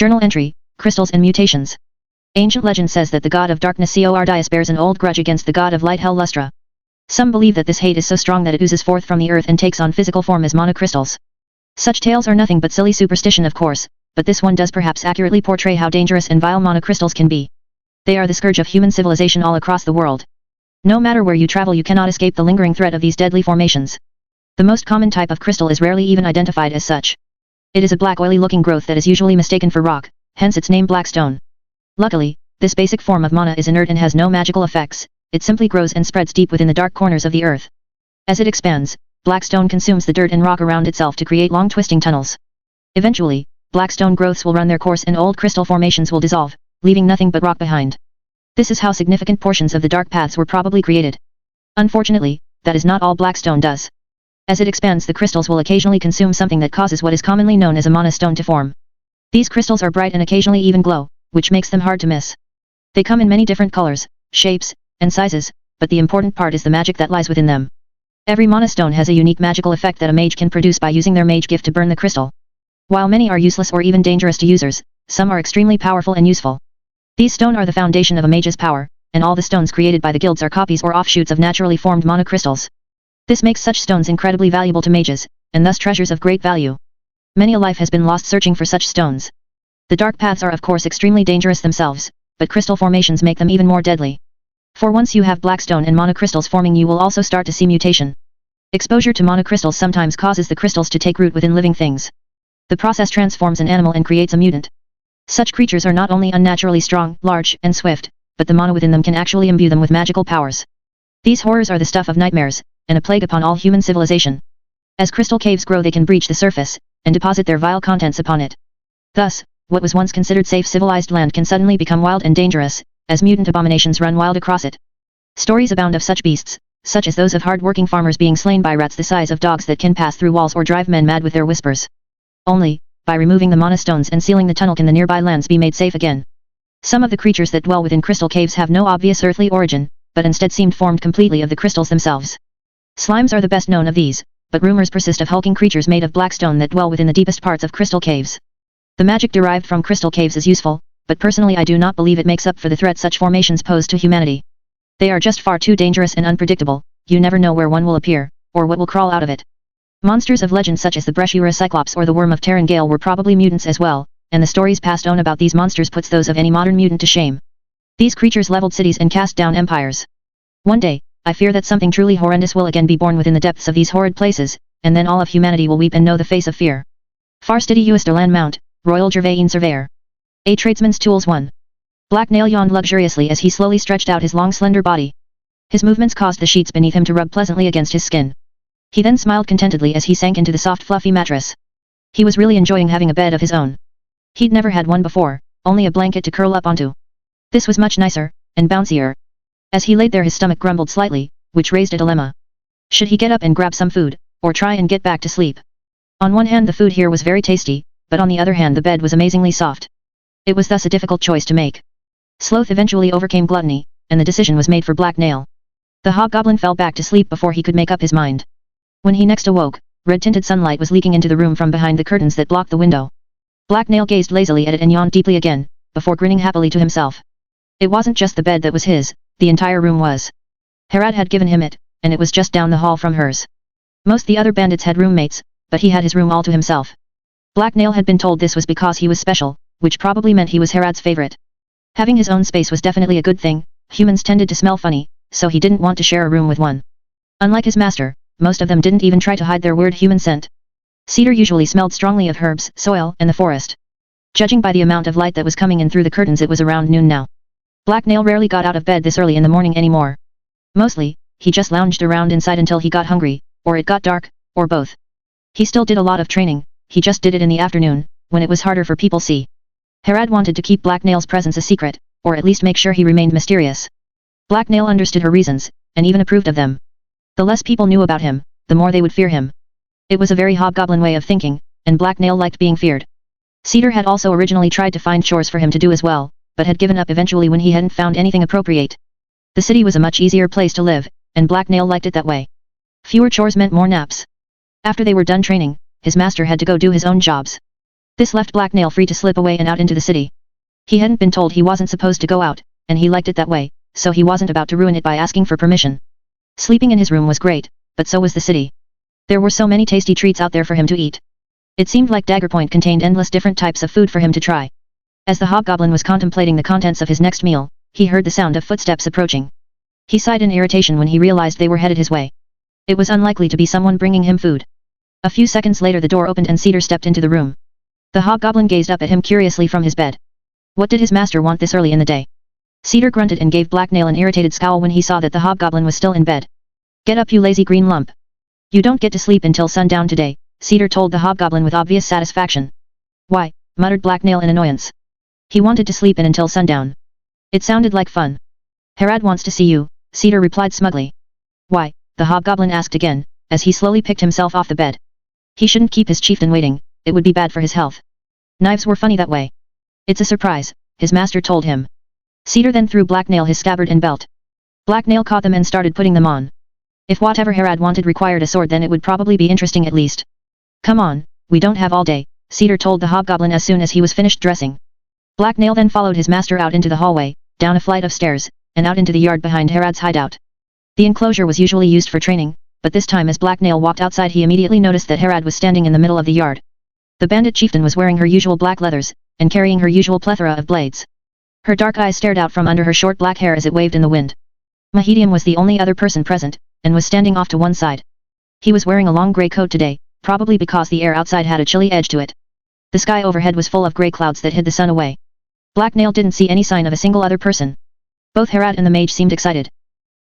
Journal entry, Crystals and Mutations. Ancient legend says that the god of darkness Cordis bears an old grudge against the god of light Hell Lustra. Some believe that this hate is so strong that it oozes forth from the earth and takes on physical form as monocrystals. Such tales are nothing but silly superstition of course, but this one does perhaps accurately portray how dangerous and vile monocrystals can be. They are the scourge of human civilization all across the world. No matter where you travel you cannot escape the lingering threat of these deadly formations. The most common type of crystal is rarely even identified as such. It is a black oily looking growth that is usually mistaken for rock, hence its name black stone. Luckily, this basic form of mana is inert and has no magical effects, it simply grows and spreads deep within the dark corners of the earth. As it expands, black stone consumes the dirt and rock around itself to create long twisting tunnels. Eventually, black stone growths will run their course and old crystal formations will dissolve, leaving nothing but rock behind. This is how significant portions of the dark paths were probably created. Unfortunately, that is not all black stone does. As it expands the crystals will occasionally consume something that causes what is commonly known as a mana stone to form. These crystals are bright and occasionally even glow, which makes them hard to miss. They come in many different colors, shapes, and sizes, but the important part is the magic that lies within them. Every mana stone has a unique magical effect that a mage can produce by using their mage gift to burn the crystal. While many are useless or even dangerous to users, some are extremely powerful and useful. These stones are the foundation of a mage's power, and all the stones created by the guilds are copies or offshoots of naturally formed mana crystals. This makes such stones incredibly valuable to mages, and thus treasures of great value. Many a life has been lost searching for such stones. The dark paths are of course extremely dangerous themselves, but crystal formations make them even more deadly. For once you have black stone and mana crystals forming you will also start to see mutation. Exposure to mana crystals sometimes causes the crystals to take root within living things. The process transforms an animal and creates a mutant. Such creatures are not only unnaturally strong, large, and swift, but the mana within them can actually imbue them with magical powers. These horrors are the stuff of nightmares, and a plague upon all human civilization. As crystal caves grow they can breach the surface, and deposit their vile contents upon it. Thus, what was once considered safe civilized land can suddenly become wild and dangerous, as mutant abominations run wild across it. Stories abound of such beasts, such as those of hard-working farmers being slain by rats the size of dogs that can pass through walls or drive men mad with their whispers. Only, by removing the mana stones and sealing the tunnel can the nearby lands be made safe again. Some of the creatures that dwell within crystal caves have no obvious earthly origin, but instead seemed formed completely of the crystals themselves. Slimes are the best known of these, but rumors persist of hulking creatures made of black stone that dwell within the deepest parts of crystal caves. The magic derived from crystal caves is useful, but personally I do not believe it makes up for the threat such formations pose to humanity. They are just far too dangerous and unpredictable, you never know where one will appear, or what will crawl out of it. Monsters of legend such as the Breshura Cyclops or the Worm of Terran Gale were probably mutants as well, and the stories passed on about these monsters puts those of any modern mutant to shame. These creatures leveled cities and cast down empires. One day, I fear that something truly horrendous will again be born within the depths of these horrid places, and then all of humanity will weep and know the face of fear. Farstidi Uster Land Mount, Royal Gervain Surveyor. A Tradesman's Tools 1. Black Nail yawned luxuriously as he slowly stretched out his long slender body. His movements caused the sheets beneath him to rub pleasantly against his skin. He then smiled contentedly as he sank into the soft fluffy mattress. He was really enjoying having a bed of his own. He'd never had one before, only a blanket to curl up onto. This was much nicer, and bouncier. As he laid there his stomach grumbled slightly, which raised a dilemma. Should he get up and grab some food, or try and get back to sleep? On one hand the food here was very tasty, but on the other hand the bed was amazingly soft. It was thus a difficult choice to make. Sloth eventually overcame gluttony, and the decision was made for Black Nail. The hobgoblin fell back to sleep before he could make up his mind. When he next awoke, red-tinted sunlight was leaking into the room from behind the curtains that blocked the window. Black Nail gazed lazily at it and yawned deeply again, before grinning happily to himself. It wasn't just the bed that was his, the entire room was. Herad had given him it, and it was just down the hall from hers. Most the other bandits had roommates, but he had his room all to himself. Black Nail had been told this was because he was special, which probably meant he was Herad's favorite. Having his own space was definitely a good thing, humans tended to smell funny, so he didn't want to share a room with one. Unlike his master, most of them didn't even try to hide their weird human scent. Cedar usually smelled strongly of herbs, soil, and the forest. Judging by the amount of light that was coming in through the curtains it was around noon now. Black Nail rarely got out of bed this early in the morning anymore. Mostly, he just lounged around inside until he got hungry, or it got dark, or both. He still did a lot of training, he just did it in the afternoon, when it was harder for people to see. Herad wanted to keep Black Nail's presence a secret, or at least make sure he remained mysterious. Black Nail understood her reasons, and even approved of them. The less people knew about him, the more they would fear him. It was a very hobgoblin way of thinking, and Black Nail liked being feared. Cedar had also originally tried to find chores for him to do as well, but had given up eventually when he hadn't found anything appropriate. The city was a much easier place to live, and Black Nail liked it that way. Fewer chores meant more naps. After they were done training, his master had to go do his own jobs. This left Black Nail free to slip away and out into the city. He hadn't been told he wasn't supposed to go out, and he liked it that way, so he wasn't about to ruin it by asking for permission. Sleeping in his room was great, but so was the city. There were so many tasty treats out there for him to eat. It seemed like Dagger Point contained endless different types of food for him to try. As the hobgoblin was contemplating the contents of his next meal, he heard the sound of footsteps approaching. He sighed in irritation when he realized they were headed his way. It was unlikely to be someone bringing him food. A few seconds later the door opened and Cedar stepped into the room. The hobgoblin gazed up at him curiously from his bed. What did his master want this early in the day? Cedar grunted and gave Black Nail an irritated scowl when he saw that the hobgoblin was still in bed. Get up, you lazy green lump. You don't get to sleep until sundown today, Cedar told the hobgoblin with obvious satisfaction. Why, muttered Black Nail in annoyance. He wanted to sleep in until sundown. It sounded like fun. Harad wants to see you, Cedar replied smugly. Why, the hobgoblin asked again, as he slowly picked himself off the bed. He shouldn't keep his chieftain waiting, it would be bad for his health. Knives were funny that way. It's a surprise, his master told him. Cedar then threw Black Nail his scabbard and belt. Black Nail caught them and started putting them on. If whatever Harad wanted required a sword, then it would probably be interesting at least. Come on, we don't have all day, Cedar told the hobgoblin as soon as he was finished dressing. Black Nail then followed his master out into the hallway, down a flight of stairs, and out into the yard behind Harad's hideout. The enclosure was usually used for training, but this time as Black Nail walked outside he immediately noticed that Harad was standing in the middle of the yard. The bandit chieftain was wearing her usual black leathers, and carrying her usual plethora of blades. Her dark eyes stared out from under her short black hair as it waved in the wind. Mahedium was the only other person present, and was standing off to one side. He was wearing a long grey coat today, probably because the air outside had a chilly edge to it. The sky overhead was full of grey clouds that hid the sun away. Black Nail didn't see any sign of a single other person. Both Harad and the mage seemed excited.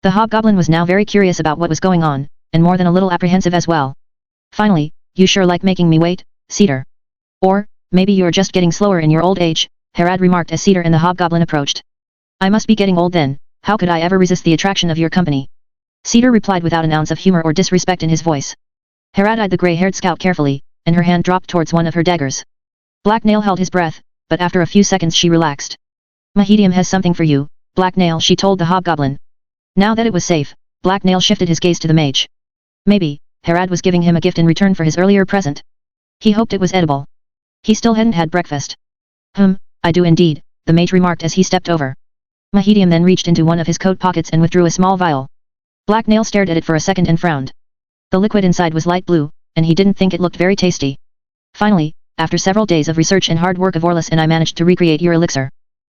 The hobgoblin was now very curious about what was going on, and more than a little apprehensive as well. Finally, you sure like making me wait, Cedar. Or, maybe you're just getting slower in your old age, Harad remarked as Cedar and the hobgoblin approached. I must be getting old then, how could I ever resist the attraction of your company? Cedar replied without an ounce of humor or disrespect in his voice. Harad eyed the grey-haired scout carefully, and her hand dropped towards one of her daggers. Black Nail held his breath, but after a few seconds she relaxed. Mahedium has something for you, Black Nail, she told the hobgoblin. Now that it was safe, Black Nail shifted his gaze to the mage. Maybe, Harad was giving him a gift in return for his earlier present. He hoped it was edible. He still hadn't had breakfast. I do indeed, the mage remarked as he stepped over. Mahedium then reached into one of his coat pockets and withdrew a small vial. Black Nail stared at it for a second and frowned. The liquid inside was light blue, and he didn't think it looked very tasty. Finally, after several days of research and hard work of Orlis and I managed to recreate your elixir.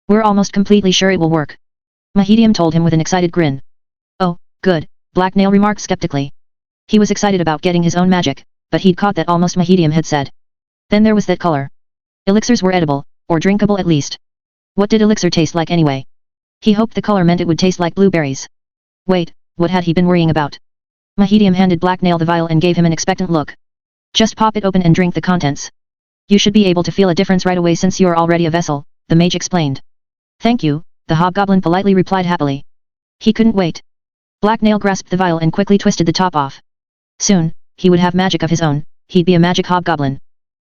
We're almost completely sure it will work. Mahedium told him with an excited grin. Oh, good, Black Nail remarked skeptically. He was excited about getting his own magic, but he'd caught that almost Mahedium had said. Then there was that color. Elixirs were edible, or drinkable at least. What did elixir taste like anyway? He hoped the color meant it would taste like blueberries. Wait, what had he been worrying about? Mahedium handed Black Nail the vial and gave him an expectant look. Just pop it open and drink the contents. You should be able to feel a difference right away since you're already a vessel, the mage explained. Thank you, the hobgoblin politely replied happily. He couldn't wait. Black Nail grasped the vial and quickly twisted the top off. Soon, he would have magic of his own, he'd be a magic hobgoblin.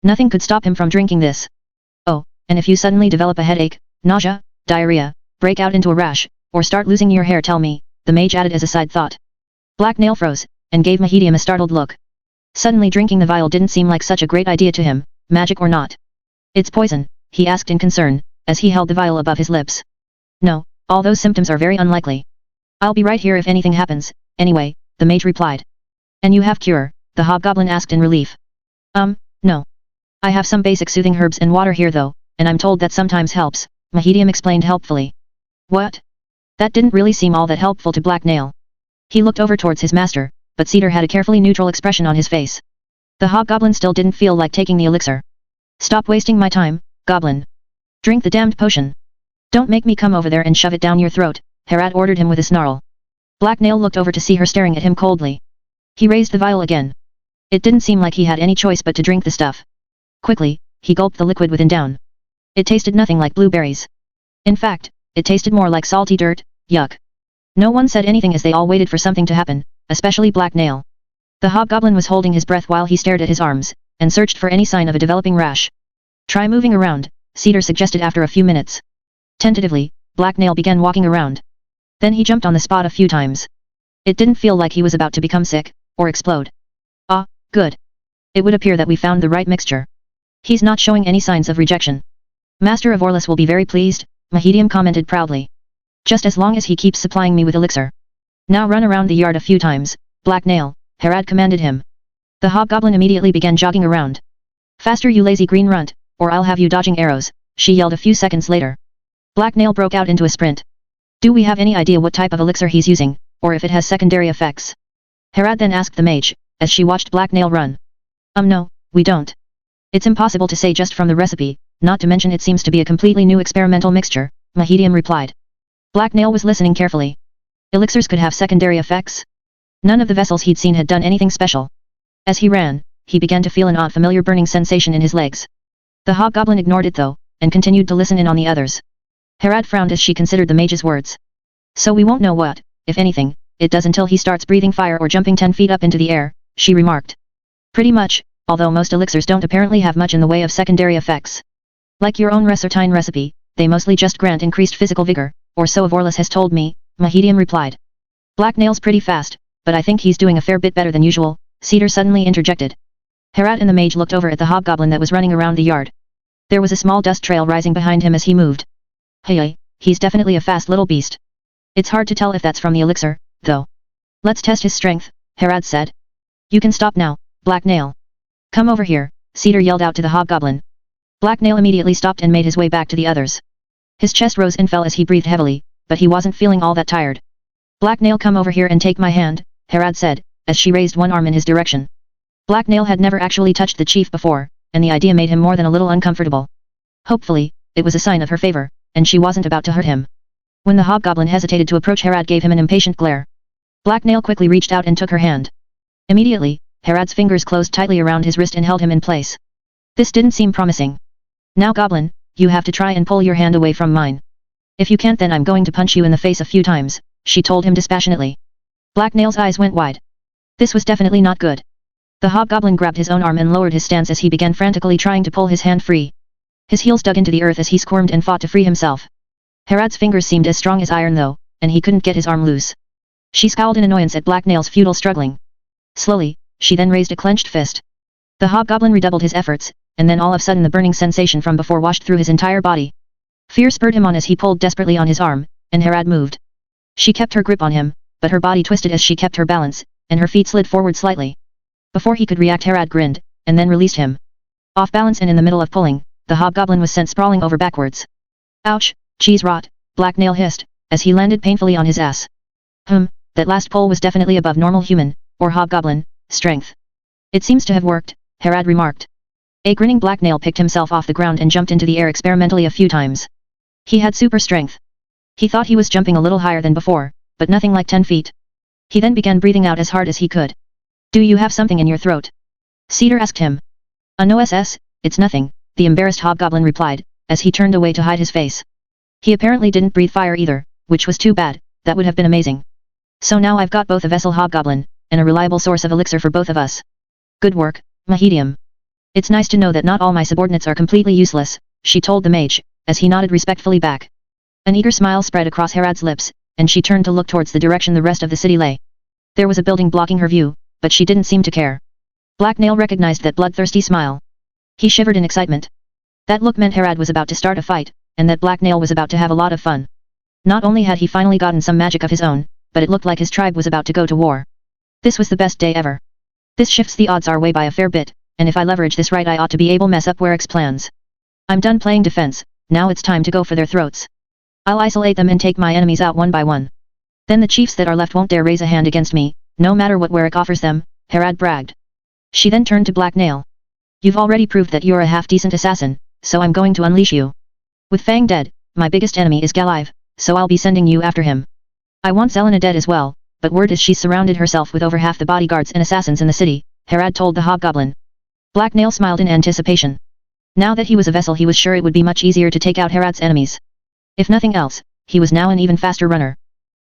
Nothing could stop him from drinking this. Oh, and if you suddenly develop a headache, nausea, diarrhea, break out into a rash, or start losing your hair, tell me, the mage added as a side thought. Black Nail froze, and gave Mahedium a startled look. Suddenly drinking the vial didn't seem like such a great idea to him, magic or not. It's poison, he asked in concern, as he held the vial above his lips. No, all those symptoms are very unlikely. I'll be right here if anything happens, anyway, the mage replied. And you have cure, the hobgoblin asked in relief. No. I have some basic soothing herbs and water here though, and I'm told that sometimes helps, Mahedium explained helpfully. What? That didn't really seem all that helpful to Black Nail. He looked over towards his master, but Cedar had a carefully neutral expression on his face. The hobgoblin still didn't feel like taking the elixir. Stop wasting my time, goblin. Drink the damned potion. Don't make me come over there and shove it down your throat, Harad ordered him with a snarl. Black Nail looked over to see her staring at him coldly. He raised the vial again. It didn't seem like he had any choice but to drink the stuff. Quickly, he gulped the liquid within down. It tasted nothing like blueberries. In fact, it tasted more like salty dirt, yuck. No one said anything as they all waited for something to happen, especially Black Nail. The hobgoblin was holding his breath while he stared at his arms, and searched for any sign of a developing rash. Try moving around, Cedar suggested after a few minutes. Tentatively, Black Nail began walking around. Then he jumped on the spot a few times. It didn't feel like he was about to become sick, or explode. Ah, good. It would appear that we found the right mixture. He's not showing any signs of rejection. Master of Orlis will be very pleased, Mahedium commented proudly. Just as long as he keeps supplying me with elixir. Now run around the yard a few times, Black Nail, Harad commanded him. The hobgoblin immediately began jogging around. Faster you lazy green runt, or I'll have you dodging arrows, she yelled a few seconds later. Black Nail broke out into a sprint. Do we have any idea what type of elixir he's using, or if it has secondary effects? Harad then asked the mage, as she watched Black Nail run. No, we don't. It's impossible to say just from the recipe, not to mention it seems to be a completely new experimental mixture, Mahedium replied. Black Nail was listening carefully. Elixirs could have secondary effects? None of the vessels he'd seen had done anything special. As he ran, he began to feel an odd familiar burning sensation in his legs. The hobgoblin ignored it though, and continued to listen in on the others. Harad frowned as she considered the mage's words. So we won't know what, if anything, it does until he starts breathing fire or jumping 10 feet up into the air, she remarked. Pretty much, although most elixirs don't apparently have much in the way of secondary effects. Like your own resertine recipe, they mostly just grant increased physical vigor, or so Orlis has told me, Mahedium replied. Black Nail's pretty fast, but I think he's doing a fair bit better than usual, Cedar suddenly interjected. Harad and the mage looked over at the hobgoblin that was running around the yard. There was a small dust trail rising behind him as he moved. Hey, he's definitely a fast little beast. It's hard to tell if that's from the elixir, though. Let's test his strength, Harad said. You can stop now, Black Nail. Come over here, Cedar yelled out to the hobgoblin. Black Nail immediately stopped and made his way back to the others. His chest rose and fell as he breathed heavily, but he wasn't feeling all that tired. Black Nail, come over here and take my hand, Harad said, as she raised one arm in his direction. Black Nail had never actually touched the chief before, and the idea made him more than a little uncomfortable. Hopefully, it was a sign of her favor, and she wasn't about to hurt him. When the hobgoblin hesitated to approach, Harad gave him an impatient glare. Black Nail quickly reached out and took her hand. Immediately, Harad's fingers closed tightly around his wrist and held him in place. This didn't seem promising. Now Goblin, you have to try and pull your hand away from mine. If you can't, then I'm going to punch you in the face a few times, she told him dispassionately. Black Nail's eyes went wide. This was definitely not good. The hobgoblin grabbed his own arm and lowered his stance as he began frantically trying to pull his hand free. His heels dug into the earth as he squirmed and fought to free himself. Harad's fingers seemed as strong as iron though, and he couldn't get his arm loose. She scowled in annoyance at Black Nail's futile struggling. Slowly, she then raised a clenched fist. The hobgoblin redoubled his efforts, and then all of a sudden the burning sensation from before washed through his entire body. Fear spurred him on as he pulled desperately on his arm, and Harad moved. She kept her grip on him, but her body twisted as she kept her balance, and her feet slid forward slightly. Before he could react, Harad grinned, and then released him. Off balance and in the middle of pulling, the hobgoblin was sent sprawling over backwards. Ouch, cheese rot, Black Nail hissed, as he landed painfully on his ass. That last pull was definitely above normal human, or hobgoblin, strength. It seems to have worked, Harad remarked. A grinning Black Nail picked himself off the ground and jumped into the air experimentally a few times. He had super strength. He thought he was jumping a little higher than before, but nothing like 10 feet. He then began breathing out as hard as he could. Do you have something in your throat? Cedar asked him. No SS, it's nothing, the embarrassed hobgoblin replied, as he turned away to hide his face. He apparently didn't breathe fire either, which was too bad, that would have been amazing. So now I've got both a vessel hobgoblin, and a reliable source of elixir for both of us. Good work, Mahedium. It's nice to know that not all my subordinates are completely useless, she told the mage, as he nodded respectfully back. An eager smile spread across Harad's lips, and she turned to look towards the direction the rest of the city lay. There was a building blocking her view, but she didn't seem to care. Black Nail recognized that bloodthirsty smile. He shivered in excitement. That look meant Harad was about to start a fight, and that Black Nail was about to have a lot of fun. Not only had he finally gotten some magic of his own, but it looked like his tribe was about to go to war. This was the best day ever. This shifts the odds our way by a fair bit, and if I leverage this right I ought to be able to mess up Warwick's plans. I'm done playing defense, now it's time to go for their throats. I'll isolate them and take my enemies out one by one. Then the chiefs that are left won't dare raise a hand against me, no matter what Warwick offers them, Harad bragged. She then turned to Black Nail. You've already proved that you're a half-decent assassin, so I'm going to unleash you. With Fang dead, my biggest enemy is alive, so I'll be sending you after him. I want Zelena dead as well, but word is she's surrounded herself with over half the bodyguards and assassins in the city, Harad told the hobgoblin. Black Nail smiled in anticipation. Now that he was a vessel he was sure it would be much easier to take out Harad's enemies. If nothing else, he was now an even faster runner.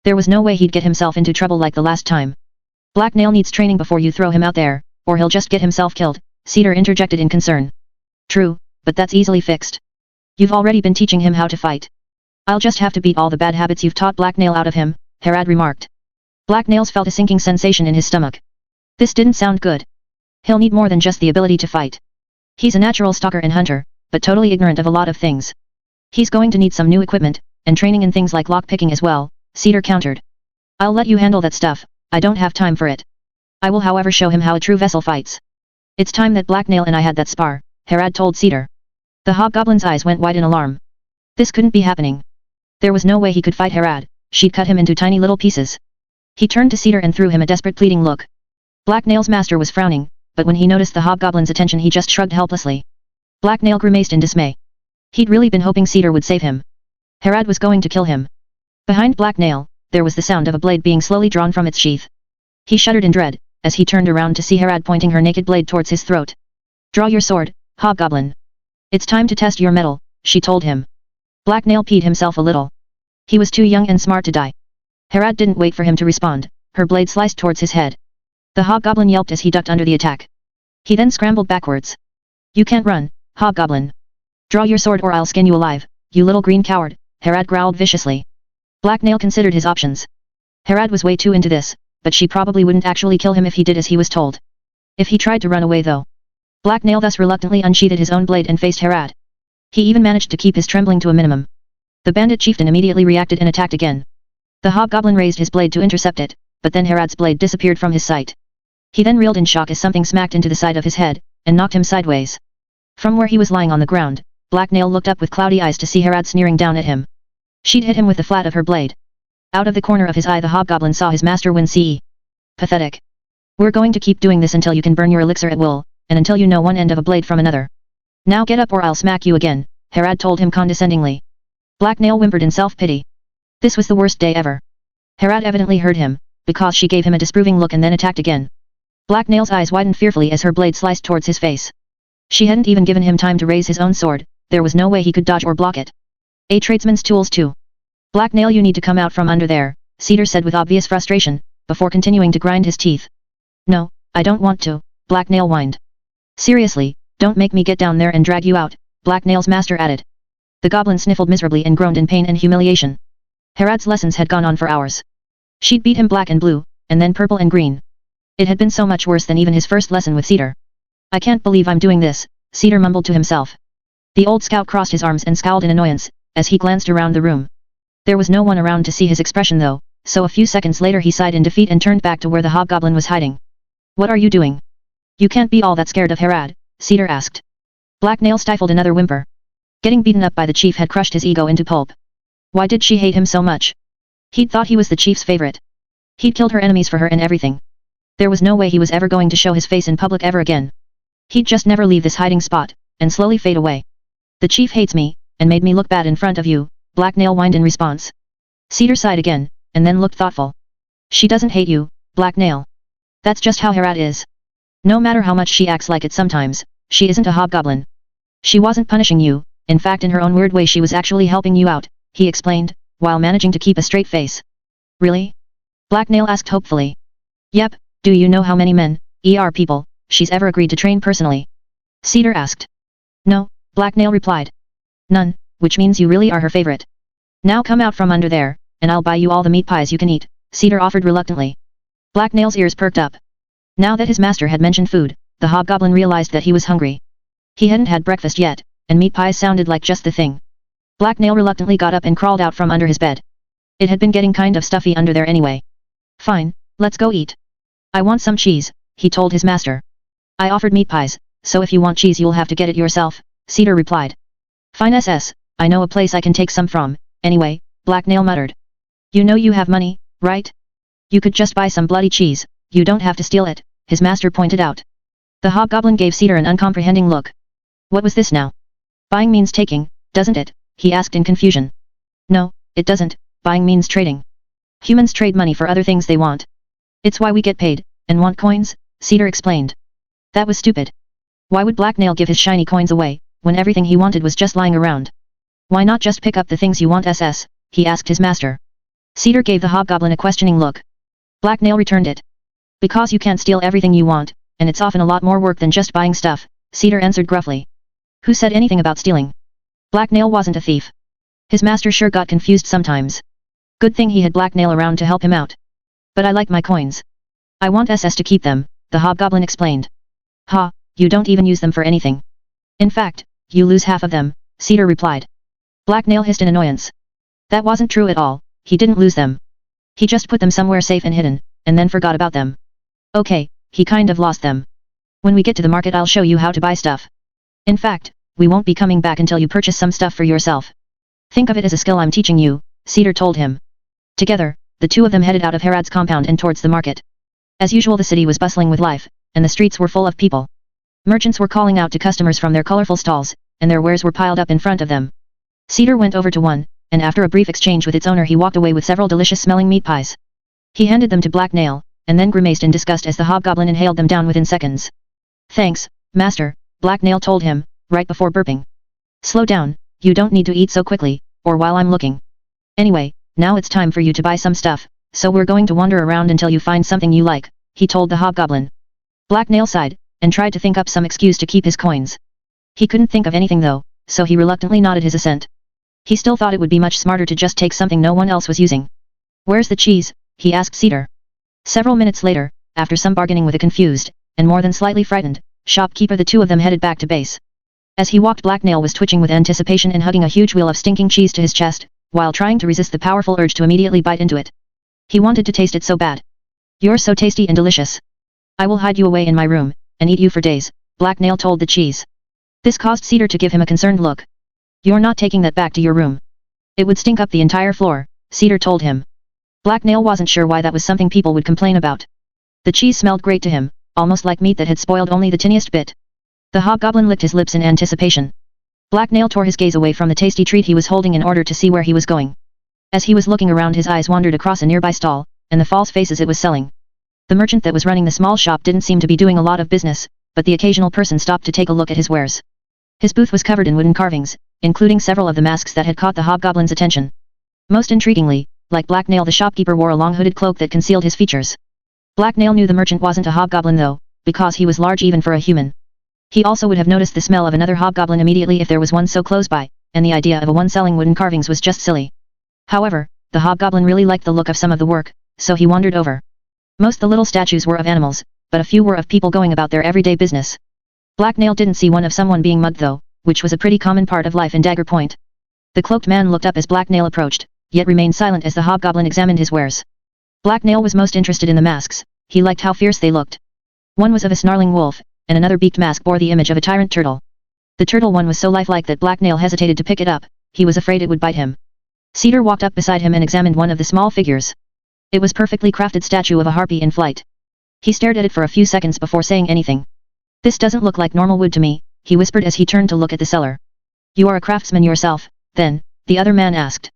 There was no way he'd get himself into trouble like the last time. Black Nail needs training before you throw him out there, or he'll just get himself killed, Cedar interjected in concern. True, but that's easily fixed. You've already been teaching him how to fight. I'll just have to beat all the bad habits you've taught Black Nail out of him, Harad remarked. Black Nails felt a sinking sensation in his stomach. This didn't sound good. He'll need more than just the ability to fight. He's a natural stalker and hunter, but totally ignorant of a lot of things. He's going to need some new equipment, and training in things like lock-picking as well, Cedar countered. I'll let you handle that stuff, I don't have time for it. I will however show him how a true vessel fights. It's time that Black Nail and I had that spar, Harad told Cedar. The hobgoblin's eyes went wide in alarm. This couldn't be happening. There was no way he could fight Harad, she'd cut him into tiny little pieces. He turned to Cedar and threw him a desperate pleading look. Black Nail's master was frowning, but when he noticed the hobgoblin's attention he just shrugged helplessly. Black Nail grimaced in dismay. He'd really been hoping Cedar would save him. Harad was going to kill him. Behind Black Nail, there was the sound of a blade being slowly drawn from its sheath. He shuddered in dread, as he turned around to see Harad pointing her naked blade towards his throat. Draw your sword, hobgoblin. It's time to test your mettle, she told him. Black Nail peed himself a little. He was too young and smart to die. Harad didn't wait for him to respond, her blade sliced towards his head. The hobgoblin yelped as he ducked under the attack. He then scrambled backwards. You can't run, hobgoblin. Draw your sword or I'll skin you alive, you little green coward, Harad growled viciously. Black Nail considered his options. Harad was way too into this, but she probably wouldn't actually kill him if he did as he was told. If he tried to run away though. Black Nail thus reluctantly unsheathed his own blade and faced Harad. He even managed to keep his trembling to a minimum. The bandit chieftain immediately reacted and attacked again. The hobgoblin raised his blade to intercept it, but then Harad's blade disappeared from his sight. He then reeled in shock as something smacked into the side of his head, and knocked him sideways. From where he was lying on the ground, Black Nail looked up with cloudy eyes to see Harad sneering down at him. She'd hit him with the flat of her blade. Out of the corner of his eye the hobgoblin saw his master wince. Pathetic. We're going to keep doing this until you can burn your elixir at will, and until you know one end of a blade from another. Now get up or I'll smack you again, Harad told him condescendingly. Black Nail whimpered in self-pity. This was the worst day ever. Harad evidently heard him, because she gave him a disapproving look and then attacked again. Black Nail's eyes widened fearfully as her blade sliced towards his face. She hadn't even given him time to raise his own sword, there was no way he could dodge or block it. A tradesman's tools too. Black Nail, you need to come out from under there, Cedar said with obvious frustration, before continuing to grind his teeth. No, I don't want to, Black Nail whined. Seriously, don't make me get down there and drag you out, Black Nail's master added. The goblin sniffled miserably and groaned in pain and humiliation. Harad's lessons had gone on for hours. She'd beat him black and blue, and then purple and green. It had been so much worse than even his first lesson with Cedar. I can't believe I'm doing this, Cedar mumbled to himself. The old scout crossed his arms and scowled in annoyance, as he glanced around the room. There was no one around to see his expression though, so a few seconds later he sighed in defeat and turned back to where the hobgoblin was hiding. What are you doing? You can't be all that scared of Harad, Cedar asked. Black Nail stifled another whimper. Getting beaten up by the chief had crushed his ego into pulp. Why did she hate him so much? He'd thought he was the chief's favorite. He'd killed her enemies for her and everything. There was no way he was ever going to show his face in public ever again. He'd just never leave this hiding spot, and slowly fade away. The chief hates me, and made me look bad in front of you, Black Nail whined in response. Cedar sighed again, and then looked thoughtful. She doesn't hate you, Black Nail. That's just how Harad is. No matter how much she acts like it sometimes, she isn't a hobgoblin. She wasn't punishing you, in fact in her own weird way she was actually helping you out, he explained, while managing to keep a straight face. Really? Black Nail asked hopefully. Yep, do you know how many men, people, she's ever agreed to train personally? Cedar asked. No, Black Nail replied. None, which means you really are her favorite. Now come out from under there, and I'll buy you all the meat pies you can eat, Cedar offered reluctantly. Black Nail's ears perked up. Now that his master had mentioned food, the hobgoblin realized that he was hungry. He hadn't had breakfast yet, and meat pies sounded like just the thing. Black Nail reluctantly got up and crawled out from under his bed. It had been getting kind of stuffy under there anyway. Fine, let's go eat. I want some cheese, he told his master. I offered meat pies, so if you want cheese you'll have to get it yourself, Cedar replied. Fine ss, I know a place I can take some from, anyway, Black Nail muttered. You know you have money, right? You could just buy some bloody cheese, you don't have to steal it, his master pointed out. The hobgoblin gave Cedar an uncomprehending look. What was this now? Buying means taking, doesn't it? He asked in confusion. No, it doesn't, buying means trading. Humans trade money for other things they want. It's why we get paid, and want coins, Cedar explained. That was stupid. Why would Black Nail give his shiny coins away, when everything he wanted was just lying around? Why not just pick up the things you want ss, he asked his master. Cedar gave the hobgoblin a questioning look. Black Nail returned it. Because you can't steal everything you want, and it's often a lot more work than just buying stuff, Cedar answered gruffly. Who said anything about stealing? Black Nail wasn't a thief. His master sure got confused sometimes. Good thing he had Black Nail around to help him out. But I like my coins. I want ss to keep them, the hobgoblin explained. Ha, you don't even use them for anything. In fact, you lose half of them, Cedar replied. Black Nail hissed in annoyance. That wasn't true at all, he didn't lose them. He just put them somewhere safe and hidden, and then forgot about them. Okay, he kind of lost them. When we get to the market I'll show you how to buy stuff. In fact, we won't be coming back until you purchase some stuff for yourself. Think of it as a skill I'm teaching you, Cedar told him. Together, the two of them headed out of Herod's compound and towards the market. As usual the city was bustling with life, and the streets were full of people. Merchants were calling out to customers from their colorful stalls, and their wares were piled up in front of them. Cedar went over to one, and after a brief exchange with its owner he walked away with several delicious-smelling meat pies. He handed them to Black Nail, and then grimaced in disgust as the hobgoblin inhaled them down within seconds. Thanks, master, Black Nail told him, right before burping. Slow down, you don't need to eat so quickly, or while I'm looking. Anyway, now it's time for you to buy some stuff, so we're going to wander around until you find something you like, he told the hobgoblin. Black Nail sighed, and tried to think up some excuse to keep his coins. He couldn't think of anything though, so he reluctantly nodded his assent. He still thought it would be much smarter to just take something no one else was using. Where's the cheese? He asked Cedar. Several minutes later, after some bargaining with a confused, and more than slightly frightened, shopkeeper the two of them headed back to base. As he walked Black Nail was twitching with anticipation and hugging a huge wheel of stinking cheese to his chest, while trying to resist the powerful urge to immediately bite into it. He wanted to taste it so bad. You're so tasty and delicious. I will hide you away in my room, and eat you for days, Black Nail told the cheese. This caused Cedar to give him a concerned look. You're not taking that back to your room. It would stink up the entire floor, Cedar told him. Black Nail wasn't sure why that was something people would complain about. The cheese smelled great to him, almost like meat that had spoiled only the tiniest bit. The hobgoblin licked his lips in anticipation. Black Nail tore his gaze away from the tasty treat he was holding in order to see where he was going. As he was looking around his eyes wandered across a nearby stall, and the false faces it was selling. The merchant that was running the small shop didn't seem to be doing a lot of business, but the occasional person stopped to take a look at his wares. His booth was covered in wooden carvings, including several of the masks that had caught the hobgoblin's attention. Most intriguingly, like Black Nail the shopkeeper wore a long hooded cloak that concealed his features. Black Nail knew the merchant wasn't a hobgoblin though, because he was large even for a human. He also would have noticed the smell of another hobgoblin immediately if there was one so close by, and the idea of a one selling wooden carvings was just silly. However, the hobgoblin really liked the look of some of the work, so he wandered over. Most the little statues were of animals, but a few were of people going about their everyday business. Black Nail didn't see one of someone being mugged though, which was a pretty common part of life in Dagger Point. The cloaked man looked up as Black Nail approached, yet remained silent as the hobgoblin examined his wares. Black Nail was most interested in the masks, he liked how fierce they looked. One was of a snarling wolf, and another beaked mask bore the image of a tyrant turtle. The turtle one was so lifelike that Black Nail hesitated to pick it up, he was afraid it would bite him. Cedar walked up beside him and examined one of the small figures. It was perfectly crafted statue of a harpy in flight. He stared at it for a few seconds before saying anything. This doesn't look like normal wood to me, he whispered as he turned to look at the seller. You are a craftsman yourself, then, the other man asked.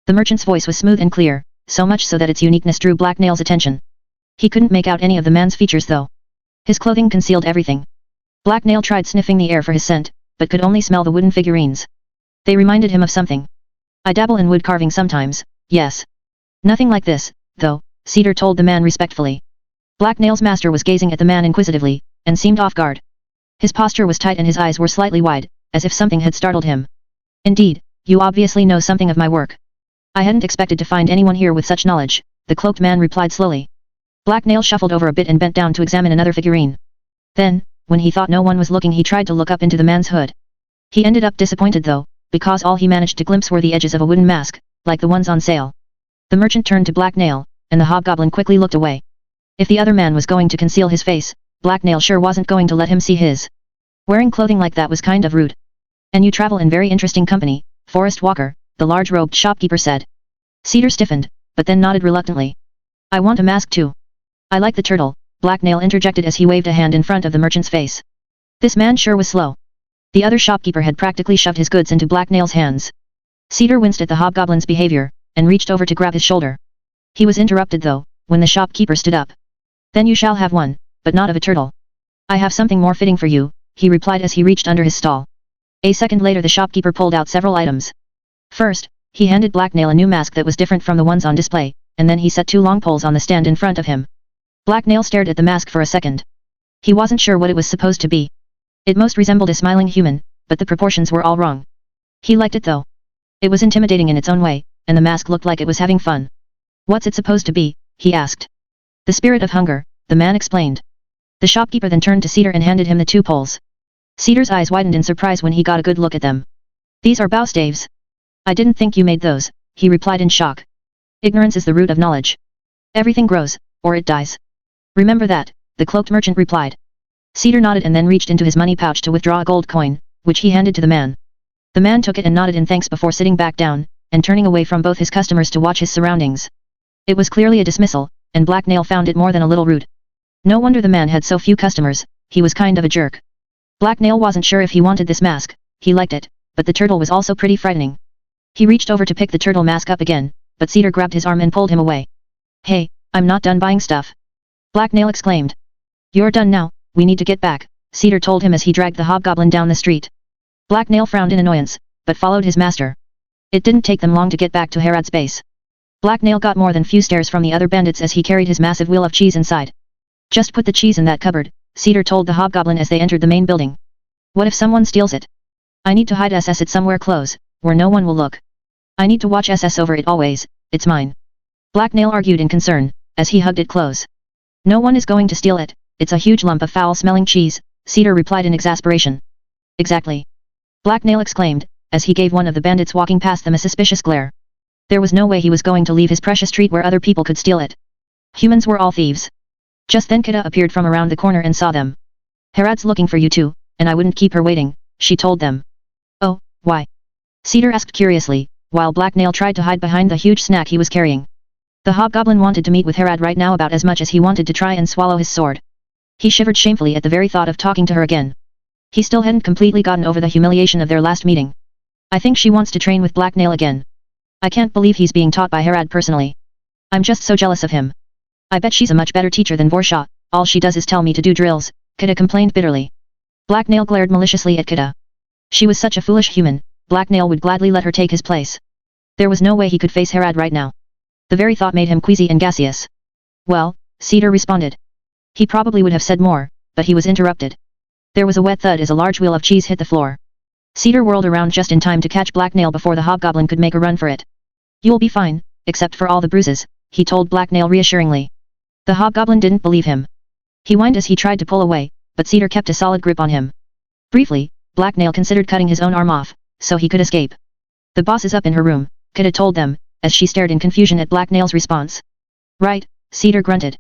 The merchant's voice was smooth and clear, so much so that its uniqueness drew Black Nail's attention. He couldn't make out any of the man's features though. His clothing concealed everything. Black Nail tried sniffing the air for his scent, but could only smell the wooden figurines. They reminded him of something. I dabble in wood carving sometimes, yes. Nothing like this, though, Cedar told the man respectfully. Black Nail's master was gazing at the man inquisitively, and seemed off guard. His posture was tight and his eyes were slightly wide, as if something had startled him. Indeed, you obviously know something of my work. I hadn't expected to find anyone here with such knowledge, the cloaked man replied slowly. Black Nail shuffled over a bit and bent down to examine another figurine. Then, when he thought no one was looking he tried to look up into the man's hood. He ended up disappointed though, because all he managed to glimpse were the edges of a wooden mask, like the ones on sale. The merchant turned to Black Nail, and the hobgoblin quickly looked away. If the other man was going to conceal his face, Black Nail sure wasn't going to let him see his. Wearing clothing like that was kind of rude. And you travel in very interesting company, Forest Walker, the large-robed shopkeeper said. Cedar stiffened, but then nodded reluctantly. I want a mask too. I like the turtle, Black Nail interjected as he waved a hand in front of the merchant's face. This man sure was slow. The other shopkeeper had practically shoved his goods into Black Nail's hands. Cedar winced at the hobgoblin's behavior, and reached over to grab his shoulder. He was interrupted though, when the shopkeeper stood up. Then you shall have one, but not of a turtle. I have something more fitting for you, he replied as he reached under his stall. A second later the shopkeeper pulled out several items. First, he handed Black Nail a new mask that was different from the ones on display, and then he set two long poles on the stand in front of him. Black Nail stared at the mask for a second. He wasn't sure what it was supposed to be. It most resembled a smiling human, but the proportions were all wrong. He liked it though. It was intimidating in its own way, and the mask looked like it was having fun. What's it supposed to be? He asked. The spirit of hunger, the man explained. The shopkeeper then turned to Cedar and handed him the two poles. Cedar's eyes widened in surprise when he got a good look at them. These are bow staves. I didn't think you made those, he replied in shock. Ignorance is the root of knowledge. Everything grows, or it dies. Remember that, the cloaked merchant replied. Cedar nodded and then reached into his money pouch to withdraw a gold coin, which he handed to the man. The man took it and nodded in thanks before sitting back down, and turning away from both his customers to watch his surroundings. It was clearly a dismissal, and Black Nail found it more than a little rude. No wonder the man had so few customers, he was kind of a jerk. Black Nail wasn't sure if he wanted this mask, he liked it, but the turtle was also pretty frightening. He reached over to pick the turtle mask up again, but Cedar grabbed his arm and pulled him away. Hey, I'm not done buying stuff. Black Nail exclaimed. You're done now, we need to get back, Cedar told him as he dragged the hobgoblin down the street. Black Nail frowned in annoyance, but followed his master. It didn't take them long to get back to Herod's base. Black Nail got more than few stares from the other bandits as he carried his massive wheel of cheese inside. Just put the cheese in that cupboard, Cedar told the hobgoblin as they entered the main building. What if someone steals it? I need to hide it somewhere close, where no one will look. I need to watch over it always, it's mine. Black Nail argued in concern, as he hugged it close. No one is going to steal it, it's a huge lump of foul-smelling cheese, Cedar replied in exasperation. Exactly. Black Nail exclaimed, as he gave one of the bandits walking past them a suspicious glare. There was no way he was going to leave his precious treat where other people could steal it. Humans were all thieves. Just then Kita appeared from around the corner and saw them. Herod's looking for you too, and I wouldn't keep her waiting, she told them. Oh, why? Cedar asked curiously, while Black Nail tried to hide behind the huge snack he was carrying. The hobgoblin wanted to meet with Herod right now about as much as he wanted to try and swallow his sword. He shivered shamefully at the very thought of talking to her again. He still hadn't completely gotten over the humiliation of their last meeting. I think she wants to train with Black Nail again. I can't believe he's being taught by Herod personally. I'm just so jealous of him. I bet she's a much better teacher than Vorsha, all she does is tell me to do drills, Kita complained bitterly. Black Nail glared maliciously at Kita. She was such a foolish human, Black Nail would gladly let her take his place. There was no way he could face Herod right now. The very thought made him queasy and gaseous. Well, Cedar responded. He probably would have said more, but he was interrupted. There was a wet thud as a large wheel of cheese hit the floor. Cedar whirled around just in time to catch Black Nail before the hobgoblin could make a run for it. You'll be fine, except for all the bruises, he told Black Nail reassuringly. The hobgoblin didn't believe him. He whined as he tried to pull away, but Cedar kept a solid grip on him. Briefly, Black Nail considered cutting his own arm off, so he could escape. The boss is up in her room, Kita told them, as she stared in confusion at Black Nail's response. Right, Cedar grunted.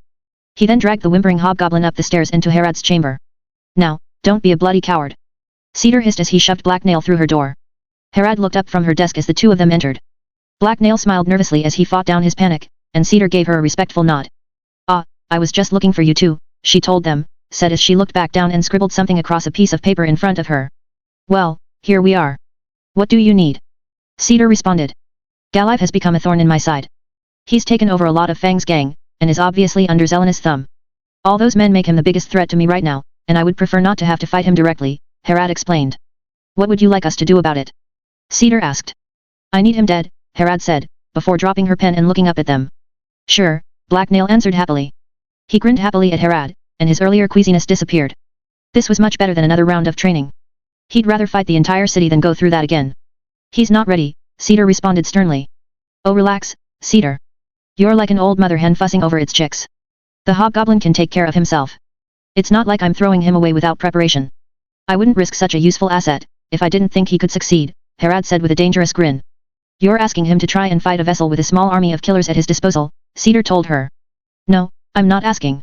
He then dragged the whimpering hobgoblin up the stairs into Herod's chamber. Now, don't be a bloody coward. Cedar hissed as he shoved Black Nail through her door. Herod looked up from her desk as the two of them entered. Black Nail smiled nervously as he fought down his panic, and Cedar gave her a respectful nod. Ah, I was just looking for you too, she told them, said as she looked back down and scribbled something across a piece of paper in front of her. Well, here we are. What do you need? Cedar responded. Galive has become a thorn in my side. He's taken over a lot of Fang's gang, and is obviously under Zelena's thumb. All those men make him the biggest threat to me right now, and I would prefer not to have to fight him directly, Herod explained. What would you like us to do about it? Cedar asked. I need him dead, Herod said, before dropping her pen and looking up at them. Sure, Black Nail answered happily. He grinned happily at Herod, and his earlier queasiness disappeared. This was much better than another round of training. He'd rather fight the entire city than go through that again. He's not ready, Cedar responded sternly. Oh relax, Cedar. You're like an old mother hen fussing over its chicks. The hobgoblin can take care of himself. It's not like I'm throwing him away without preparation. I wouldn't risk such a useful asset, if I didn't think he could succeed, Herod said with a dangerous grin. You're asking him to try and fight a vessel with a small army of killers at his disposal, Cedar told her. No, I'm not asking.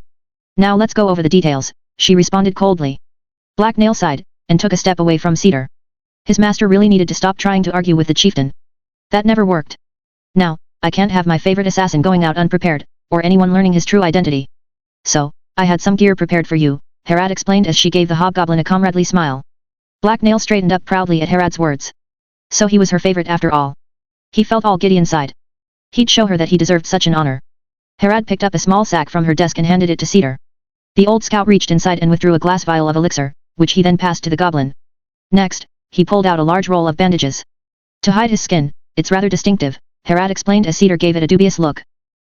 Now let's go over the details, she responded coldly. Black Nail sighed, and took a step away from Cedar. His master really needed to stop trying to argue with the chieftain. That never worked. Now, I can't have my favorite assassin going out unprepared, or anyone learning his true identity. So, I had some gear prepared for you, Herod explained as she gave the hobgoblin a comradely smile. Black Nail straightened up proudly at Herod's words. So he was her favorite after all. He felt all giddy inside. He'd show her that he deserved such an honor. Herod picked up a small sack from her desk and handed it to Cedar. The old scout reached inside and withdrew a glass vial of elixir, which he then passed to the goblin. Next, he pulled out a large roll of bandages. To hide his skin, it's rather distinctive, Herod explained as Cedar gave it a dubious look.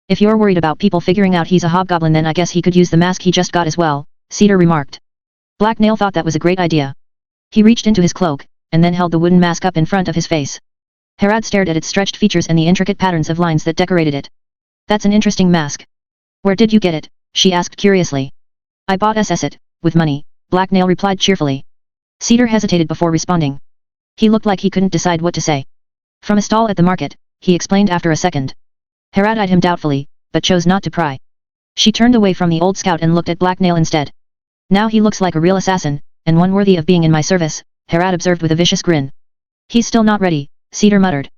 If you're worried about people figuring out he's a hobgoblin, then I guess he could use the mask he just got as well, Cedar remarked. Black Nail thought that was a great idea. He reached into his cloak, and then held the wooden mask up in front of his face. Herod stared at its stretched features and the intricate patterns of lines that decorated it. That's an interesting mask. Where did you get it? She asked curiously. I bought it, with money, Black Nail replied cheerfully. Cedar hesitated before responding. He looked like he couldn't decide what to say. From a stall at the market, he explained after a second. Harad eyed him doubtfully, but chose not to pry. She turned away from the old scout and looked at Blacknail instead. Now he looks like a real assassin, and one worthy of being in my service, Harad observed with a vicious grin. He's still not ready, Cedar muttered.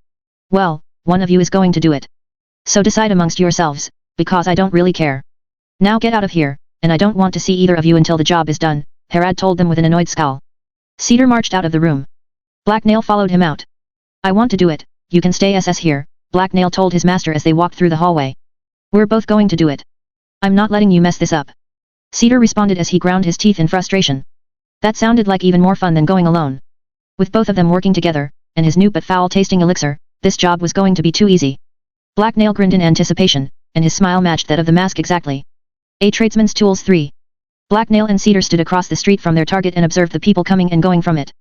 Well, one of you is going to do it. So decide amongst yourselves, because I don't really care. Now get out of here, and I don't want to see either of you until the job is done, Harad told them with an annoyed scowl. Cedar marched out of the room. Blacknail followed him out. I want to do it, you can stay SS here, Blacknail told his master as they walked through the hallway. We're both going to do it. I'm not letting you mess this up. Cedar responded as he ground his teeth in frustration. That sounded like even more fun than going alone. With both of them working together, and his new but foul-tasting elixir, this job was going to be too easy. Blacknail grinned in anticipation, and his smile matched that of the mask exactly. A tradesman's tools 3. Blacknail and Cedar stood across the street from their target and observed the people coming and going from it.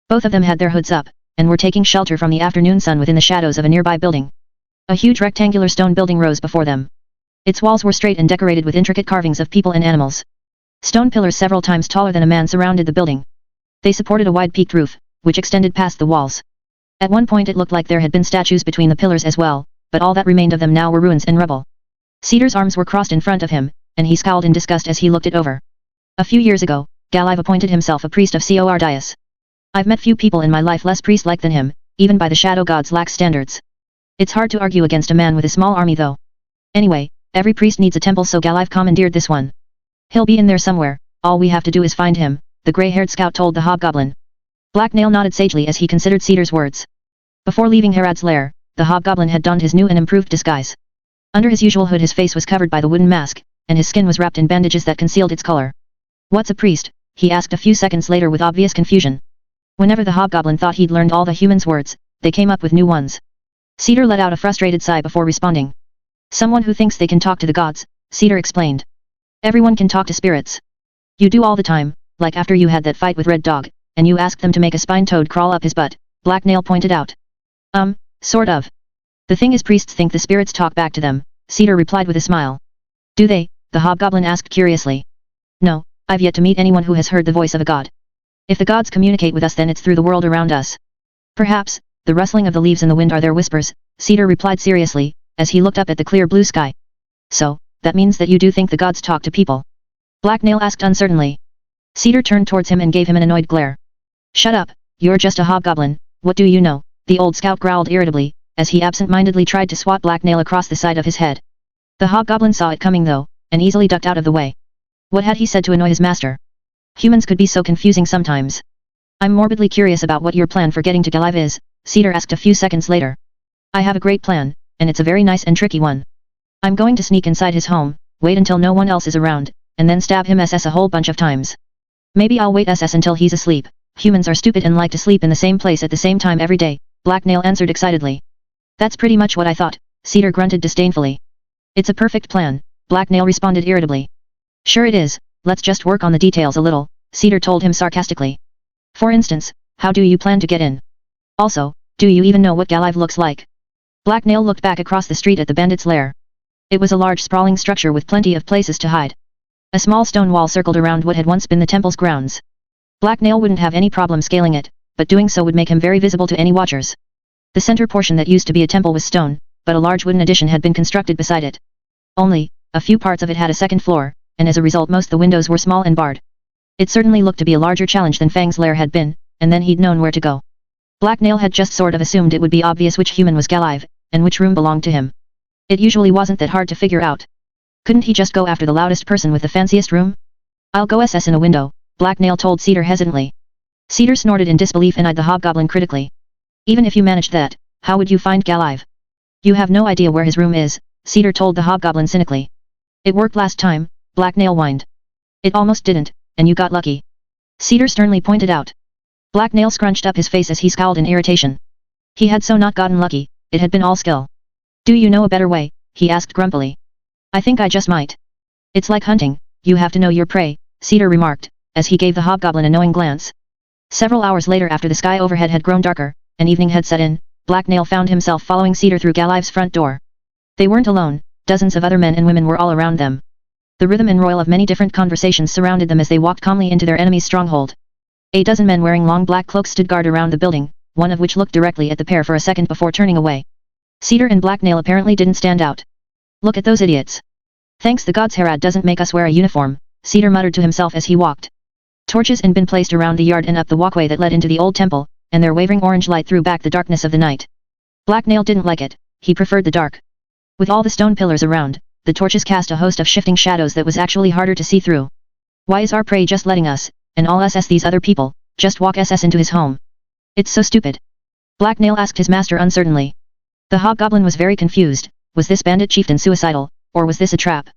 Both of them had their hoods up, and were taking shelter from the afternoon sun within the shadows of a nearby building. A huge rectangular stone building rose before them. Its walls were straight and decorated with intricate carvings of people and animals. Stone pillars several times taller than a man surrounded the building. They supported a wide peaked roof, which extended past the walls. At one point it looked like there had been statues between the pillars as well, but all that remained of them now were ruins and rubble. Cedar's arms were crossed in front of him, and he scowled in disgust as he looked it over. A few years ago, Galive appointed himself a priest of Cordius. I've met few people in my life less priest-like than him, even by the shadow god's lax standards. It's hard to argue against a man with a small army though. Anyway, every priest needs a temple, so Galive commandeered this one. He'll be in there somewhere, all we have to do is find him, the grey-haired scout told the hobgoblin. Blacknail nodded sagely as he considered Cedar's words. Before leaving Harad's lair, the hobgoblin had donned his new and improved disguise. Under his usual hood his face was covered by the wooden mask, and his skin was wrapped in bandages that concealed its color. What's a priest? He asked a few seconds later with obvious confusion. Whenever the hobgoblin thought he'd learned all the humans' words, they came up with new ones. Cedar let out a frustrated sigh before responding. Someone who thinks they can talk to the gods, Cedar explained. Everyone can talk to spirits. You do all the time, like after you had that fight with Red Dog, and you asked them to make a spine toad crawl up his butt, Blacknail pointed out. Sort of. The thing is priests think the spirits talk back to them, Cedar replied with a smile. Do they? The hobgoblin asked curiously. No, I've yet to meet anyone who has heard the voice of a god. If the gods communicate with us then it's through the world around us. Perhaps, the rustling of the leaves in the wind are their whispers, Cedar replied seriously, as he looked up at the clear blue sky. So, that means that you do think the gods talk to people? Blacknail asked uncertainly. Cedar turned towards him and gave him an annoyed glare. Shut up, you're just a hobgoblin, what do you know? The old scout growled irritably, as he absent-mindedly tried to swat Blacknail across the side of his head. The hobgoblin saw it coming though, and easily ducked out of the way. What had he said to annoy his master? Humans could be so confusing sometimes. I'm morbidly curious about what your plan for getting to Galive is, Cedar asked a few seconds later. I have a great plan, and it's a very nice and tricky one. I'm going to sneak inside his home, wait until no one else is around, and then stab him SS a whole bunch of times. Maybe I'll wait SS until he's asleep. Humans are stupid and like to sleep in the same place at the same time every day, Blacknail answered excitedly. That's pretty much what I thought, Cedar grunted disdainfully. It's a perfect plan, Blacknail responded irritably. Sure it is, let's just work on the details a little, Cedar told him sarcastically. For instance, how do you plan to get in? Also, do you even know what Galive looks like? Blacknail looked back across the street at the bandits' lair. It was a large sprawling structure with plenty of places to hide. A small stone wall circled around what had once been the temple's grounds. Blacknail wouldn't have any problem scaling it, but doing so would make him very visible to any watchers. The center portion that used to be a temple was stone, but a large wooden addition had been constructed beside it. Only, a few parts of it had a second floor, and as a result most the windows were small and barred. It certainly looked to be a larger challenge than Fang's lair had been, and then he'd known where to go. Blacknail had just sort of assumed it would be obvious which human was Galive, and which room belonged to him. It usually wasn't that hard to figure out. Couldn't he just go after the loudest person with the fanciest room? I'll go SS in a window, Blacknail told Cedar hesitantly. Cedar snorted in disbelief and eyed the hobgoblin critically. Even if you managed that, how would you find Galive? You have no idea where his room is, Cedar told the hobgoblin cynically. It worked last time, Blacknail whined. It almost didn't, and you got lucky. Cedar sternly pointed out. Blacknail scrunched up his face as he scowled in irritation. He had so not gotten lucky, it had been all skill. Do you know a better way? He asked grumpily. I think I just might. It's like hunting, you have to know your prey, Cedar remarked, as he gave the hobgoblin a knowing glance. Several hours later after the sky overhead had grown darker, and evening had set in, Blacknail found himself following Cedar through Galive's front door. They weren't alone, dozens of other men and women were all around them. The rhythm and roil of many different conversations surrounded them as they walked calmly into their enemy's stronghold. A dozen men wearing long black cloaks stood guard around the building, one of which looked directly at the pair for a second before turning away. Cedar and Blacknail apparently didn't stand out. Look at those idiots. Thanks the gods Harad doesn't make us wear a uniform, Cedar muttered to himself as he walked. Torches had been placed around the yard and up the walkway that led into the old temple, and their wavering orange light threw back the darkness of the night. Blacknail didn't like it, he preferred the dark. With all the stone pillars around, the torches cast a host of shifting shadows that was actually harder to see through. Why is our prey just letting us, and all us these other people, just walk us into his home? It's so stupid. Blacknail asked his master uncertainly. The hobgoblin was very confused. Was this bandit chieftain suicidal, or was this a trap?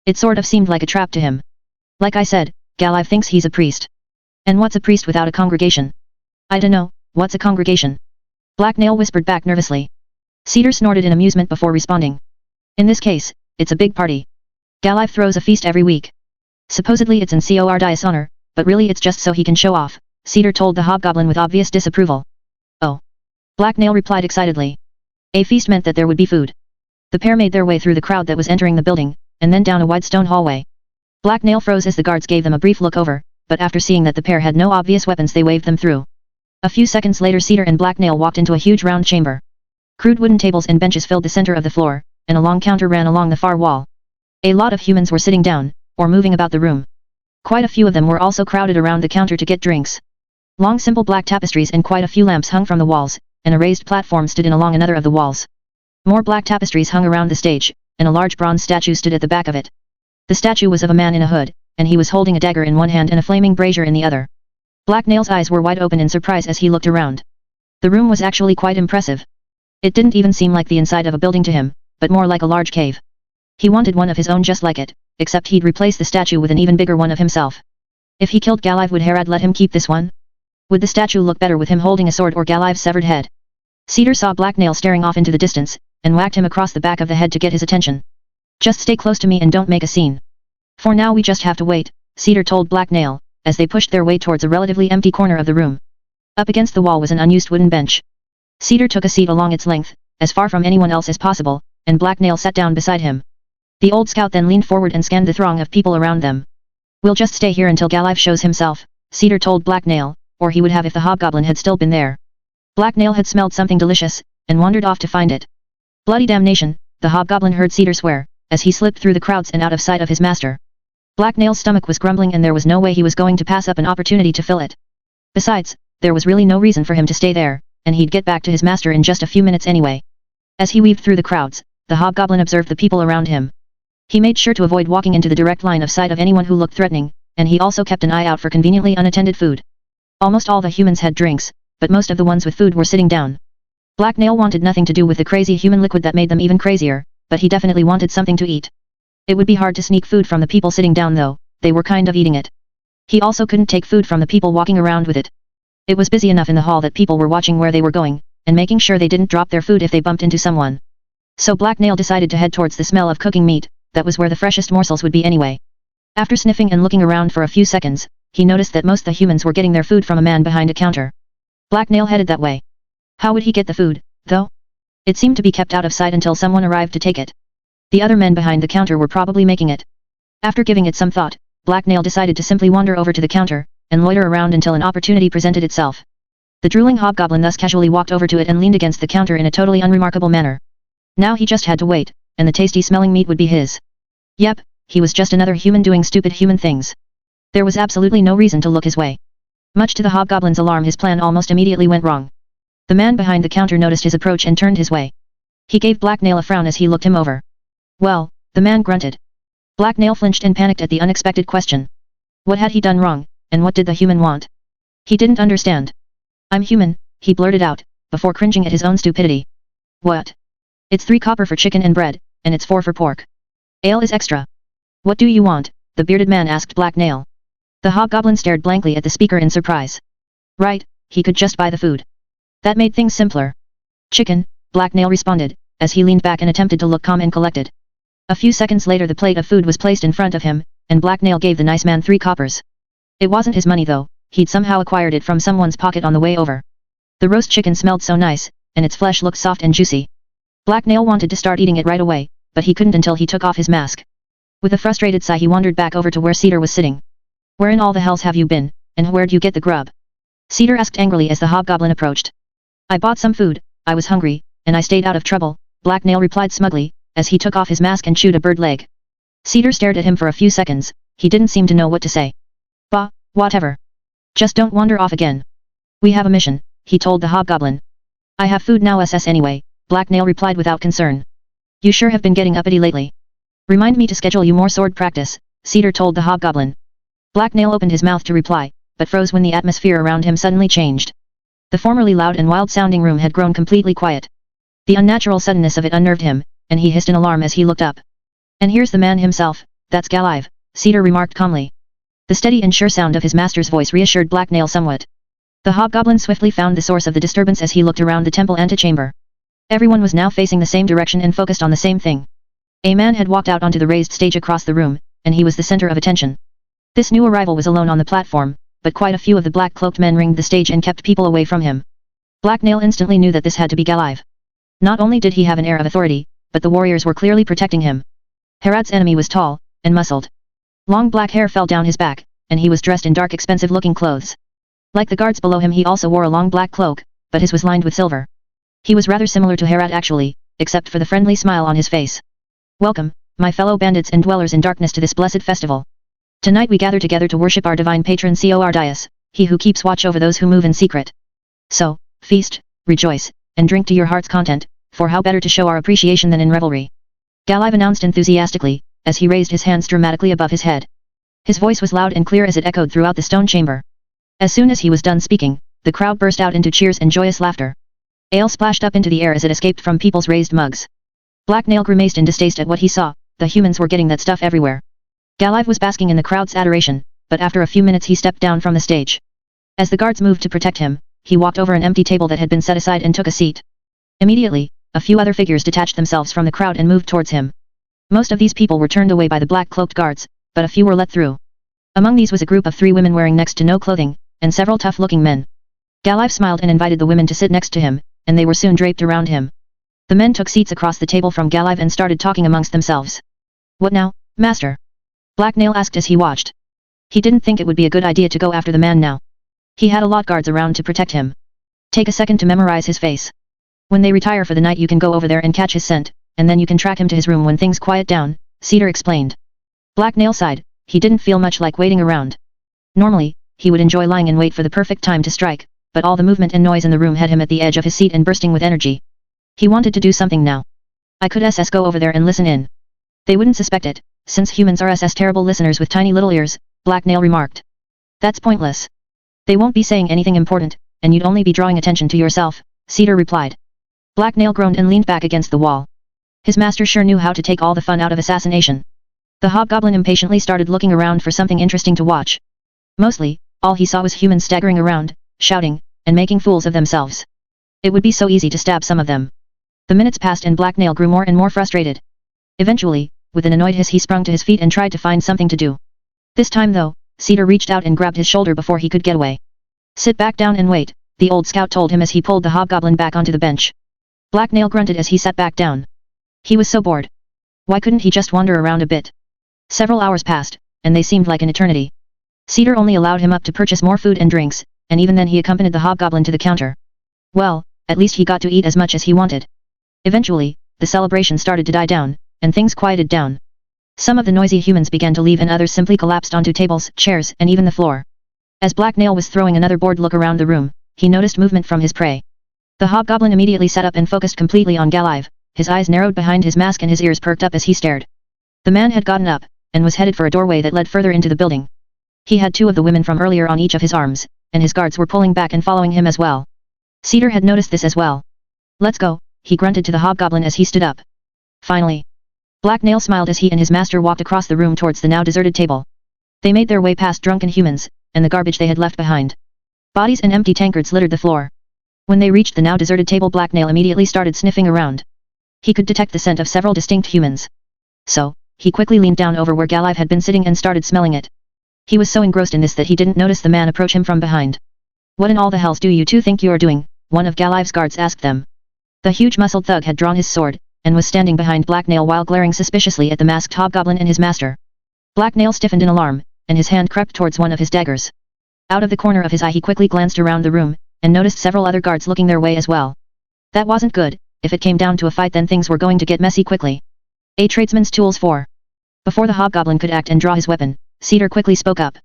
It sort of seemed like a trap to him. Like I said, Galive thinks he's a priest. And what's a priest without a congregation? I dunno, what's a congregation? Blacknail whispered back nervously. Cedar snorted in amusement before responding. In this case, it's a big party. Galive throws a feast every week. Supposedly it's in Cor dishonor, but really it's just so he can show off, Cedar told the hobgoblin with obvious disapproval. Oh. Blacknail replied excitedly. A feast meant that there would be food. The pair made their way through the crowd that was entering the building, and then down a wide stone hallway. Blacknail froze as the guards gave them a brief look over, but after seeing that the pair had no obvious weapons they waved them through. A few seconds later Cedar and Blacknail walked into a huge round chamber. Crude wooden tables and benches filled the center of the floor, and a long counter ran along the far wall. A lot of humans were sitting down, or moving about the room. Quite a few of them were also crowded around the counter to get drinks. Long simple black tapestries and quite a few lamps hung from the walls, and a raised platform stood in along another of the walls. More black tapestries hung around the stage, and a large bronze statue stood at the back of it. The statue was of a man in a hood, and he was holding a dagger in one hand and a flaming brazier in the other. Blacknail's eyes were wide open in surprise as he looked around. The room was actually quite impressive. It didn't even seem like the inside of a building to him, but more like a large cave. He wanted one of his own just like it, except he'd replace the statue with an even bigger one of himself. If he killed Galive, would Harad let him keep this one? Would the statue look better with him holding a sword or Galive's severed head? Cedar saw Blacknail staring off into the distance, and whacked him across the back of the head to get his attention. Just stay close to me and don't make a scene. For now we just have to wait, Cedar told Blacknail, as they pushed their way towards a relatively empty corner of the room. Up against the wall was an unused wooden bench. Cedar took a seat along its length, as far from anyone else as possible, and Blacknail sat down beside him. The old scout then leaned forward and scanned the throng of people around them. We'll just stay here until Galive shows himself, Cedar told Blacknail, or he would have if the hobgoblin had still been there. Blacknail had smelled something delicious, and wandered off to find it. Bloody damnation, the hobgoblin heard Cedar swear, as he slipped through the crowds and out of sight of his master. Blacknail's stomach was grumbling and there was no way he was going to pass up an opportunity to fill it. Besides, there was really no reason for him to stay there, and he'd get back to his master in just a few minutes anyway. As he weaved through the crowds, the hobgoblin observed the people around him. He made sure to avoid walking into the direct line of sight of anyone who looked threatening, and he also kept an eye out for conveniently unattended food. Almost all the humans had drinks, but most of the ones with food were sitting down. Blacknail wanted nothing to do with the crazy human liquid that made them even crazier, but he definitely wanted something to eat. It would be hard to sneak food from the people sitting down though, they were kind of eating it. He also couldn't take food from the people walking around with it. It was busy enough in the hall that people were watching where they were going, and making sure they didn't drop their food if they bumped into someone. So Blacknail decided to head towards the smell of cooking meat, that was where the freshest morsels would be anyway. After sniffing and looking around for a few seconds, he noticed that most the humans were getting their food from a man behind a counter. Blacknail headed that way. How would he get the food, though? It seemed to be kept out of sight until someone arrived to take it. The other men behind the counter were probably making it. After giving it some thought, Blacknail decided to simply wander over to the counter, and loiter around until an opportunity presented itself. The drooling hobgoblin thus casually walked over to it and leaned against the counter in a totally unremarkable manner. Now he just had to wait, and the tasty-smelling meat would be his. Yep, he was just another human doing stupid human things. There was absolutely no reason to look his way. Much to the hobgoblin's alarm, his plan almost immediately went wrong. The man behind the counter noticed his approach and turned his way. He gave Blacknail a frown as he looked him over. Well, the man grunted. Blacknail flinched and panicked at the unexpected question. What had he done wrong, and what did the human want? He didn't understand. I'm human, he blurted out, before cringing at his own stupidity. What? It's 3 copper for chicken and bread, and it's 4 for pork. Ale is extra. What do you want? The bearded man asked Blacknail. The hobgoblin stared blankly at the speaker in surprise. Right, he could just buy the food. That made things simpler. Chicken, Blacknail responded, as he leaned back and attempted to look calm and collected. A few seconds later the plate of food was placed in front of him, and Blacknail gave the nice man 3 coppers. It wasn't his money though, he'd somehow acquired it from someone's pocket on the way over. The roast chicken smelled so nice, and its flesh looked soft and juicy. Blacknail wanted to start eating it right away, but he couldn't until he took off his mask. With a frustrated sigh he wandered back over to where Cedar was sitting. Where in all the hells have you been, and where'd you get the grub? Cedar asked angrily as the hobgoblin approached. I bought some food, I was hungry, and I stayed out of trouble, Black Nail replied smugly, as he took off his mask and chewed a bird leg. Cedar stared at him for a few seconds, he didn't seem to know what to say. Bah, whatever. Just don't wander off again. We have a mission, he told the hobgoblin. I have food now anyway, Black Nail replied without concern. You sure have been getting uppity lately. Remind me to schedule you more sword practice, Cedar told the hobgoblin. Black Nail opened his mouth to reply, but froze when the atmosphere around him suddenly changed. The formerly loud and wild-sounding room had grown completely quiet. The unnatural suddenness of it unnerved him, and he hissed in alarm as he looked up. And here's the man himself, that's Galive, Cedar remarked calmly. The steady and sure sound of his master's voice reassured Black Nail somewhat. The hobgoblin swiftly found the source of the disturbance as he looked around the temple antechamber. Everyone was now facing the same direction and focused on the same thing. A man had walked out onto the raised stage across the room, and he was the center of attention. This new arrival was alone on the platform, but quite a few of the black-cloaked men ringed the stage and kept people away from him. Black Nail instantly knew that this had to be Galive. Not only did he have an air of authority, but the warriors were clearly protecting him. Herod's enemy was tall, and muscled. Long black hair fell down his back, and he was dressed in dark expensive-looking clothes. Like the guards below him he also wore a long black cloak, but his was lined with silver. He was rather similar to Herod actually, except for the friendly smile on his face. Welcome, my fellow bandits and dwellers in darkness to this blessed festival. Tonight we gather together to worship our divine patron Cordis, he who keeps watch over those who move in secret. So, feast, rejoice, and drink to your heart's content, for how better to show our appreciation than in revelry. Galive announced enthusiastically, as he raised his hands dramatically above his head. His voice was loud and clear as it echoed throughout the stone chamber. As soon as he was done speaking, the crowd burst out into cheers and joyous laughter. Ale splashed up into the air as it escaped from people's raised mugs. Black Nail grimaced in distaste at what he saw, the humans were getting that stuff everywhere. Galive was basking in the crowd's adoration, but after a few minutes he stepped down from the stage. As the guards moved to protect him, he walked over an empty table that had been set aside and took a seat. Immediately, a few other figures detached themselves from the crowd and moved towards him. Most of these people were turned away by the black-cloaked guards, but a few were let through. Among these was a group of 3 women wearing next to no clothing, and several tough-looking men. Galive smiled and invited the women to sit next to him, and they were soon draped around him. The men took seats across the table from Galive and started talking amongst themselves. What now, master? Black Nail asked as he watched. He didn't think it would be a good idea to go after the man now. He had a lot guards around to protect him. Take a second to memorize his face. When they retire for the night you can go over there and catch his scent, and then you can track him to his room when things quiet down, Cedar explained. Black Nail sighed, he didn't feel much like waiting around. Normally, he would enjoy lying in wait for the perfect time to strike, but all the movement and noise in the room had him at the edge of his seat and bursting with energy. He wanted to do something now. I could go over there and listen in. They wouldn't suspect it, since humans are terrible listeners with tiny little ears, Black Nail remarked. That's pointless. They won't be saying anything important, and you'd only be drawing attention to yourself, Cedar replied. Black Nail groaned and leaned back against the wall. His master sure knew how to take all the fun out of assassination. The hobgoblin impatiently started looking around for something interesting to watch. Mostly, all he saw was humans staggering around, shouting, and making fools of themselves. It would be so easy to stab some of them. The minutes passed and Black Nail grew more and more frustrated. Eventually, with an annoyed hiss he sprung to his feet and tried to find something to do. This time though, Cedar reached out and grabbed his shoulder before he could get away. Sit back down and wait, the old scout told him as he pulled the hobgoblin back onto the bench. Black Nail grunted as he sat back down. He was so bored. Why couldn't he just wander around a bit? Several hours passed, and they seemed like an eternity. Cedar only allowed him up to purchase more food and drinks, and even then he accompanied the hobgoblin to the counter. Well, at least he got to eat as much as he wanted. Eventually, the celebration started to die down, and things quieted down. Some of the noisy humans began to leave and others simply collapsed onto tables, chairs, and even the floor. As Black Nail was throwing another bored look around the room, he noticed movement from his prey. The hobgoblin immediately sat up and focused completely on Galive, his eyes narrowed behind his mask and his ears perked up as he stared. The man had gotten up, and was headed for a doorway that led further into the building. He had 2 of the women from earlier on each of his arms, and his guards were pulling back and following him as well. Cedar had noticed this as well. Let's go, he grunted to the hobgoblin as he stood up. Finally. Black Nail smiled as he and his master walked across the room towards the now deserted table. They made their way past drunken humans, and the garbage they had left behind. Bodies and empty tankards littered the floor. When they reached the now deserted table Black Nail immediately started sniffing around. He could detect the scent of several distinct humans. So, he quickly leaned down over where Galive had been sitting and started smelling it. He was so engrossed in this that he didn't notice the man approach him from behind. What in all the hells do you 2 think you are doing? One of Galive's guards asked them. The huge muscled thug had drawn his sword, and was standing behind Black Nail while glaring suspiciously at the masked hobgoblin and his master. Black Nail stiffened in alarm, and his hand crept towards one of his daggers. Out of the corner of his eye he quickly glanced around the room, and noticed several other guards looking their way as well. That wasn't good. If it came down to a fight then things were going to get messy quickly. A tradesman's tools 4. Before the hobgoblin could act and draw his weapon, Cedar quickly spoke up.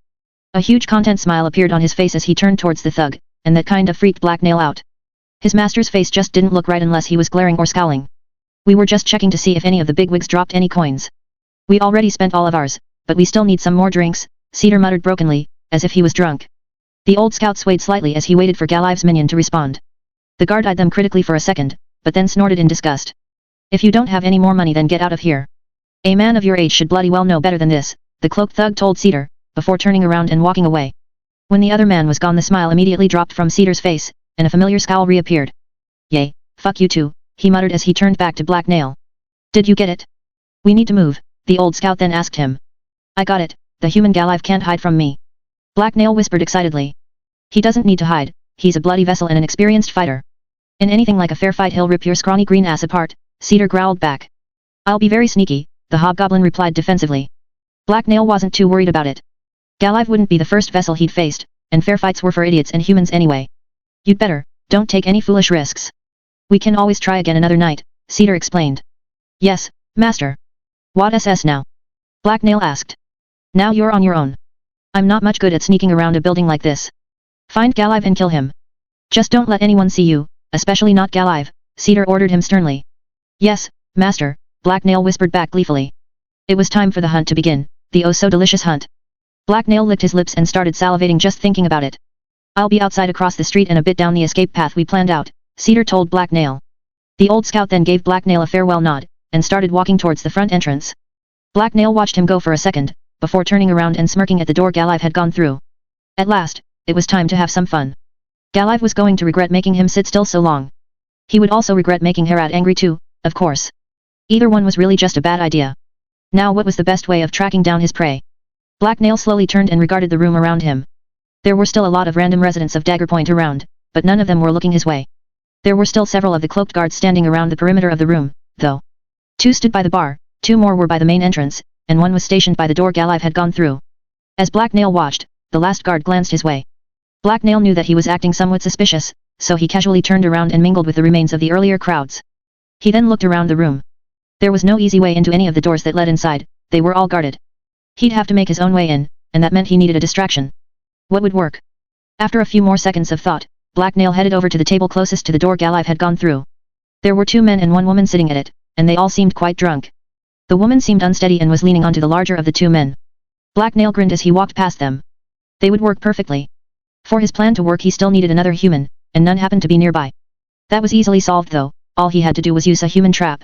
A huge content smile appeared on his face as he turned towards the thug, and that kind of freaked Black Nail out. His master's face just didn't look right unless he was glaring or scowling. We were just checking to see if any of the bigwigs dropped any coins. We already spent all of ours, but we still need some more drinks, Cedar muttered brokenly, as if he was drunk. The old scout swayed slightly as he waited for Galive's minion to respond. The guard eyed them critically for a second, but then snorted in disgust. If you don't have any more money then get out of here. A man of your age should bloody well know better than this, the cloaked thug told Cedar, before turning around and walking away. When the other man was gone the smile immediately dropped from Cedar's face, and a familiar scowl reappeared. Yay, fuck you too, he muttered as he turned back to Black Nail. Did you get it? We need to move, the old scout then asked him. I got it, the human Galive can't hide from me. Black Nail whispered excitedly. He doesn't need to hide, he's a bloody vessel and an experienced fighter. In anything like a fair fight he'll rip your scrawny green ass apart, Cedar growled back. I'll be very sneaky, the hobgoblin replied defensively. Black Nail wasn't too worried about it. Galive wouldn't be the first vessel he'd faced, and fair fights were for idiots and humans anyway. You'd better, don't take any foolish risks. We can always try again another night, Cedar explained. Yes, master. What SS now? Black Nail asked. Now you're on your own. I'm not much good at sneaking around a building like this. Find Galive and kill him. Just don't let anyone see you, especially not Galive, Cedar ordered him sternly. Yes, master, Black Nail whispered back gleefully. It was time for the hunt to begin, the oh-so-delicious hunt. Black Nail licked his lips and started salivating just thinking about it. I'll be outside across the street and a bit down the escape path we planned out, Cedar told Black Nail. The old scout then gave Black Nail a farewell nod, and started walking towards the front entrance. Black Nail watched him go for a second, before turning around and smirking at the door Galive had gone through. At last, it was time to have some fun. Galive was going to regret making him sit still so long. He would also regret making Herat angry too, of course. Either one was really just a bad idea. Now what was the best way of tracking down his prey? Black Nail slowly turned and regarded the room around him. There were still a lot of random residents of Dagger Point around, but none of them were looking his way. There were still several of the cloaked guards standing around the perimeter of the room, though. 2 stood by the bar, 2 more were by the main entrance, and 1 was stationed by the door Galive had gone through. As Black Nail watched, the last guard glanced his way. Black Nail knew that he was acting somewhat suspicious, so he casually turned around and mingled with the remains of the earlier crowds. He then looked around the room. There was no easy way into any of the doors that led inside, they were all guarded. He'd have to make his own way in, and that meant he needed a distraction. What would work? After a few more seconds of thought, Black Nail headed over to the table closest to the door Galive had gone through. There were 2 men and 1 woman sitting at it, and they all seemed quite drunk. The woman seemed unsteady and was leaning onto the larger of the 2 men. Black Nail grinned as he walked past them. They would work perfectly. For his plan to work he still needed another human, and none happened to be nearby. That was easily solved though, all he had to do was use a human trap.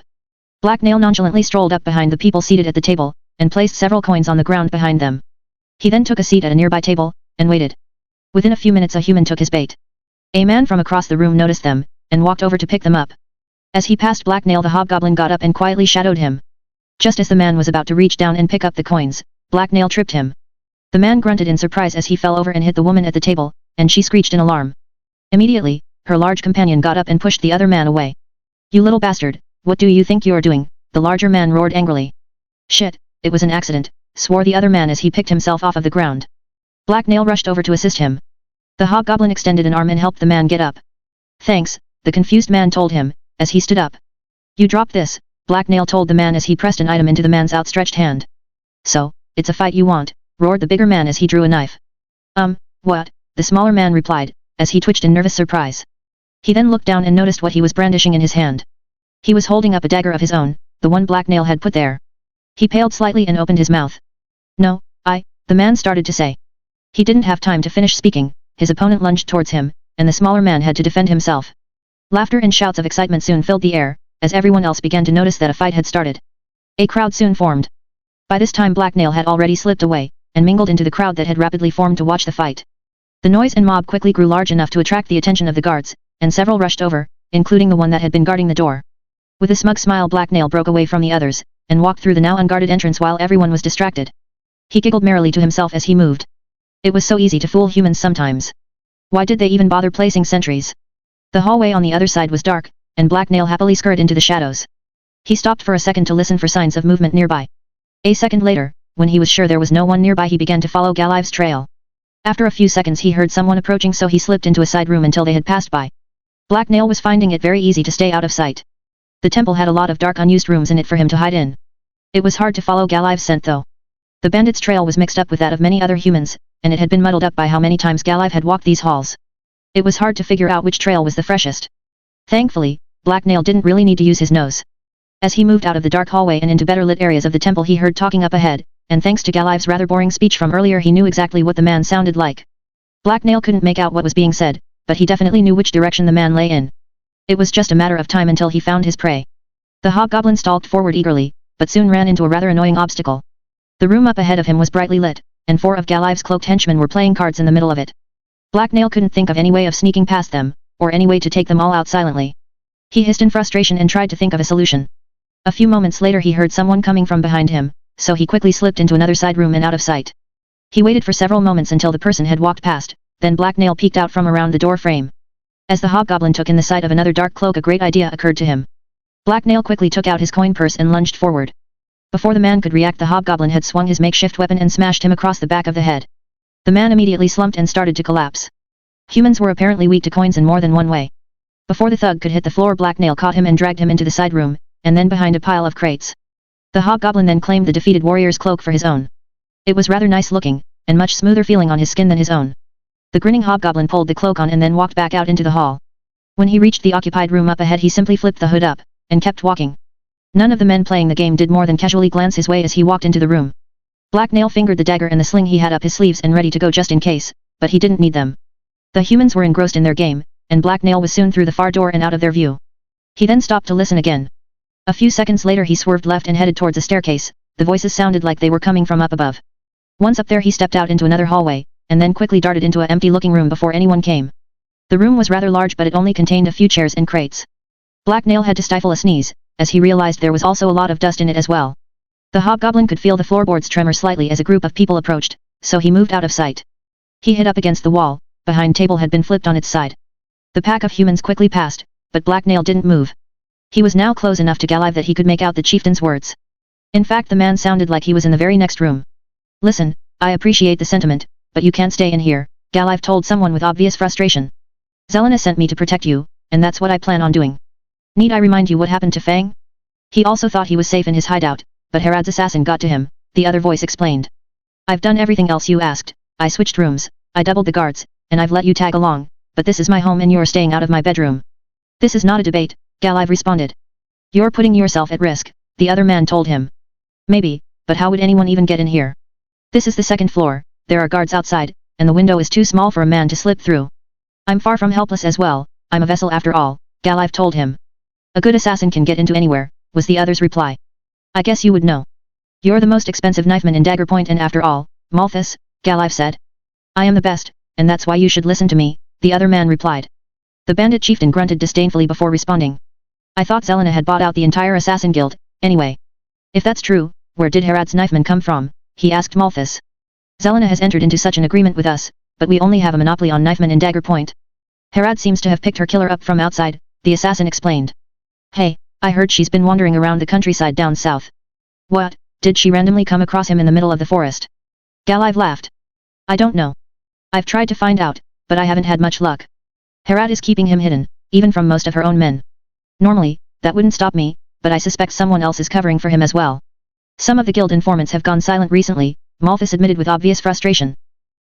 Black Nail nonchalantly strolled up behind the people seated at the table, and placed several coins on the ground behind them. He then took a seat at a nearby table, and waited. Within a few minutes a human took his bait. A man from across the room noticed them, and walked over to pick them up. As he passed Black Nail the hobgoblin got up and quietly shadowed him. Just as the man was about to reach down and pick up the coins, Black Nail tripped him. The man grunted in surprise as he fell over and hit the woman at the table, and she screeched in alarm. Immediately, her large companion got up and pushed the other man away. You little bastard, what do you think you're doing? The larger man roared angrily. Shit, it was an accident, swore the other man as he picked himself off of the ground. Black Nail rushed over to assist him. The hobgoblin extended an arm and helped the man get up. Thanks, the confused man told him, as he stood up. You dropped this, Black Nail told the man as he pressed an item into the man's outstretched hand. So, it's a fight you want, roared the bigger man as he drew a knife. What? The smaller man replied, as he twitched in nervous surprise. He then looked down and noticed what he was brandishing in his hand. He was holding up a dagger of his own, the one Black Nail had put there. He paled slightly and opened his mouth. No, the man started to say. He didn't have time to finish speaking, his opponent lunged towards him, and the smaller man had to defend himself. Laughter and shouts of excitement soon filled the air, as everyone else began to notice that a fight had started. A crowd soon formed. By this time Black Nail had already slipped away, and mingled into the crowd that had rapidly formed to watch the fight. The noise and mob quickly grew large enough to attract the attention of the guards, and several rushed over, including the one that had been guarding the door. With a smug smile Black Nail broke away from the others, and walked through the now unguarded entrance while everyone was distracted. He giggled merrily to himself as he moved. It was so easy to fool humans sometimes. Why did they even bother placing sentries? The hallway on the other side was dark, and Black Nail happily scurried into the shadows. He stopped for a second to listen for signs of movement nearby. A second later, when he was sure there was no one nearby he began to follow Galive's trail. After a few seconds he heard someone approaching, so he slipped into a side room until they had passed by. Black Nail was finding it very easy to stay out of sight. The temple had a lot of dark unused rooms in it for him to hide in. It was hard to follow Galive's scent though. The bandit's trail was mixed up with that of many other humans, and it had been muddled up by how many times Galive had walked these halls. It was hard to figure out which trail was the freshest. Thankfully, Black Nail didn't really need to use his nose. As he moved out of the dark hallway and into better lit areas of the temple, he heard talking up ahead, and thanks to Galive's rather boring speech from earlier, he knew exactly what the man sounded like. Black Nail couldn't make out what was being said, but he definitely knew which direction the man lay in. It was just a matter of time until he found his prey. The hobgoblin stalked forward eagerly, but soon ran into a rather annoying obstacle. The room up ahead of him was brightly lit, and 4 of Galive's cloaked henchmen were playing cards in the middle of it. Black Nail couldn't think of any way of sneaking past them, or any way to take them all out silently. He hissed in frustration and tried to think of a solution. A few moments later he heard someone coming from behind him, so he quickly slipped into another side room and out of sight. He waited for several moments until the person had walked past, then Black Nail peeked out from around the door frame. As the hobgoblin took in the sight of another dark cloak, a great idea occurred to him. Black Nail quickly took out his coin purse and lunged forward. Before the man could react, the hobgoblin had swung his makeshift weapon and smashed him across the back of the head. The man immediately slumped and started to collapse. Humans were apparently weak to coins in more than one way. Before the thug could hit the floor, Black Nail caught him and dragged him into the side room, and then behind a pile of crates. The hobgoblin then claimed the defeated warrior's cloak for his own. It was rather nice looking, and much smoother feeling on his skin than his own. The grinning hobgoblin pulled the cloak on and then walked back out into the hall. When he reached the occupied room up ahead, he simply flipped the hood up, and kept walking. None of the men playing the game did more than casually glance his way as he walked into the room. Black Nail fingered the dagger and the sling he had up his sleeves and ready to go just in case, but he didn't need them. The humans were engrossed in their game, and Black Nail was soon through the far door and out of their view. He then stopped to listen again. A few seconds later he swerved left and headed towards a staircase. The voices sounded like they were coming from up above. Once up there he stepped out into another hallway, and then quickly darted into an empty-looking room before anyone came. The room was rather large, but it only contained a few chairs and crates. Black Nail had to stifle a sneeze, as he realized there was also a lot of dust in it as well. The hobgoblin could feel the floorboards tremor slightly as a group of people approached, so he moved out of sight. He hid up against the wall. Behind table had been flipped on its side. The pack of humans quickly passed, but Black Nail didn't move. He was now close enough to Galive that he could make out the chieftain's words. In fact, the man sounded like he was in the very next room. "Listen, I appreciate the sentiment, but you can't stay in here," Galive told someone with obvious frustration. "Zelena sent me to protect you, and that's what I plan on doing. Need I remind you what happened to Fang?" He also thought he was safe in his hideout, but Herod's assassin got to him, the other voice explained. "I've done everything else you asked. I switched rooms, I doubled the guards, and I've let you tag along, but this is my home and you're staying out of my bedroom." "This is not a debate," Galive responded. "You're putting yourself at risk," the other man told him. "Maybe, but how would anyone even get in here? This is the second floor, there are guards outside, and the window is too small for a man to slip through." "I'm far from helpless as well, I'm a vessel after all," Galive told him. "A good assassin can get into anywhere," was the other's reply. "I guess you would know. You're the most expensive knifeman in Dagger Point, and after all, Malthus," Galive said. "I am the best, and that's why you should listen to me," the other man replied. The bandit chieftain grunted disdainfully before responding. "I thought Zelena had bought out the entire assassin guild, anyway." "If that's true, where did Herod's knifemen come from?" he asked Malthus. "Zelena has entered into such an agreement with us, but we only have a monopoly on knifemen in Dagger Point. Herod seems to have picked her killer up from outside," the assassin explained. "Hey, I heard she's been wandering around the countryside down south." "What, did she randomly come across him in the middle of the forest?" Galive laughed. "I don't know. I've tried to find out, but I haven't had much luck. Herod is keeping him hidden, even from most of her own men. Normally, that wouldn't stop me, but I suspect someone else is covering for him as well. Some of the guild informants have gone silent recently," Malthus admitted with obvious frustration.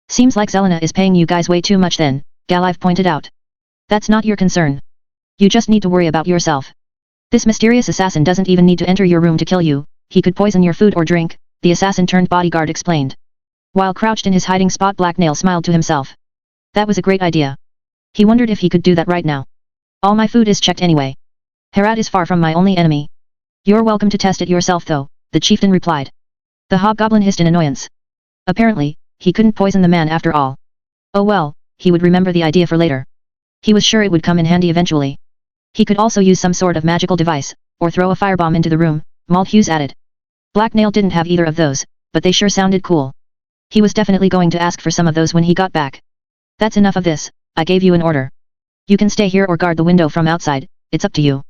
"Seems like Zelena is paying you guys way too much then," Galive pointed out. "That's not your concern. You just need to worry about yourself. This mysterious assassin doesn't even need to enter your room to kill you, he could poison your food or drink," the assassin turned bodyguard explained. While crouched in his hiding spot, Black Nail smiled to himself. That was a great idea. He wondered if he could do that right now. "All my food is checked anyway. Herod is far from my only enemy. You're welcome to test it yourself though," the chieftain replied. The hobgoblin hissed in annoyance. Apparently, he couldn't poison the man after all. Oh well, he would remember the idea for later. He was sure it would come in handy eventually. He could also use some sort of magical device, or throw a firebomb into the room, Malthus added. Black Nail didn't have either of those, but they sure sounded cool. He was definitely going to ask for some of those when he got back. "That's enough of this, I gave you an order. You can stay here or guard the window from outside, it's up to you.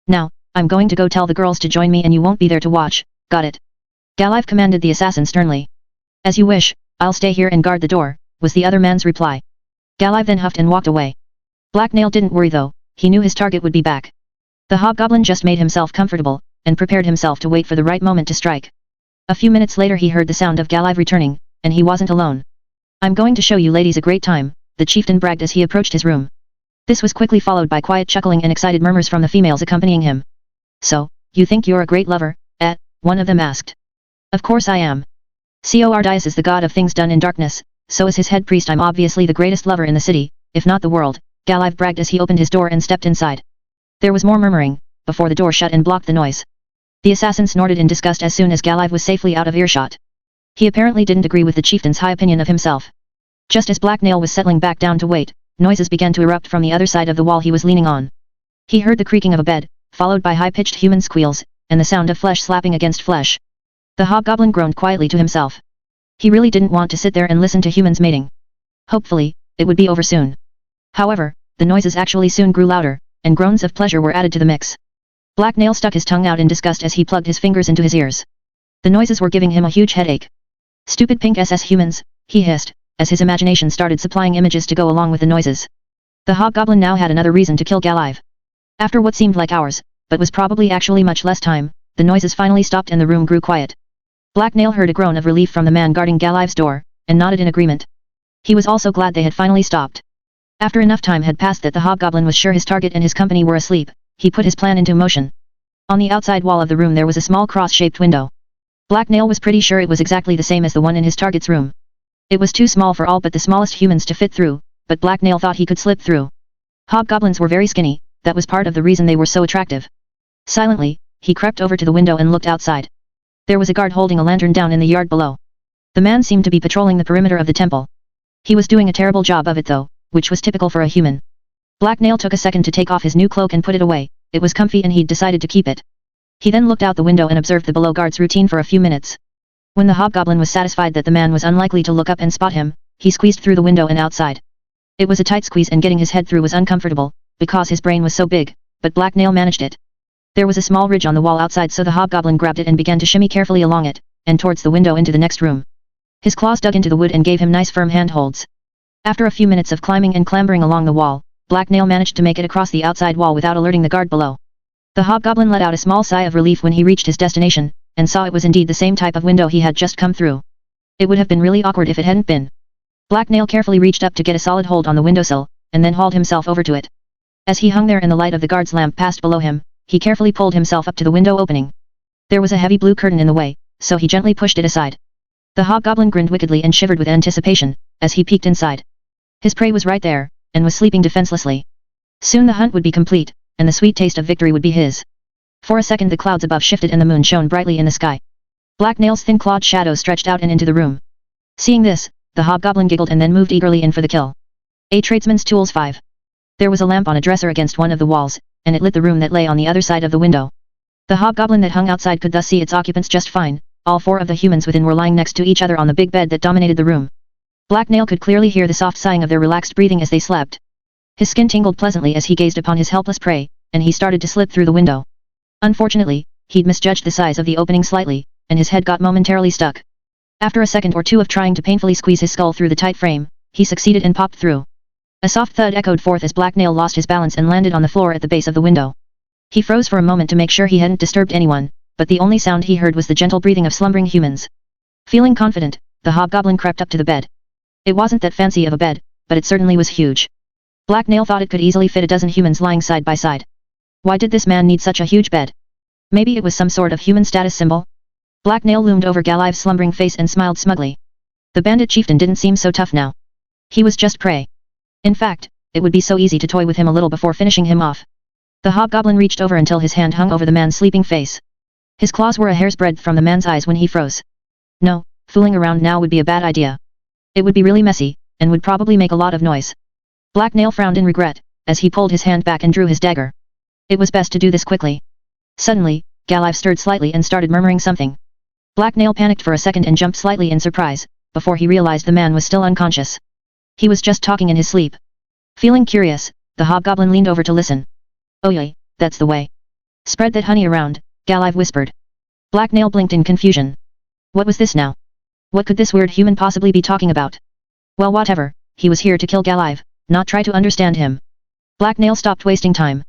Now, I'm going to go tell the girls to join me and you won't be there to watch, got it?" Galive commanded the assassin sternly. "As you wish, I'll stay here and guard the door," was the other man's reply. Galive then huffed and walked away. Black Nail didn't worry though, he knew his target would be back. The hobgoblin just made himself comfortable, and prepared himself to wait for the right moment to strike. A few minutes later he heard the sound of Galive returning, and he wasn't alone. "I'm going to show you ladies a great time," the chieftain bragged as he approached his room. This was quickly followed by quiet chuckling and excited murmurs from the females accompanying him. "So, you think you're a great lover, eh?" one of them asked. "Of course I am. Cordis is the god of things done in darkness, so as his head priest I'm obviously the greatest lover in the city, if not the world," Galive bragged as he opened his door and stepped inside. There was more murmuring, before the door shut and blocked the noise. The assassin snorted in disgust as soon as Galive was safely out of earshot. He apparently didn't agree with the chieftain's high opinion of himself. Just as Black Nail was settling back down to wait, noises began to erupt from the other side of the wall he was leaning on. He heard the creaking of a bed, followed by high-pitched human squeals, and the sound of flesh slapping against flesh. The hobgoblin groaned quietly to himself. He really didn't want to sit there and listen to humans mating. Hopefully, it would be over soon. However, the noises actually soon grew louder, and groans of pleasure were added to the mix. Black Nail stuck his tongue out in disgust as he plugged his fingers into his ears. The noises were giving him a huge headache. "Stupid pink SS humans," he hissed, as his imagination started supplying images to go along with the noises. The hobgoblin now had another reason to kill Galive. After what seemed like hours, but was probably actually much less time, the noises finally stopped and the room grew quiet. Black Nail heard a groan of relief from the man guarding Galive's door, and nodded in agreement. He was also glad they had finally stopped. After enough time had passed that the hobgoblin was sure his target and his company were asleep, he put his plan into motion. On the outside wall of the room there was a small cross-shaped window. Black Nail was pretty sure it was exactly the same as the one in his target's room. It was too small for all but the smallest humans to fit through, but Black Nail thought he could slip through. Hobgoblins were very skinny, that was part of the reason they were so attractive. Silently, he crept over to the window and looked outside. There was a guard holding a lantern down in the yard below. The man seemed to be patrolling the perimeter of the temple. He was doing a terrible job of it though, which was typical for a human. Black Nail took a second to take off his new cloak and put it away. It was comfy and he'd decided to keep it. He then looked out the window and observed the below guard's routine for a few minutes. When the hobgoblin was satisfied that the man was unlikely to look up and spot him, he squeezed through the window and outside. It was a tight squeeze and getting his head through was uncomfortable, because his brain was so big, but Black Nail managed it. There was a small ridge on the wall outside so the hobgoblin grabbed it and began to shimmy carefully along it, and towards the window into the next room. His claws dug into the wood and gave him nice firm handholds. After a few minutes of climbing and clambering along the wall, Black Nail managed to make it across the outside wall without alerting the guard below. The hobgoblin let out a small sigh of relief when he reached his destination, and saw it was indeed the same type of window he had just come through. It would have been really awkward if it hadn't been. Black Nail carefully reached up to get a solid hold on the windowsill, and then hauled himself over to it. As he hung there and the light of the guard's lamp passed below him, he carefully pulled himself up to the window opening. There was a heavy blue curtain in the way, so he gently pushed it aside. The hobgoblin grinned wickedly and shivered with anticipation, as he peeked inside. His prey was right there, and was sleeping defenselessly. Soon the hunt would be complete, and the sweet taste of victory would be his. For a second the clouds above shifted and the moon shone brightly in the sky. Black Nail's thin clawed shadow stretched out and into the room. Seeing this, the hobgoblin giggled and then moved eagerly in for the kill. A tradesman's tools 5. There was a lamp on a dresser against one of the walls, and it lit the room that lay on the other side of the window. The hobgoblin that hung outside could thus see its occupants just fine. All 4 of the humans within were lying next to each other on the big bed that dominated the room. Black Nail could clearly hear the soft sighing of their relaxed breathing as they slept. His skin tingled pleasantly as he gazed upon his helpless prey, and he started to slip through the window. Unfortunately, he'd misjudged the size of the opening slightly, and his head got momentarily stuck. After a second or two of trying to painfully squeeze his skull through the tight frame, he succeeded and popped through. A soft thud echoed forth as Black Nail lost his balance and landed on the floor at the base of the window. He froze for a moment to make sure he hadn't disturbed anyone, but the only sound he heard was the gentle breathing of slumbering humans. Feeling confident, the hobgoblin crept up to the bed. It wasn't that fancy of a bed, but it certainly was huge. Black Nail thought it could easily fit a dozen humans lying side by side. Why did this man need such a huge bed? Maybe it was some sort of human status symbol? Black Nail loomed over Galive's slumbering face and smiled smugly. The bandit chieftain didn't seem so tough now. He was just prey. In fact, it would be so easy to toy with him a little before finishing him off. The hobgoblin reached over until his hand hung over the man's sleeping face. His claws were a hair's breadth from the man's eyes when he froze. No, fooling around now would be a bad idea. It would be really messy, and would probably make a lot of noise. Black Nail frowned in regret, as he pulled his hand back and drew his dagger. It was best to do this quickly. Suddenly, Galive stirred slightly and started murmuring something. Black Nail panicked for a second and jumped slightly in surprise, before he realized the man was still unconscious. He was just talking in his sleep. Feeling curious, the hobgoblin leaned over to listen. "Oh yay, that's the way. Spread that honey around," Galive whispered. Black Nail blinked in confusion. What was this now? What could this weird human possibly be talking about? Well, whatever, he was here to kill Galive, not try to understand him. Black Nail stopped wasting time.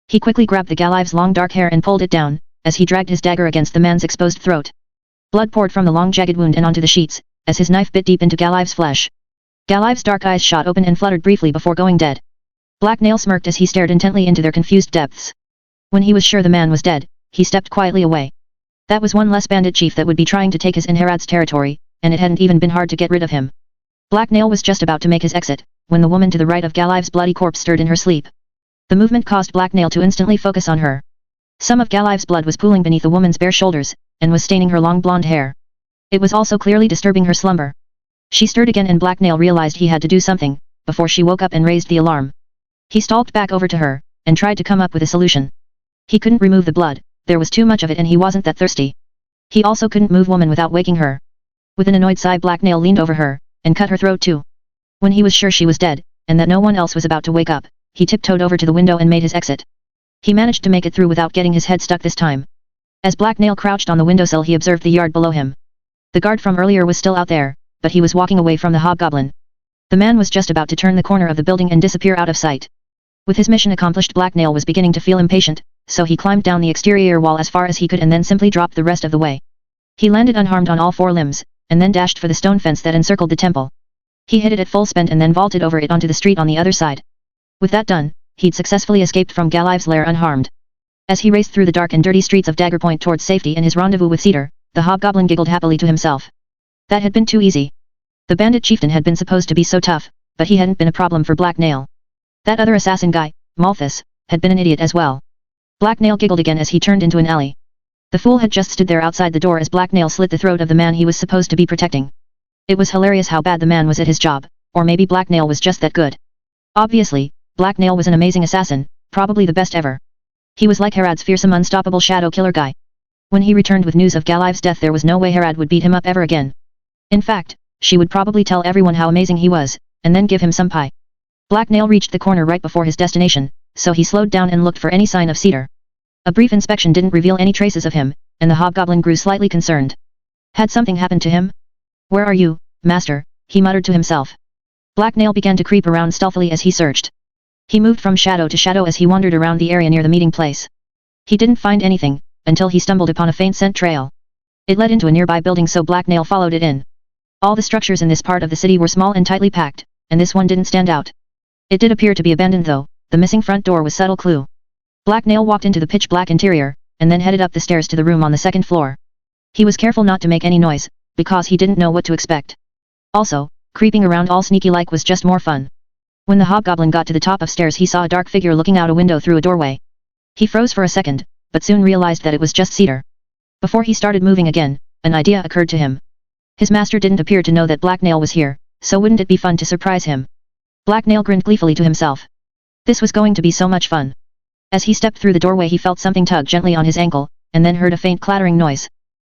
He quickly grabbed the Galive's long dark hair and pulled it down, as he dragged his dagger against the man's exposed throat. Blood poured from the long jagged wound and onto the sheets, as his knife bit deep into Galive's flesh. Galive's dark eyes shot open and fluttered briefly before going dead. Black Nail smirked as he stared intently into their confused depths. When he was sure the man was dead, he stepped quietly away. That was one less bandit chief that would be trying to take his Inherad's territory, and it hadn't even been hard to get rid of him. Black Nail was just about to make his exit, when the woman to the right of Galive's bloody corpse stirred in her sleep. The movement caused Black Nail to instantly focus on her. Some of Galive's blood was pooling beneath the woman's bare shoulders, and was staining her long blonde hair. It was also clearly disturbing her slumber. She stirred again and Black Nail realized he had to do something, before she woke up and raised the alarm. He stalked back over to her, and tried to come up with a solution. He couldn't remove the blood, there was too much of it and he wasn't that thirsty. He also couldn't move woman without waking her. With an annoyed sigh Black Nail leaned over her, and cut her throat too. When he was sure she was dead, and that no one else was about to wake up, he tiptoed over to the window and made his exit. He managed to make it through without getting his head stuck this time. As Black Nail crouched on the windowsill he observed the yard below him. The guard from earlier was still out there, but he was walking away from the hobgoblin. The man was just about to turn the corner of the building and disappear out of sight. With his mission accomplished Black Nail was beginning to feel impatient, so he climbed down the exterior wall as far as he could and then simply dropped the rest of the way. He landed unharmed on all four limbs, and then dashed for the stone fence that encircled the temple. He hit it at full speed and then vaulted over it onto the street on the other side. With that done, he'd successfully escaped from Galive's lair unharmed. As he raced through the dark and dirty streets of Daggerpoint towards safety and his rendezvous with Cedar, the hobgoblin giggled happily to himself. That had been too easy. The bandit chieftain had been supposed to be so tough, but he hadn't been a problem for Black Nail. That other assassin guy, Malthus, had been an idiot as well. Black Nail giggled again as he turned into an alley. The fool had just stood there outside the door as Black Nail slit the throat of the man he was supposed to be protecting. It was hilarious how bad the man was at his job, or maybe Black Nail was just that good. Obviously, Black Nail was an amazing assassin, probably the best ever. He was like Herad's fearsome unstoppable shadow killer guy. When he returned with news of Galive's death there was no way Herad would beat him up ever again. In fact, she would probably tell everyone how amazing he was, and then give him some pie. Black Nail reached the corner right before his destination, so he slowed down and looked for any sign of Cedar. A brief inspection didn't reveal any traces of him, and the hobgoblin grew slightly concerned. Had something happened to him? Where are you, master? He muttered to himself. Black Nail began to creep around stealthily as he searched. He moved from shadow to shadow as he wandered around the area near the meeting place. He didn't find anything, until he stumbled upon a faint scent trail. It led into a nearby building so Black Nail followed it in. All the structures in this part of the city were small and tightly packed, and this one didn't stand out. It did appear to be abandoned though, the missing front door was subtle clue. Black Nail walked into the pitch-black interior, and then headed up the stairs to the room on the second floor. He was careful not to make any noise, because he didn't know what to expect. Also, creeping around all sneaky-like was just more fun. When the hobgoblin got to the top of stairs he saw a dark figure looking out a window through a doorway. He froze for a second, but soon realized that it was just Cedar. Before he started moving again, an idea occurred to him. His master didn't appear to know that Black Nail was here, so wouldn't it be fun to surprise him? Black Nail grinned gleefully to himself. This was going to be so much fun. As he stepped through the doorway he felt something tug gently on his ankle, and then heard a faint clattering noise.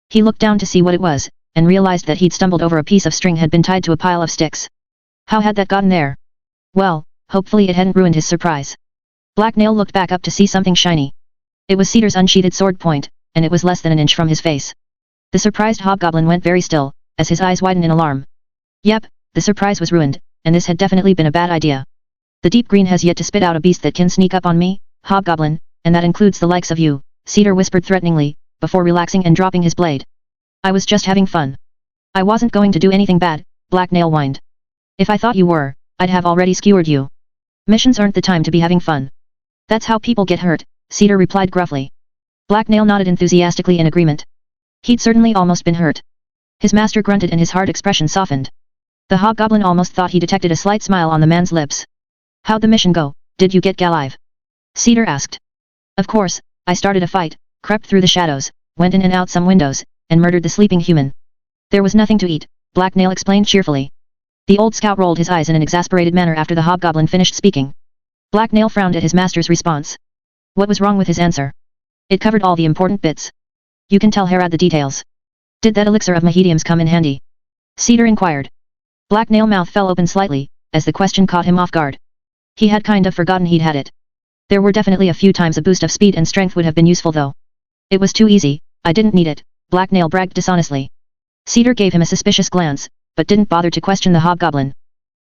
He looked down to see what it was, and realized that he'd stumbled over a piece of string had been tied to a pile of sticks. How had that gotten there? Well, hopefully it hadn't ruined his surprise. Black Nail looked back up to see something shiny. It was Cedar's unsheathed sword point, and it was less than an inch from his face. The surprised hobgoblin went very still, as his eyes widened in alarm. Yep, the surprise was ruined, and this had definitely been a bad idea. The deep green has yet to spit out a beast that can sneak up on me, hobgoblin, and that includes the likes of you, Cedar whispered threateningly, before relaxing and dropping his blade. I was just having fun. I wasn't going to do anything bad, Black Nail whined. If I thought you were, I'd have already skewered you. Missions aren't the time to be having fun. That's how people get hurt, Cedar replied gruffly. Black Nail nodded enthusiastically in agreement. He'd certainly almost been hurt. His master grunted and his hard expression softened. The hobgoblin almost thought he detected a slight smile on the man's lips. How'd the mission go? Did you get Galive? Cedar asked. Of course, I started a fight, crept through the shadows, went in and out some windows, and murdered the sleeping human. There was nothing to eat, Black Nail explained cheerfully. The old scout rolled his eyes in an exasperated manner after the hobgoblin finished speaking. Black Nail frowned at his master's response. What was wrong with his answer? It covered all the important bits. You can tell Herad the details. Did that elixir of Mahedium's come in handy? Cedar inquired. Black Nail mouth fell open slightly, as the question caught him off guard. He had kind of forgotten he'd had it. There were definitely a few times a boost of speed and strength would have been useful though. It was too easy, I didn't need it, Black Nail bragged dishonestly. Cedar gave him a suspicious glance, but didn't bother to question the hobgoblin.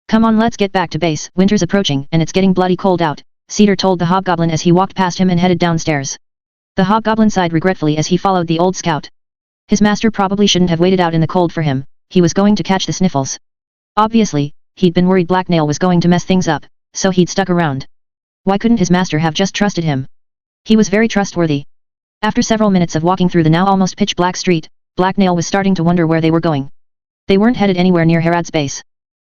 Come on, let's get back to base. Winter's approaching and it's getting bloody cold out, Cedar told the hobgoblin as he walked past him and headed downstairs. The hobgoblin sighed regretfully as he followed the old scout. His master probably shouldn't have waited out in the cold for him, he was going to catch the sniffles. Obviously, he'd been worried Blacknail was going to mess things up, so he'd stuck around. Why couldn't his master have just trusted him? He was very trustworthy. After several minutes of walking through the now almost pitch-black street, Blacknail was starting to wonder where they were going. They weren't headed anywhere near Herod's base.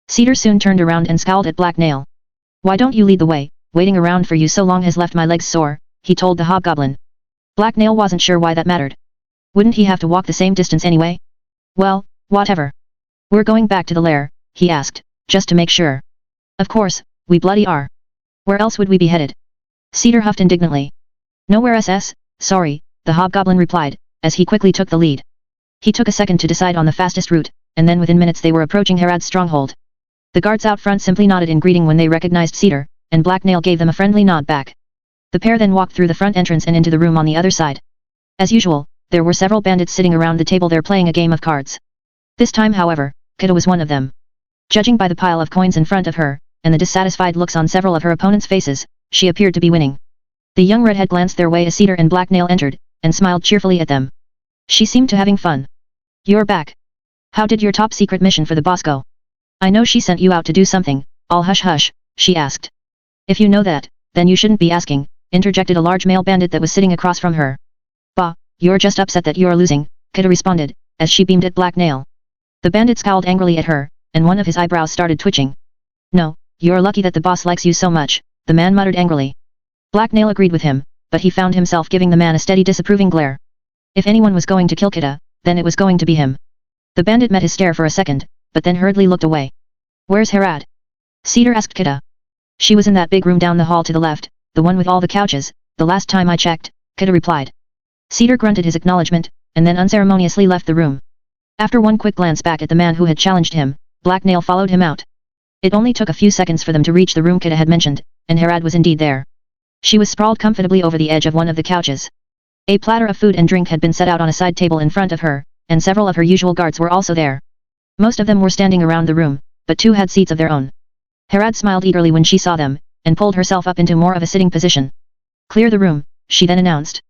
Cedar soon turned around and scowled at Blacknail. Why don't you lead the way? Waiting around for you so long has left my legs sore, he told the hobgoblin. Blacknail wasn't sure why that mattered. Wouldn't he have to walk the same distance anyway? Well, whatever. We're going back to the lair, he asked, just to make sure. Of course, we bloody are. Where else would we be headed? Cedar huffed indignantly. Nowhere ss, sorry, the hobgoblin replied, as he quickly took the lead. He took a second to decide on the fastest route, and then within minutes they were approaching Herod's stronghold. The guards out front simply nodded in greeting when they recognized Cedar, and Blacknail gave them a friendly nod back. The pair then walked through the front entrance and into the room on the other side. As usual, there were several bandits sitting around the table there playing a game of cards. This time however, Kiddo was one of them. Judging by the pile of coins in front of her, and the dissatisfied looks on several of her opponents' faces, she appeared to be winning. The young redhead glanced their way as Cedar and Blacknail entered, and smiled cheerfully at them. She seemed to having fun. You're back. How did your top secret mission for the boss go? I know she sent you out to do something, all hush hush, she asked. If you know that, then you shouldn't be asking, interjected a large male bandit that was sitting across from her. Bah, you're just upset that you're losing, Kiddo responded, as she beamed at Blacknail. The bandit scowled angrily at her, and one of his eyebrows started twitching. No, you're lucky that the boss likes you so much, the man muttered angrily. Blacknail agreed with him, but he found himself giving the man a steady disapproving glare. If anyone was going to kill Kiddo, then it was going to be him. The bandit met his stare for a second, but then hurriedly looked away. Where's Herod? Cedar asked Kiddo. She was in that big room down the hall to the left, the one with all the couches, the last time I checked, Kiddo replied. Cedar grunted his acknowledgement, and then unceremoniously left the room. After one quick glance back at the man who had challenged him, Blacknail followed him out. It only took a few seconds for them to reach the room Kiddo had mentioned, and Herod was indeed there. She was sprawled comfortably over the edge of one of the couches. A platter of food and drink had been set out on a side table in front of her, and several of her usual guards were also there. Most of them were standing around the room, but two had seats of their own. Herod smiled eagerly when she saw them, and pulled herself up into more of a sitting position. Clear the room, she then announced.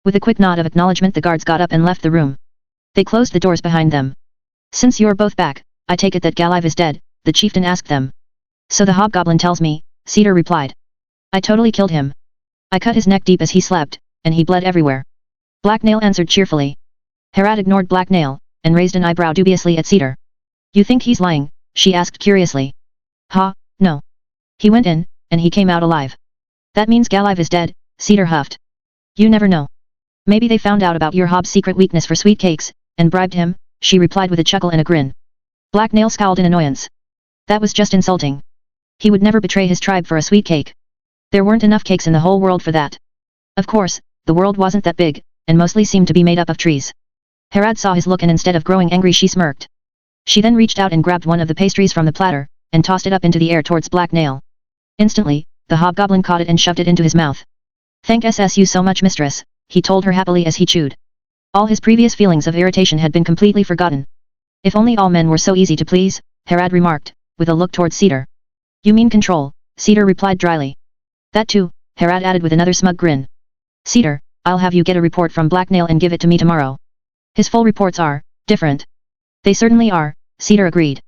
With a quick nod of acknowledgement the guards got up and left the room. They closed the doors behind them. Since you're both back, I take it that Galive is dead, the chieftain asked them. So the hobgoblin tells me, Cedar replied. I totally killed him. I cut his neck deep as he slept, and he bled everywhere. Blacknail answered cheerfully. Herod ignored Blacknail, and raised an eyebrow dubiously at Cedar. You think he's lying? She asked curiously. Ha, no. He went in, and he came out alive. That means Galive is dead, Cedar huffed. You never know. Maybe they found out about your hob's secret weakness for sweet cakes, and bribed him, she replied with a chuckle and a grin. Blacknail scowled in annoyance. That was just insulting. He would never betray his tribe for a sweet cake. There weren't enough cakes in the whole world for that. Of course, the world wasn't that big, and mostly seemed to be made up of trees. Herod saw his look and instead of growing angry she smirked. She then reached out and grabbed one of the pastries from the platter, and tossed it up into the air towards Blacknail. Instantly, the hobgoblin caught it and shoved it into his mouth. Thank you so much, mistress, he told her happily as he chewed. All his previous feelings of irritation had been completely forgotten. If only all men were so easy to please, Herod remarked, with a look towards Cedar. You mean control, Cedar replied dryly. That too, Herod added with another smug grin. Cedar, I'll have you get a report from Blacknail and give it to me tomorrow. His full reports are different. They certainly are, Cedar agreed.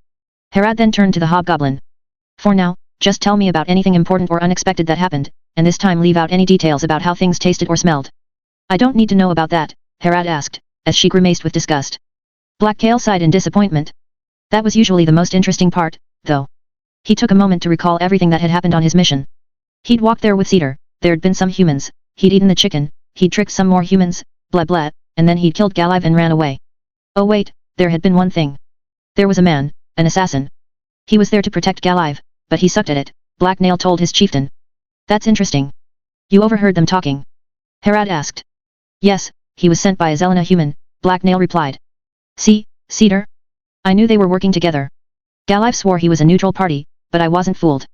Herod then turned to the hobgoblin. For now, just tell me about anything important or unexpected that happened, and this time leave out any details about how things tasted or smelled. I don't need to know about that, Herod asked, as she grimaced with disgust. Blacktail sighed in disappointment. That was usually the most interesting part, though. He took a moment to recall everything that had happened on his mission. He'd walked there with Cedar, there'd been some humans, he'd eaten the chicken, he'd tricked some more humans, blah blah, and then he'd killed Galive and ran away. Oh wait, there had been one thing. There was a man, an assassin. He was there to protect Galive, but he sucked at it, Blacknail told his chieftain. That's interesting. You overheard them talking? Herod asked. Yes, he was sent by a Zelena human, Blacknail replied. See, Cedar? I knew they were working together. Galive swore he was a neutral party, but I wasn't fooled.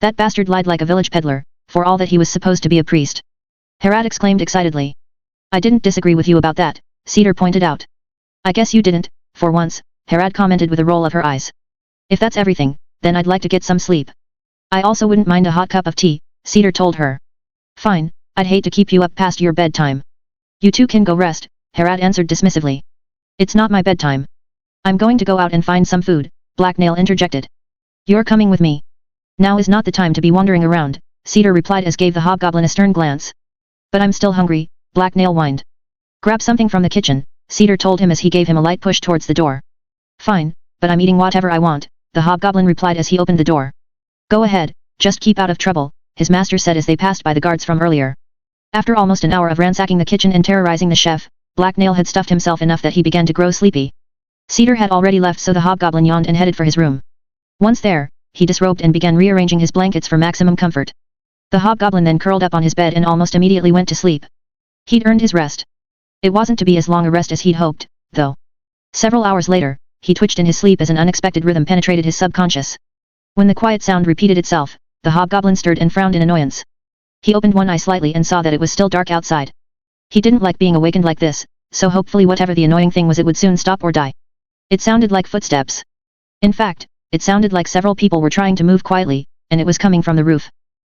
That bastard lied like a village peddler, for all that he was supposed to be a priest. Herod exclaimed excitedly. I didn't disagree with you about that, Cedar pointed out. I guess you didn't, for once, Herod commented with a roll of her eyes. If that's everything, then I'd like to get some sleep. I also wouldn't mind a hot cup of tea, Cedar told her. Fine, I'd hate to keep you up past your bedtime. You two can go rest, Harad answered dismissively. It's not my bedtime. I'm going to go out and find some food, Blacknail interjected. You're coming with me. Now is not the time to be wandering around, Cedar replied as gave the hobgoblin a stern glance. But I'm still hungry, Blacknail whined. Grab something from the kitchen, Cedar told him as he gave him a light push towards the door. Fine, but I'm eating whatever I want, the hobgoblin replied as he opened the door. Go ahead, just keep out of trouble, his master said as they passed by the guards from earlier. After almost an hour of ransacking the kitchen and terrorizing the chef, Blacknail had stuffed himself enough that he began to grow sleepy. Cedar had already left, so the hobgoblin yawned and headed for his room. Once there, he disrobed and began rearranging his blankets for maximum comfort. The hobgoblin then curled up on his bed and almost immediately went to sleep. He'd earned his rest. It wasn't to be as long a rest as he'd hoped, though. Several hours later, he twitched in his sleep as an unexpected rhythm penetrated his subconscious. When the quiet sound repeated itself, the hobgoblin stirred and frowned in annoyance. He opened one eye slightly and saw that it was still dark outside. He didn't like being awakened like this, so hopefully whatever the annoying thing was, it would soon stop or die. It sounded like footsteps. In fact, it sounded like several people were trying to move quietly, and it was coming from the roof.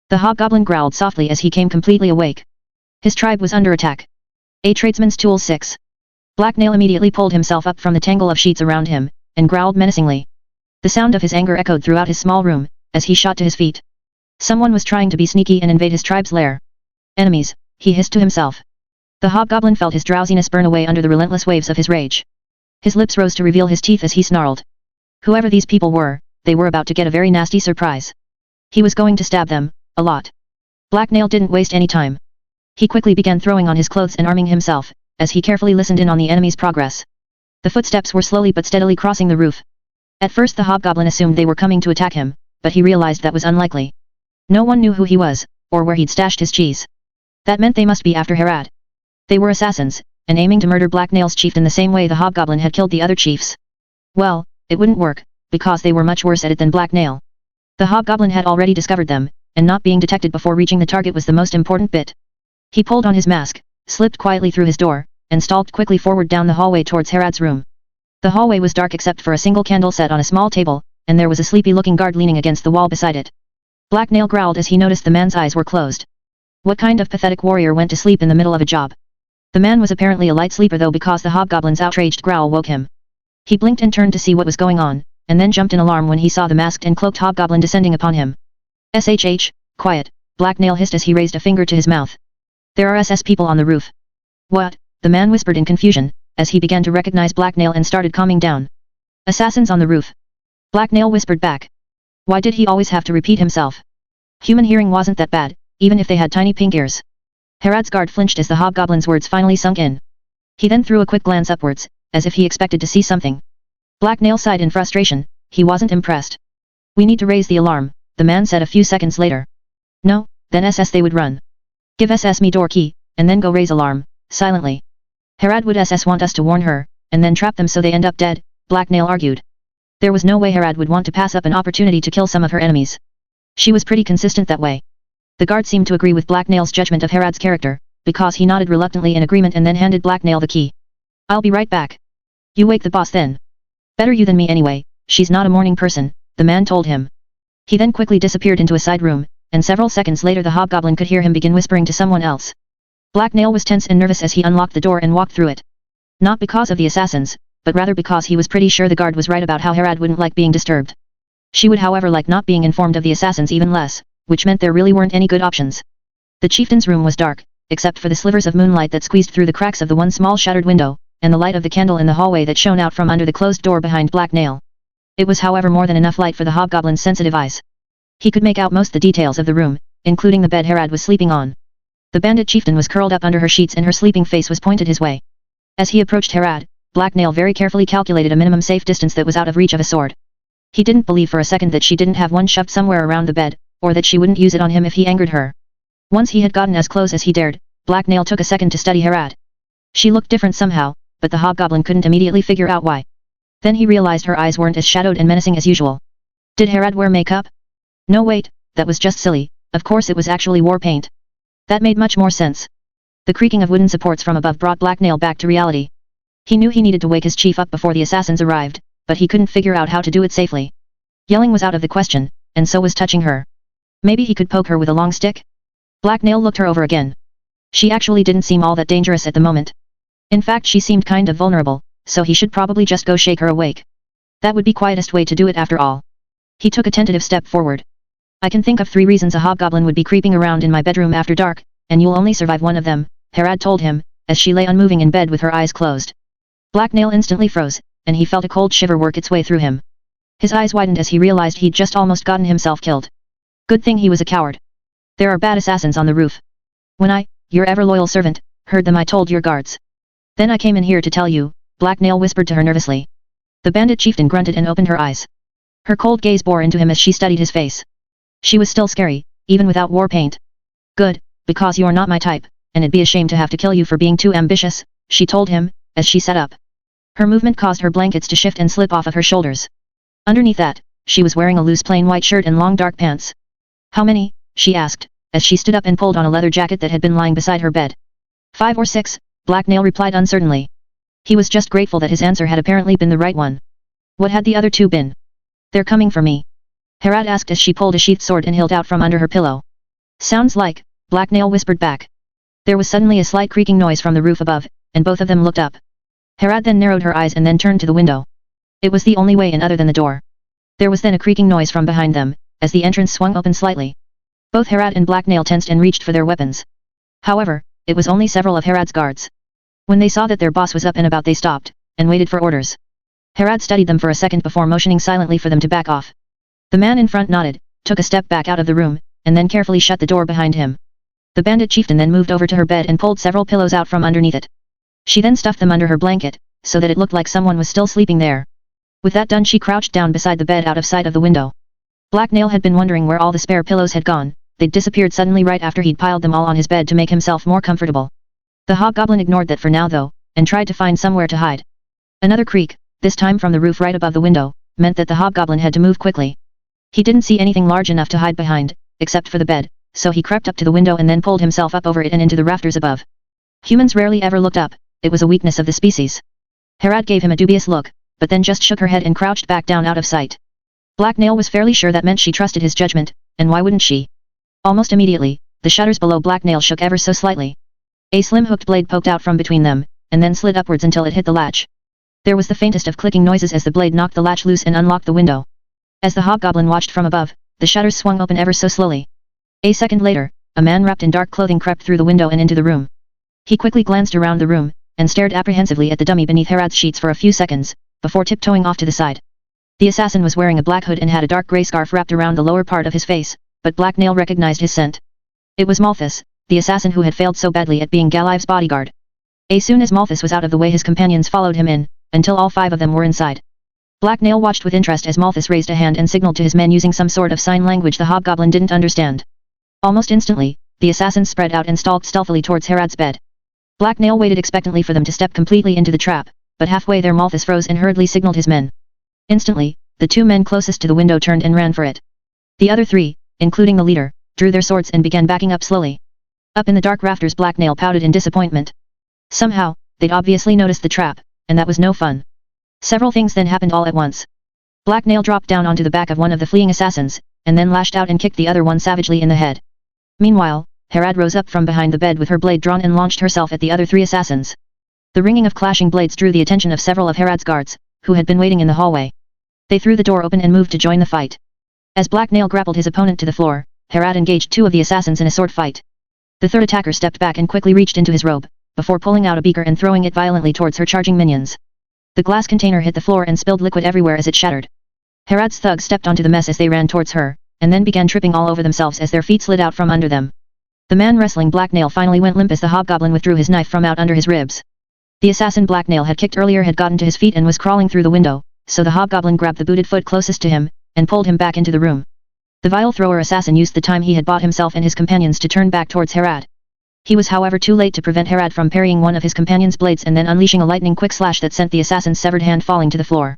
The hobgoblin growled softly as he came completely awake. His tribe was under attack. A tradesman's tool 6. Blacknail immediately pulled himself up from the tangle of sheets around him, and growled menacingly. The sound of his anger echoed throughout his small room, as he shot to his feet. Someone was trying to be sneaky and invade his tribe's lair. Enemies, he hissed to himself. The hobgoblin felt his drowsiness burn away under the relentless waves of his rage. His lips rose to reveal his teeth as he snarled. Whoever these people were, they were about to get a very nasty surprise. He was going to stab them, a lot. Blacknail didn't waste any time. He quickly began throwing on his clothes and arming himself, as he carefully listened in on the enemy's progress. The footsteps were slowly but steadily crossing the roof. At first the hobgoblin assumed they were coming to attack him, but he realized that was unlikely. No one knew who he was, or where he'd stashed his cheese. That meant they must be after Harad. They were assassins, and aiming to murder Blacknail's chieftain the same way the hobgoblin had killed the other chiefs. Well, it wouldn't work, because they were much worse at it than Blacknail. The hobgoblin had already discovered them, and not being detected before reaching the target was the most important bit. He pulled on his mask, slipped quietly through his door, and stalked quickly forward down the hallway towards Harad's room. The hallway was dark except for a single candle set on a small table, and there was a sleepy-looking guard leaning against the wall beside it. Blacknail growled as he noticed the man's eyes were closed. What kind of pathetic warrior went to sleep in the middle of a job? The man was apparently a light sleeper though, because the hobgoblin's outraged growl woke him. He blinked and turned to see what was going on, and then jumped in alarm when he saw the masked and cloaked hobgoblin descending upon him. "SHH, quiet," Blacknail hissed as he raised a finger to his mouth. "There are SS people on the roof." "What?" the man whispered in confusion, as he began to recognize Blacknail and started calming down. "Assassins on the roof." Blacknail whispered back. Why did he always have to repeat himself? Human hearing wasn't that bad, even if they had tiny pink ears. Harad's guard flinched as the hobgoblin's words finally sunk in. He then threw a quick glance upwards, as if he expected to see something. Blacknail sighed in frustration. He wasn't impressed. "We need to raise the alarm," the man said a few seconds later. "No, then SS they would run. Give SS me door key, and then go raise alarm, silently." "Harad would SS want us to warn her, and then trap them so they end up dead," Blacknail argued. There was no way Harad would want to pass up an opportunity to kill some of her enemies. She was pretty consistent that way. The guard seemed to agree with Blacknail's judgment of Harad's character, because he nodded reluctantly in agreement and then handed Blacknail the key. "I'll be right back. You wake the boss then." "Better you than me anyway, she's not a morning person," the man told him. He then quickly disappeared into a side room, and several seconds later the hobgoblin could hear him begin whispering to someone else. Blacknail was tense and nervous as he unlocked the door and walked through it. Not because of the assassins, but rather because he was pretty sure the guard was right about how Harad wouldn't like being disturbed. She would however like not being informed of the assassins even less, which meant there really weren't any good options. The chieftain's room was dark, except for the slivers of moonlight that squeezed through the cracks of the one small shattered window, and the light of the candle in the hallway that shone out from under the closed door behind Blacknail. It was however more than enough light for the hobgoblin's sensitive eyes. He could make out most the details of the room, including the bed Harad was sleeping on. The bandit chieftain was curled up under her sheets and her sleeping face was pointed his way. As he approached Harad, Blacknail very carefully calculated a minimum safe distance that was out of reach of a sword. He didn't believe for a second that she didn't have one shoved somewhere around the bed, or that she wouldn't use it on him if he angered her. Once he had gotten as close as he dared, Blacknail took a second to study Harad. She looked different somehow, but the hobgoblin couldn't immediately figure out why. Then he realized her eyes weren't as shadowed and menacing as usual. Did Harad wear makeup? No wait, that was just silly, of course it was actually war paint. That made much more sense. The creaking of wooden supports from above brought Blacknail back to reality. He knew he needed to wake his chief up before the assassins arrived, but he couldn't figure out how to do it safely. Yelling was out of the question, and so was touching her. Maybe he could poke her with a long stick? Black Nail looked her over again. She actually didn't seem all that dangerous at the moment. In fact, she seemed kind of vulnerable, so he should probably just go shake her awake. That would be quietest way to do it after all. He took a tentative step forward. I can think of 3 reasons a hobgoblin would be creeping around in my bedroom after dark, and you'll only survive one of them, Harad told him, as she lay unmoving in bed with her eyes closed. Black Nail instantly froze, and he felt a cold shiver work its way through him. His eyes widened as he realized he'd just almost gotten himself killed. Good thing he was a coward. There are bad assassins on the roof. When your ever-loyal servant, heard them I told your guards. Then I came in here to tell you, Black Nail whispered to her nervously. The bandit chieftain grunted and opened her eyes. Her cold gaze bore into him as she studied his face. She was still scary, even without war paint. Good, because you're not my type, and it'd be a shame to have to kill you for being too ambitious, she told him, as she sat up. Her movement caused her blankets to shift and slip off of her shoulders. Underneath that, she was wearing a loose plain white shirt and long dark pants. How many? She asked, as she stood up and pulled on a leather jacket that had been lying beside her bed. 5 or 6, Black Nail replied uncertainly. He was just grateful that his answer had apparently been the right one. What had the other 2 been? They're coming for me. Harad asked as she pulled a sheathed sword and hilt out from under her pillow. Sounds like, Black Nail whispered back. There was suddenly a slight creaking noise from the roof above, and both of them looked up. Harad then narrowed her eyes and then turned to the window. It was the only way in other than the door. There was then a creaking noise from behind them, as the entrance swung open slightly. Both Harad and Black Nail tensed and reached for their weapons. However, it was only several of Harad's guards. When they saw that their boss was up and about, they stopped, and waited for orders. Harad studied them for a second before motioning silently for them to back off. The man in front nodded, took a step back out of the room, and then carefully shut the door behind him. The bandit chieftain then moved over to her bed and pulled several pillows out from underneath it. She then stuffed them under her blanket, so that it looked like someone was still sleeping there. With that done, she crouched down beside the bed out of sight of the window. Black Nail had been wondering where all the spare pillows had gone. They'd disappeared suddenly right after he'd piled them all on his bed to make himself more comfortable. The hobgoblin ignored that for now though, and tried to find somewhere to hide. Another creak, this time from the roof right above the window, meant that the hobgoblin had to move quickly. He didn't see anything large enough to hide behind, except for the bed, so he crept up to the window and then pulled himself up over it and into the rafters above. Humans rarely ever looked up, it was a weakness of the species. Harad gave him a dubious look, but then just shook her head and crouched back down out of sight. Black Nail was fairly sure that meant she trusted his judgment, and why wouldn't she? Almost immediately, the shutters below Black Nail shook ever so slightly. A slim hooked blade poked out from between them, and then slid upwards until it hit the latch. There was the faintest of clicking noises as the blade knocked the latch loose and unlocked the window. As the hobgoblin watched from above, the shutters swung open ever so slowly. A second later, a man wrapped in dark clothing crept through the window and into the room. He quickly glanced around the room, and stared apprehensively at the dummy beneath Harad's sheets for a few seconds, before tiptoeing off to the side. The assassin was wearing a black hood and had a dark grey scarf wrapped around the lower part of his face, but Black Nail recognized his scent. It was Malthus, the assassin who had failed so badly at being Galive's bodyguard. As soon as Malthus was out of the way, his companions followed him in, until all 5 of them were inside. Black Nail watched with interest as Malthus raised a hand and signaled to his men using some sort of sign language the hobgoblin didn't understand. Almost instantly, the assassins spread out and stalked stealthily towards Harad's bed. Black Nail waited expectantly for them to step completely into the trap, but halfway there Malthus froze and hurriedly signaled his men. Instantly, the 2 men closest to the window turned and ran for it. The other 3, including the leader, drew their swords and began backing up slowly. Up in the dark rafters, Black Nail pouted in disappointment. Somehow, they'd obviously noticed the trap, and that was no fun. Several things then happened all at once. Black Nail dropped down onto the back of one of the fleeing assassins, and then lashed out and kicked the other one savagely in the head. Meanwhile, Harad rose up from behind the bed with her blade drawn and launched herself at the other 3 assassins. The ringing of clashing blades drew the attention of several of Harad's guards, who had been waiting in the hallway. They threw the door open and moved to join the fight. As Black Nail grappled his opponent to the floor, Harad engaged 2 of the assassins in a sword fight. The third attacker stepped back and quickly reached into his robe, before pulling out a beaker and throwing it violently towards her charging minions. The glass container hit the floor and spilled liquid everywhere as it shattered. Harad's thugs stepped onto the mess as they ran towards her, and then began tripping all over themselves as their feet slid out from under them. The man wrestling Black Nail finally went limp as the hobgoblin withdrew his knife from out under his ribs. The assassin Black Nail had kicked earlier had gotten to his feet and was crawling through the window, so the hobgoblin grabbed the booted foot closest to him, and pulled him back into the room. The vile thrower assassin used the time he had bought himself and his companions to turn back towards Harad. He was however too late to prevent Harad from parrying one of his companion's blades and then unleashing a lightning quick slash that sent the assassin's severed hand falling to the floor.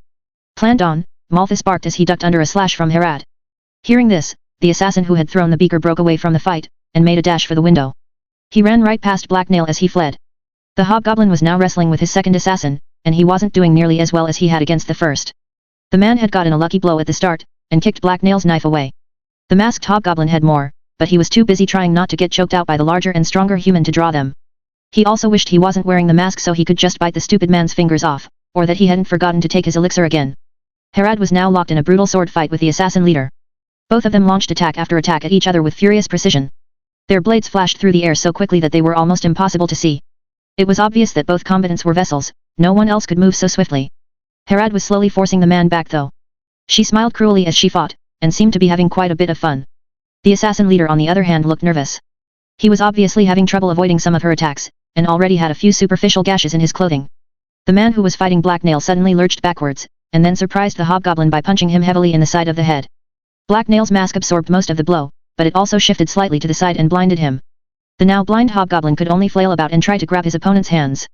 Planned on, Malthus barked as he ducked under a slash from Harad. Hearing this, the assassin who had thrown the beaker broke away from the fight, and made a dash for the window. He ran right past Black Nail as he fled. The hobgoblin was now wrestling with his second assassin, and he wasn't doing nearly as well as he had against the first. The man had gotten a lucky blow at the start, and kicked Black Nail's knife away. The masked hobgoblin had more, but he was too busy trying not to get choked out by the larger and stronger human to draw them. He also wished he wasn't wearing the mask so he could just bite the stupid man's fingers off, or that he hadn't forgotten to take his elixir again. Harad was now locked in a brutal sword fight with the assassin leader. Both of them launched attack after attack at each other with furious precision. Their blades flashed through the air so quickly that they were almost impossible to see. It was obvious that both combatants were vessels, no one else could move so swiftly. Harad was slowly forcing the man back though. She smiled cruelly as she fought, and seemed to be having quite a bit of fun. The assassin leader on the other hand looked nervous. He was obviously having trouble avoiding some of her attacks, and already had a few superficial gashes in his clothing. The man who was fighting Black Nail suddenly lurched backwards, and then surprised the hobgoblin by punching him heavily in the side of the head. Black Nail's mask absorbed most of the blow, but it also shifted slightly to the side and blinded him. The now blind hobgoblin could only flail about and try to grab his opponent's hands.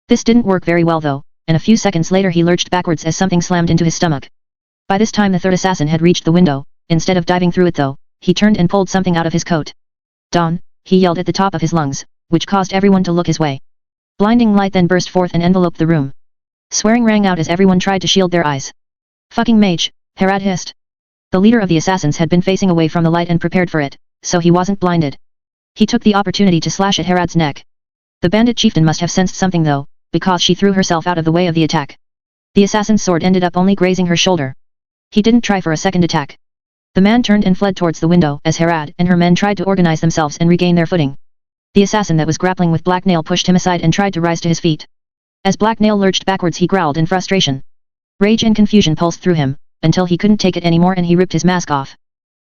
This didn't work very well though, and a few seconds later he lurched backwards as something slammed into his stomach. By this time the third assassin had reached the window. Instead of diving through it though, he turned and pulled something out of his coat. "Dawn," he yelled at the top of his lungs, which caused everyone to look his way. Blinding light then burst forth and enveloped the room. Swearing rang out as everyone tried to shield their eyes. "Fucking mage," Harad hissed. The leader of the assassins had been facing away from the light and prepared for it, so he wasn't blinded. He took the opportunity to slash at Harad's neck. The bandit chieftain must have sensed something though, because she threw herself out of the way of the attack. The assassin's sword ended up only grazing her shoulder. He didn't try for a second attack. The man turned and fled towards the window as Harad and her men tried to organize themselves and regain their footing. The assassin that was grappling with Black Nail pushed him aside and tried to rise to his feet. As Black Nail lurched backwards he growled in frustration. Rage and confusion pulsed through him, until he couldn't take it anymore and he ripped his mask off.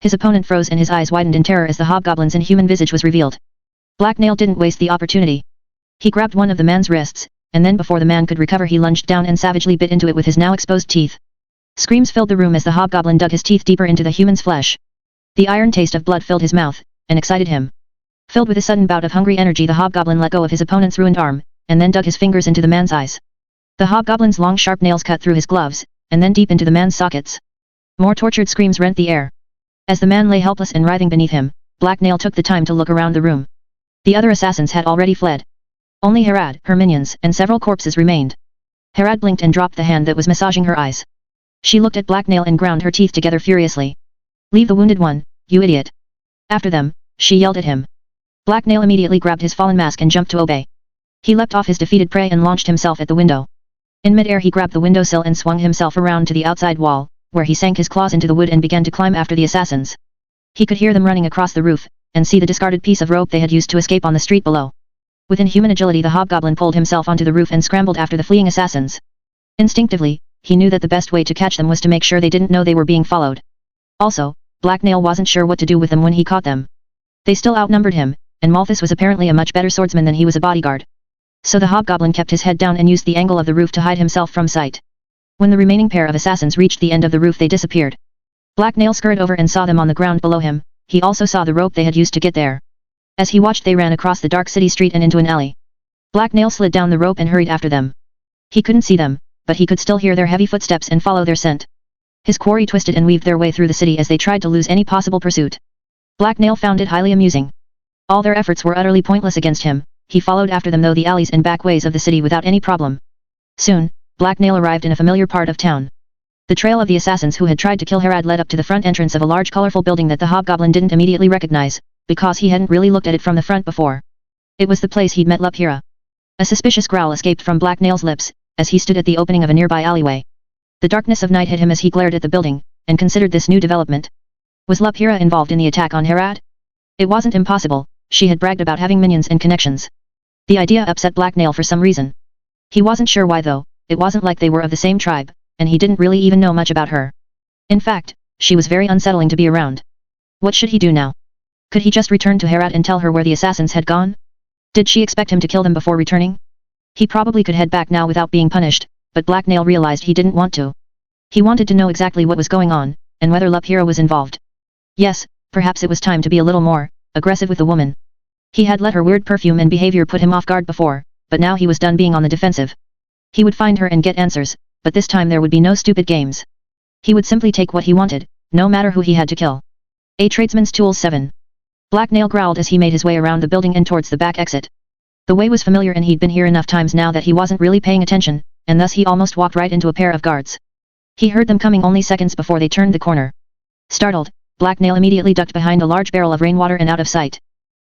His opponent froze and his eyes widened in terror as the hobgoblin's inhuman visage was revealed. Black Nail didn't waste the opportunity. He grabbed one of the man's wrists, and then before the man could recover he lunged down and savagely bit into it with his now exposed teeth. Screams filled the room as the hobgoblin dug his teeth deeper into the human's flesh. The iron taste of blood filled his mouth, and excited him. Filled with a sudden bout of hungry energy the hobgoblin let go of his opponent's ruined arm, and then dug his fingers into the man's eyes. The hobgoblin's long sharp nails cut through his gloves, and then deep into the man's sockets. More tortured screams rent the air. As the man lay helpless and writhing beneath him, Black Nail took the time to look around the room. The other assassins had already fled. Only Harad, her minions, and several corpses remained. Harad blinked and dropped the hand that was massaging her eyes. She looked at Black Nail and ground her teeth together furiously. "Leave the wounded one, you idiot." "After them," she yelled at him. Black Nail immediately grabbed his fallen mask and jumped to obey. He leapt off his defeated prey and launched himself at the window. In mid-air he grabbed the windowsill and swung himself around to the outside wall, where he sank his claws into the wood and began to climb after the assassins. He could hear them running across the roof, and see the discarded piece of rope they had used to escape on the street below. With inhuman agility the hobgoblin pulled himself onto the roof and scrambled after the fleeing assassins. Instinctively, he knew that the best way to catch them was to make sure they didn't know they were being followed. Also, Black Nail wasn't sure what to do with them when he caught them. They still outnumbered him, and Malthus was apparently a much better swordsman than he was a bodyguard. So the hobgoblin kept his head down and used the angle of the roof to hide himself from sight. When the remaining pair of assassins reached the end of the roof they disappeared. Black Nail scurried over and saw them on the ground below him. He also saw the rope they had used to get there. As he watched they ran across the dark city street and into an alley. Black Nail slid down the rope and hurried after them. He couldn't see them, but he could still hear their heavy footsteps and follow their scent. His quarry twisted and weaved their way through the city as they tried to lose any possible pursuit. Black Nail found it highly amusing. All their efforts were utterly pointless against him. He followed after them through the alleys and back ways of the city without any problem. Soon, Black Nail arrived in a familiar part of town. The trail of the assassins who had tried to kill Harad led up to the front entrance of a large colorful building that the hobgoblin didn't immediately recognize, because he hadn't really looked at it from the front before. It was the place he'd met Laphira. A suspicious growl escaped from Black Nail's lips, as he stood at the opening of a nearby alleyway. The darkness of night hit him as he glared at the building, and considered this new development. Was Laphira involved in the attack on Harad? It wasn't impossible, she had bragged about having minions and connections. The idea upset Black Nail for some reason. He wasn't sure why though, it wasn't like they were of the same tribe, and he didn't really even know much about her. In fact, she was very unsettling to be around. What should he do now? Could he just return to Harad and tell her where the assassins had gone? Did she expect him to kill them before returning? He probably could head back now without being punished, but Black Nail realized he didn't want to. He wanted to know exactly what was going on, and whether Laphira was involved. Yes, perhaps it was time to be a little more aggressive with the woman. He had let her weird perfume and behavior put him off guard before, but now he was done being on the defensive. He would find her and get answers, but this time there would be no stupid games. He would simply take what he wanted, no matter who he had to kill. A Tradesman's Tools 7. Black Nail growled as he made his way around the building and towards the back exit. The way was familiar and he'd been here enough times now that he wasn't really paying attention, and thus he almost walked right into a pair of guards. He heard them coming only seconds before they turned the corner. Startled, Black Nail immediately ducked behind a large barrel of rainwater and out of sight.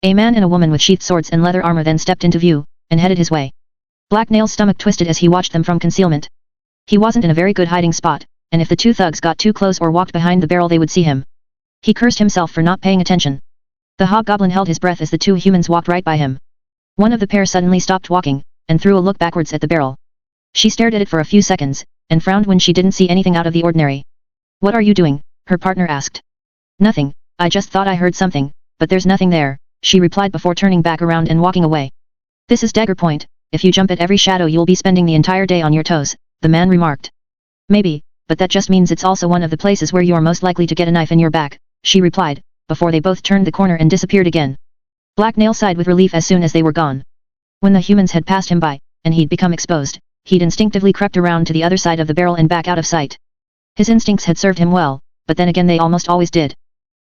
A man and a woman with sheathed swords and leather armor then stepped into view, and headed his way. Black Nail's stomach twisted as he watched them from concealment. He wasn't in a very good hiding spot, and if the two thugs got too close or walked behind the barrel they would see him. He cursed himself for not paying attention. The hobgoblin held his breath as the two humans walked right by him. One of the pair suddenly stopped walking, and threw a look backwards at the barrel. She stared at it for a few seconds, and frowned when she didn't see anything out of the ordinary. "What are you doing?" her partner asked. "Nothing, I just thought I heard something, but there's nothing there," she replied before turning back around and walking away. "This is Dagger Point, if you jump at every shadow you'll be spending the entire day on your toes," the man remarked. "Maybe, but that just means it's also one of the places where you're most likely to get a knife in your back," she replied, before they both turned the corner and disappeared again. Black Nail sighed with relief as soon as they were gone. When the humans had passed him by, and he'd become exposed, he'd instinctively crept around to the other side of the barrel and back out of sight. His instincts had served him well, but then again they almost always did.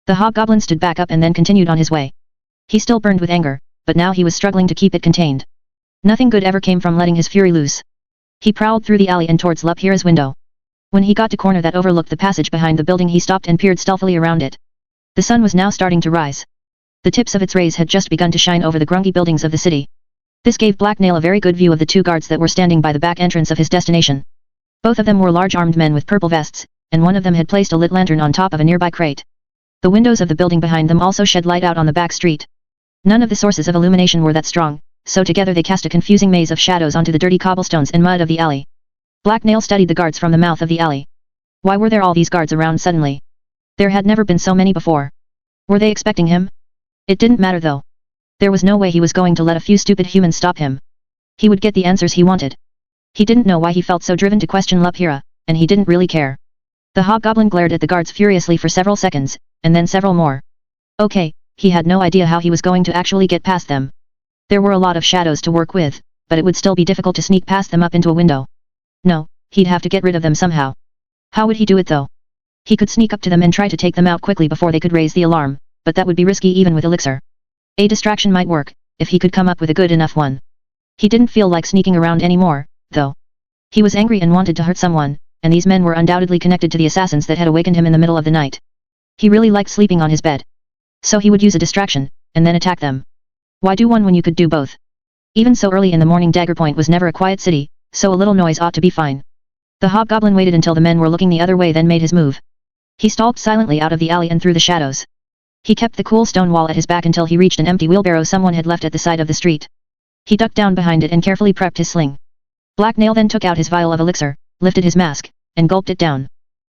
The hobgoblin stood back up and then continued on his way. He still burned with anger, but now he was struggling to keep it contained. Nothing good ever came from letting his fury loose. He prowled through the alley and towards Lapira's window. When he got to corner that overlooked the passage behind the building he stopped and peered stealthily around it. The sun was now starting to rise. The tips of its rays had just begun to shine over the grungy buildings of the city. This gave Black Nail a very good view of the two guards that were standing by the back entrance of his destination. Both of them were large armed men with purple vests, and one of them had placed a lit lantern on top of a nearby crate. The windows of the building behind them also shed light out on the back street. None of the sources of illumination were that strong, so together they cast a confusing maze of shadows onto the dirty cobblestones and mud of the alley. Black Nail studied the guards from the mouth of the alley. Why were there all these guards around suddenly? There had never been so many before. Were they expecting him? It didn't matter though. There was no way he was going to let a few stupid humans stop him. He would get the answers he wanted. He didn't know why he felt so driven to question Lapira, and he didn't really care. The hobgoblin glared at the guards furiously for several seconds, and then several more. Okay, he had no idea how he was going to actually get past them. There were a lot of shadows to work with, but it would still be difficult to sneak past them up into a window. No, he'd have to get rid of them somehow. How would he do it though? He could sneak up to them and try to take them out quickly before they could raise the alarm, but that would be risky even with elixir. A distraction might work, if he could come up with a good enough one. He didn't feel like sneaking around anymore, though. He was angry and wanted to hurt someone, and these men were undoubtedly connected to the assassins that had awakened him in the middle of the night. He really liked sleeping on his bed. So he would use a distraction, and then attack them. Why do one when you could do both? Even so early in the morning, Dagger Point was never a quiet city, so a little noise ought to be fine. The hobgoblin waited until the men were looking the other way, then made his move. He stalked silently out of the alley and through the shadows. He kept the cool stone wall at his back until he reached an empty wheelbarrow someone had left at the side of the street. He ducked down behind it and carefully prepped his sling. Black Nail then took out his vial of elixir, lifted his mask, and gulped it down.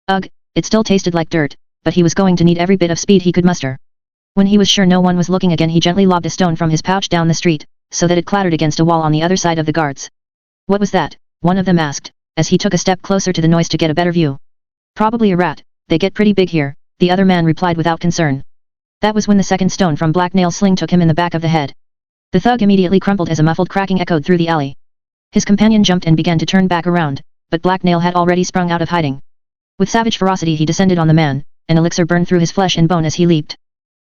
Ugh, it still tasted like dirt, but he was going to need every bit of speed he could muster. When he was sure no one was looking again, he gently lobbed a stone from his pouch down the street, so that it clattered against a wall on the other side of the guards. "What was that?" one of them asked, as he took a step closer to the noise to get a better view. "Probably a rat, they get pretty big here," the other man replied without concern. That was when the second stone from Black Nail's sling took him in the back of the head. The thug immediately crumpled as a muffled cracking echoed through the alley. His companion jumped and began to turn back around, but Black Nail had already sprung out of hiding. With savage ferocity he descended on the man, and elixir burned through his flesh and bone as he leaped.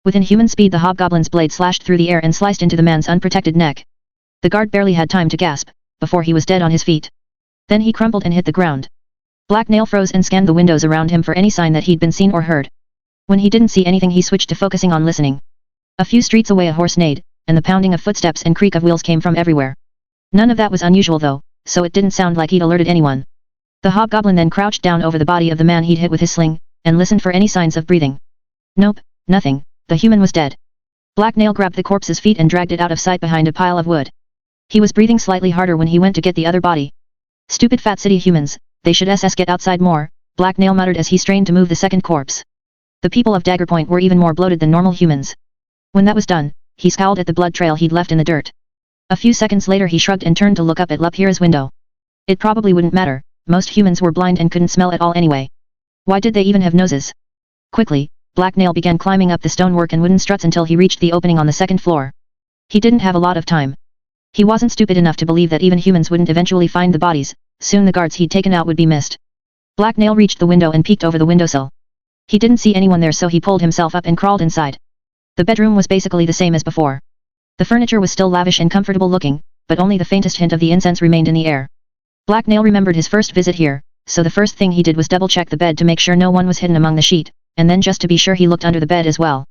With inhuman speed the hobgoblin's blade slashed through the air and sliced into the man's unprotected neck. The guard barely had time to gasp, before he was dead on his feet. Then he crumpled and hit the ground. Black Nail froze and scanned the windows around him for any sign that he'd been seen or heard. When he didn't see anything he switched to focusing on listening. A few streets away a horse neighed, and the pounding of footsteps and creak of wheels came from everywhere. None of that was unusual though, so it didn't sound like he'd alerted anyone. The hobgoblin then crouched down over the body of the man he'd hit with his sling, and listened for any signs of breathing. Nope, nothing, the human was dead. Black Nail grabbed the corpse's feet and dragged it out of sight behind a pile of wood. He was breathing slightly harder when he went to get the other body. Stupid fat city humans, they should get outside more, Black Nail muttered as he strained to move the second corpse. The people of Dagger Point were even more bloated than normal humans. When that was done, he scowled at the blood trail he'd left in the dirt. A few seconds later he shrugged and turned to look up at Lapira's window. It probably wouldn't matter, most humans were blind and couldn't smell at all anyway. Why did they even have noses? Quickly, Black Nail began climbing up the stonework and wooden struts until he reached the opening on the second floor. He didn't have a lot of time. He wasn't stupid enough to believe that even humans wouldn't eventually find the bodies, soon the guards he'd taken out would be missed. Black Nail reached the window and peeked over the windowsill. He didn't see anyone there, so he pulled himself up and crawled inside. The bedroom was basically the same as before. The furniture was still lavish and comfortable looking, but only the faintest hint of the incense remained in the air. Black Nail remembered his first visit here, so the first thing he did was double-check the bed to make sure no one was hidden among the sheet, and then just to be sure he looked under the bed as well.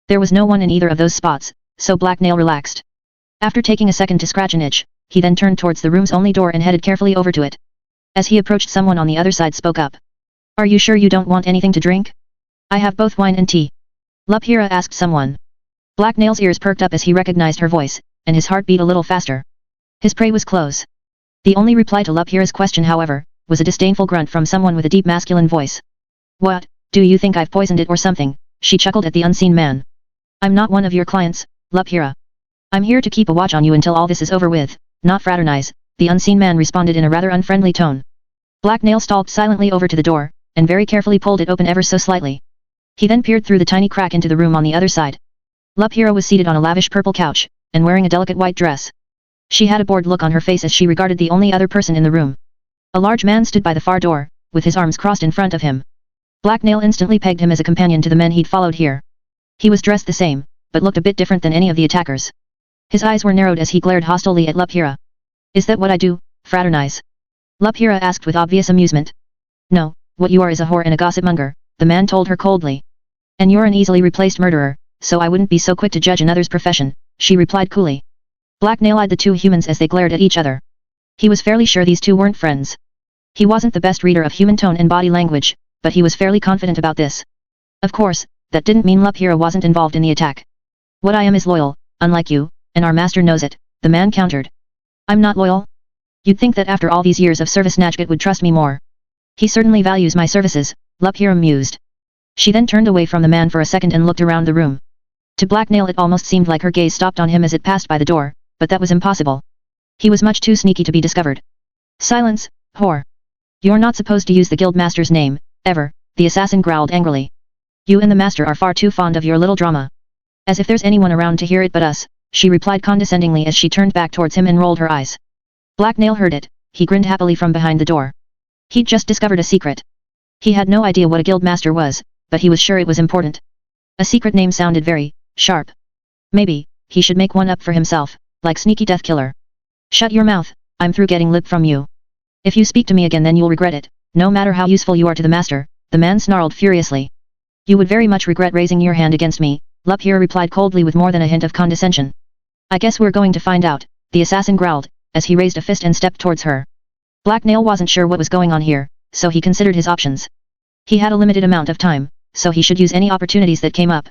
There was no one in either of those spots, so Black Nail relaxed. After taking a second to scratch an itch, he then turned towards the room's only door and headed carefully over to it. As he approached, someone on the other side spoke up. "Are you sure you don't want anything to drink? I have both wine and tea." Luphira asked someone. Black Nail's ears perked up as he recognized her voice, and his heart beat a little faster. His prey was close. The only reply to Luphira's question, however, was a disdainful grunt from someone with a deep masculine voice. "What, do you think I've poisoned it or something?" she chuckled at the unseen man. "I'm not one of your clients, Luphira. I'm here to keep a watch on you until all this is over with, not fraternize," the unseen man responded in a rather unfriendly tone. Black Nail stalked silently over to the door, and very carefully pulled it open ever so slightly. He then peered through the tiny crack into the room on the other side. Luphira was seated on a lavish purple couch, and wearing a delicate white dress. She had a bored look on her face as she regarded the only other person in the room. A large man stood by the far door, with his arms crossed in front of him. Black Nail instantly pegged him as a companion to the men he'd followed here. He was dressed the same, but looked a bit different than any of the attackers. His eyes were narrowed as he glared hostilely at Luphira. "Is that what I do, fraternize?" Luphira asked with obvious amusement. "No, what you are is a whore and a gossip-monger," the man told her coldly. "And you're an easily replaced murderer, so I wouldn't be so quick to judge another's profession," she replied coolly. Black Nail eyed the two humans as they glared at each other. He was fairly sure these two weren't friends. He wasn't the best reader of human tone and body language, but he was fairly confident about this. Of course, that didn't mean Luphira wasn't involved in the attack. "What I am is loyal, unlike you, and our master knows it," the man countered. "I'm not loyal? You'd think that after all these years of service Najgat would trust me more." "He certainly values my services," Luphira mused. She then turned away from the man for a second and looked around the room. To Black Nail it almost seemed like her gaze stopped on him as it passed by the door, but that was impossible. He was much too sneaky to be discovered. "Silence, whore. You're not supposed to use the guildmaster's name, ever," the assassin growled angrily. "You and the master are far too fond of your little drama." "As if there's anyone around to hear it but us," she replied condescendingly as she turned back towards him and rolled her eyes. Black Nail heard it. He grinned happily from behind the door. He'd just discovered a secret. He had no idea what a guildmaster was, but he was sure it was important. A secret name sounded very sharp. Maybe he should make one up for himself, like Sneaky Death Killer. "Shut your mouth, I'm through getting lip from you. If you speak to me again then you'll regret it, no matter how useful you are to the master," the man snarled furiously. "You would very much regret raising your hand against me," Luphira replied coldly with more than a hint of condescension. "I guess we're going to find out," the assassin growled, as he raised a fist and stepped towards her. Black Nail wasn't sure what was going on here, so he considered his options. He had a limited amount of time, so he should use any opportunities that came up.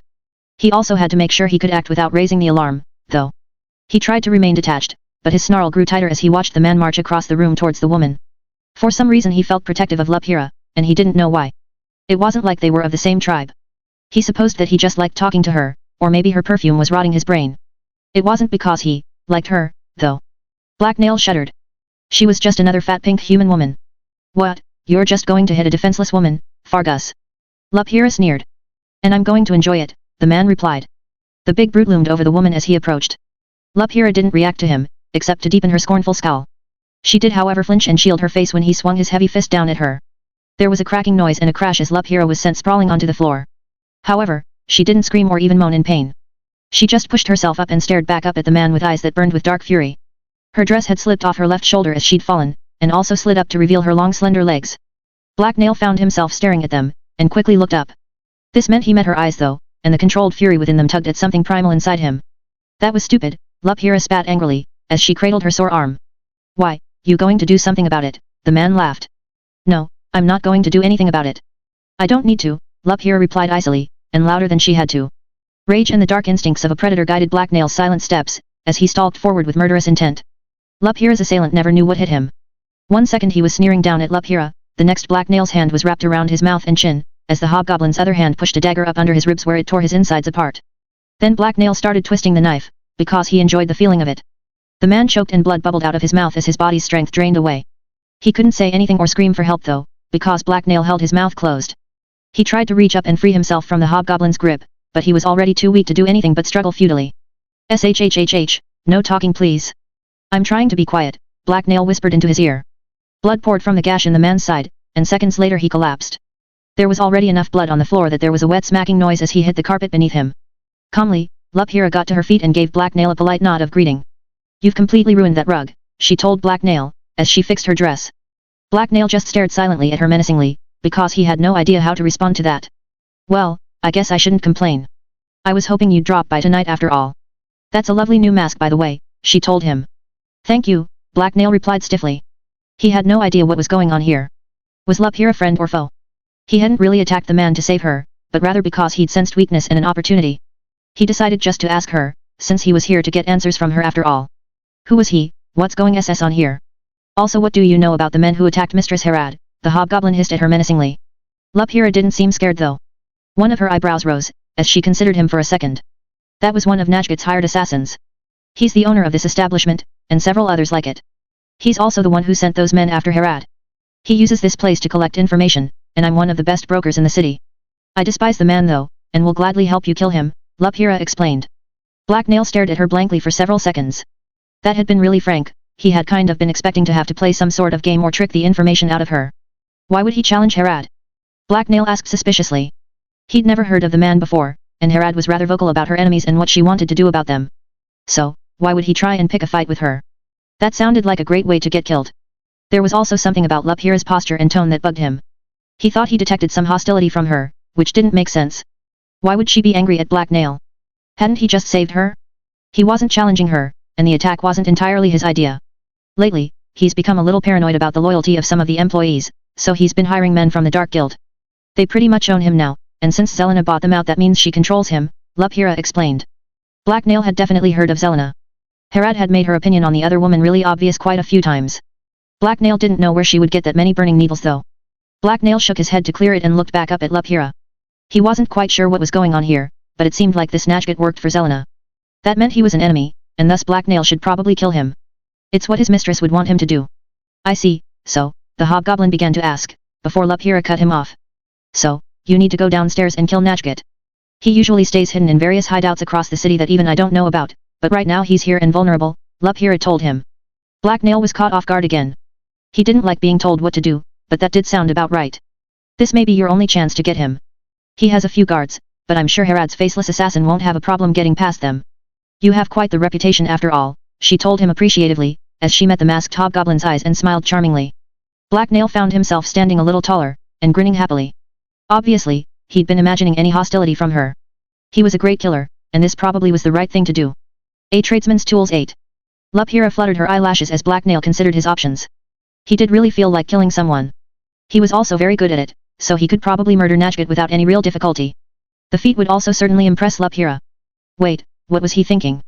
He also had to make sure he could act without raising the alarm, though. He tried to remain detached, but his snarl grew tighter as he watched the man march across the room towards the woman. For some reason he felt protective of Luphira, and he didn't know why. It wasn't like they were of the same tribe. He supposed that he just liked talking to her, or maybe her perfume was rotting his brain. It wasn't because he liked her, though. Black Nail shuddered. She was just another fat pink human woman. "What, you're just going to hit a defenseless woman, Fargus?" Luphira sneered. "And I'm going to enjoy it," the man replied. The big brute loomed over the woman as he approached. Luphira didn't react to him, except to deepen her scornful scowl. She did however flinch and shield her face when he swung his heavy fist down at her. There was a cracking noise and a crash as Luphira was sent sprawling onto the floor. However, she didn't scream or even moan in pain. She just pushed herself up and stared back up at the man with eyes that burned with dark fury. Her dress had slipped off her left shoulder as she'd fallen, and also slid up to reveal her long slender legs. Black Nail found himself staring at them, and quickly looked up. This meant he met her eyes though, and the controlled fury within them tugged at something primal inside him. "That was stupid," Luphira spat angrily, as she cradled her sore arm. "Why, you going to do something about it?" the man laughed. "No, I'm not going to do anything about it." "I don't need to," Luphira replied icily, and louder than she had to. Rage and the dark instincts of a predator guided Black Nail's silent steps, as he stalked forward with murderous intent. Luphira's assailant never knew what hit him. One second he was sneering down at Luphira, the next Black Nail's hand was wrapped around his mouth and chin, as the hobgoblin's other hand pushed a dagger up under his ribs where it tore his insides apart. Then Black Nail started twisting the knife, because he enjoyed the feeling of it. The man choked and blood bubbled out of his mouth as his body's strength drained away. He couldn't say anything or scream for help though, because Black Nail held his mouth closed. He tried to reach up and free himself from the hobgoblin's grip, but he was already too weak to do anything but struggle futilely. "Shhhh, no talking please. I'm trying to be quiet," Black Nail whispered into his ear. Blood poured from the gash in the man's side, and seconds later he collapsed. There was already enough blood on the floor that there was a wet smacking noise as he hit the carpet beneath him. Calmly, Luphira got to her feet and gave Black Nail a polite nod of greeting. "You've completely ruined that rug," she told Black Nail, as she fixed her dress. Black Nail just stared silently at her menacingly, because he had no idea how to respond to that. Well, I guess I shouldn't complain. I was hoping you'd drop by tonight after all. That's a lovely new mask by the way, she told him. Thank you, Black Nail replied stiffly. He had no idea what was going on here. Was Lapira a friend or foe? He hadn't really attacked the man to save her, but rather because he'd sensed weakness and an opportunity. He decided just to ask her, since he was here to get answers from her after all. Who was he? What's going on here? Also, what do you know about the men who attacked Mistress Harad? The hobgoblin hissed at her menacingly. Lapira didn't seem scared though. One of her eyebrows rose, as she considered him for a second. That was one of Najgut's hired assassins. He's the owner of this establishment, and several others like it. He's also the one who sent those men after Harad. He uses this place to collect information, and I'm one of the best brokers in the city. I despise the man though, and will gladly help you kill him, Lapira explained. Black Nail stared at her blankly for several seconds. That had been really frank. He had kind of been expecting to have to play some sort of game or trick the information out of her. Why would he challenge Harad? Black Nail asked suspiciously. He'd never heard of the man before, and Harad was rather vocal about her enemies and what she wanted to do about them. So, why would he try and pick a fight with her? That sounded like a great way to get killed. There was also something about Lapira's posture and tone that bugged him. He thought he detected some hostility from her, which didn't make sense. Why would she be angry at Black Nail? Hadn't he just saved her? He wasn't challenging her, and the attack wasn't entirely his idea. Lately, he's become a little paranoid about the loyalty of some of the employees, so he's been hiring men from the Dark Guild. They pretty much own him now, and since Zelena bought them out that means she controls him, Lapira explained. Black Nail had definitely heard of Zelena. Harad had made her opinion on the other woman really obvious quite a few times. Black Nail didn't know where she would get that many burning needles though. Black Nail shook his head to clear it and looked back up at Lapira. He wasn't quite sure what was going on here, but it seemed like this Najgut worked for Zelena. That meant he was an enemy, and thus Black Nail should probably kill him. It's what his mistress would want him to do. I see, so, the hobgoblin began to ask, before Lapira cut him off. So, you need to go downstairs and kill Najgut. He usually stays hidden in various hideouts across the city that even I don't know about, but right now he's here and vulnerable, Lapira told him. Black Nail was caught off guard again. He didn't like being told what to do, but that did sound about right. This may be your only chance to get him. He has a few guards, but I'm sure Harad's faceless assassin won't have a problem getting past them. You have quite the reputation after all, she told him appreciatively, as she met the masked hobgoblin's eyes and smiled charmingly. Black Nail found himself standing a little taller, and grinning happily. Obviously, he'd been imagining any hostility from her. He was a great killer, and this probably was the right thing to do. A tradesman's tools 8. Lapira fluttered her eyelashes as Black Nail considered his options. He did really feel like killing someone. He was also very good at it, so he could probably murder Najgut without any real difficulty. The feat would also certainly impress Lapira. Wait, what was he thinking?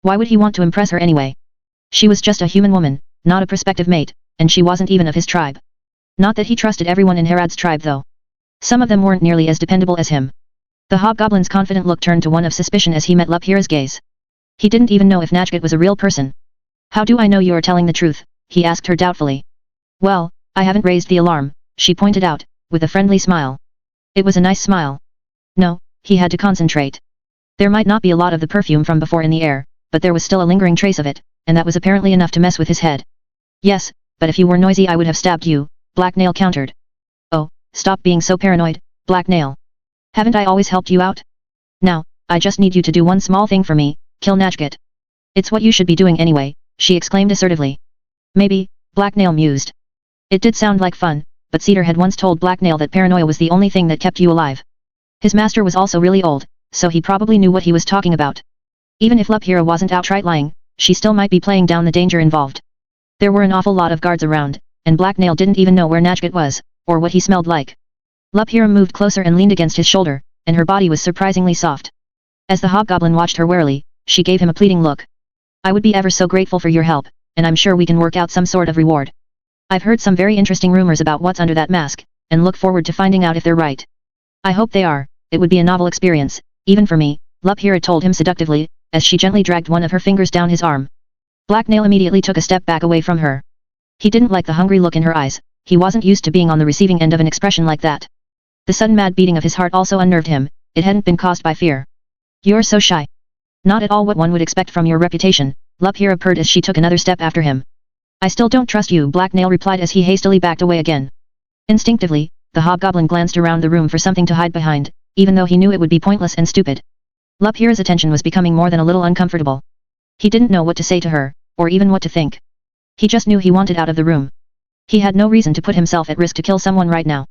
Why would he want to impress her anyway? She was just a human woman, not a prospective mate, and she wasn't even of his tribe. Not that he trusted everyone in Harad's tribe though. Some of them weren't nearly as dependable as him. The hobgoblin's confident look turned to one of suspicion as he met Lapira's gaze. He didn't even know if Najgut was a real person. How do I know you are telling the truth? He asked her doubtfully. Well, I haven't raised the alarm, she pointed out, with a friendly smile. It was a nice smile. No, he had to concentrate. There might not be a lot of the perfume from before in the air, but there was still a lingering trace of it, and that was apparently enough to mess with his head. Yes, but if you were noisy I would have stabbed you, Black Nail countered. Oh, stop being so paranoid, Black Nail. Haven't I always helped you out? Now, I just need you to do one small thing for me, kill Najgut. It's what you should be doing anyway, she exclaimed assertively. Maybe, Black Nail mused. It did sound like fun, but Cedar had once told Black Nail that paranoia was the only thing that kept you alive. His master was also really old, so he probably knew what he was talking about. Even if Lapira wasn't outright lying, she still might be playing down the danger involved. There were an awful lot of guards around, and Black Nail didn't even know where Najgut was, or what he smelled like. Lapira moved closer and leaned against his shoulder, and her body was surprisingly soft. As the hobgoblin watched her warily, she gave him a pleading look. I would be ever so grateful for your help, and I'm sure we can work out some sort of reward. I've heard some very interesting rumors about what's under that mask, and look forward to finding out if they're right. I hope they are. It would be a novel experience, even for me, Lapira told him seductively, as she gently dragged one of her fingers down his arm. Black Nail immediately took a step back away from her. He didn't like the hungry look in her eyes. He wasn't used to being on the receiving end of an expression like that. The sudden mad beating of his heart also unnerved him. It hadn't been caused by fear. You're so shy. Not at all what one would expect from your reputation, Lapira purred as she took another step after him. I still don't trust you, Black Nail replied as he hastily backed away again. Instinctively, the hobgoblin glanced around the room for something to hide behind, even though he knew it would be pointless and stupid. Lapira's attention was becoming more than a little uncomfortable. He didn't know what to say to her, or even what to think. He just knew he wanted out of the room. He had no reason to put himself at risk to kill someone right now.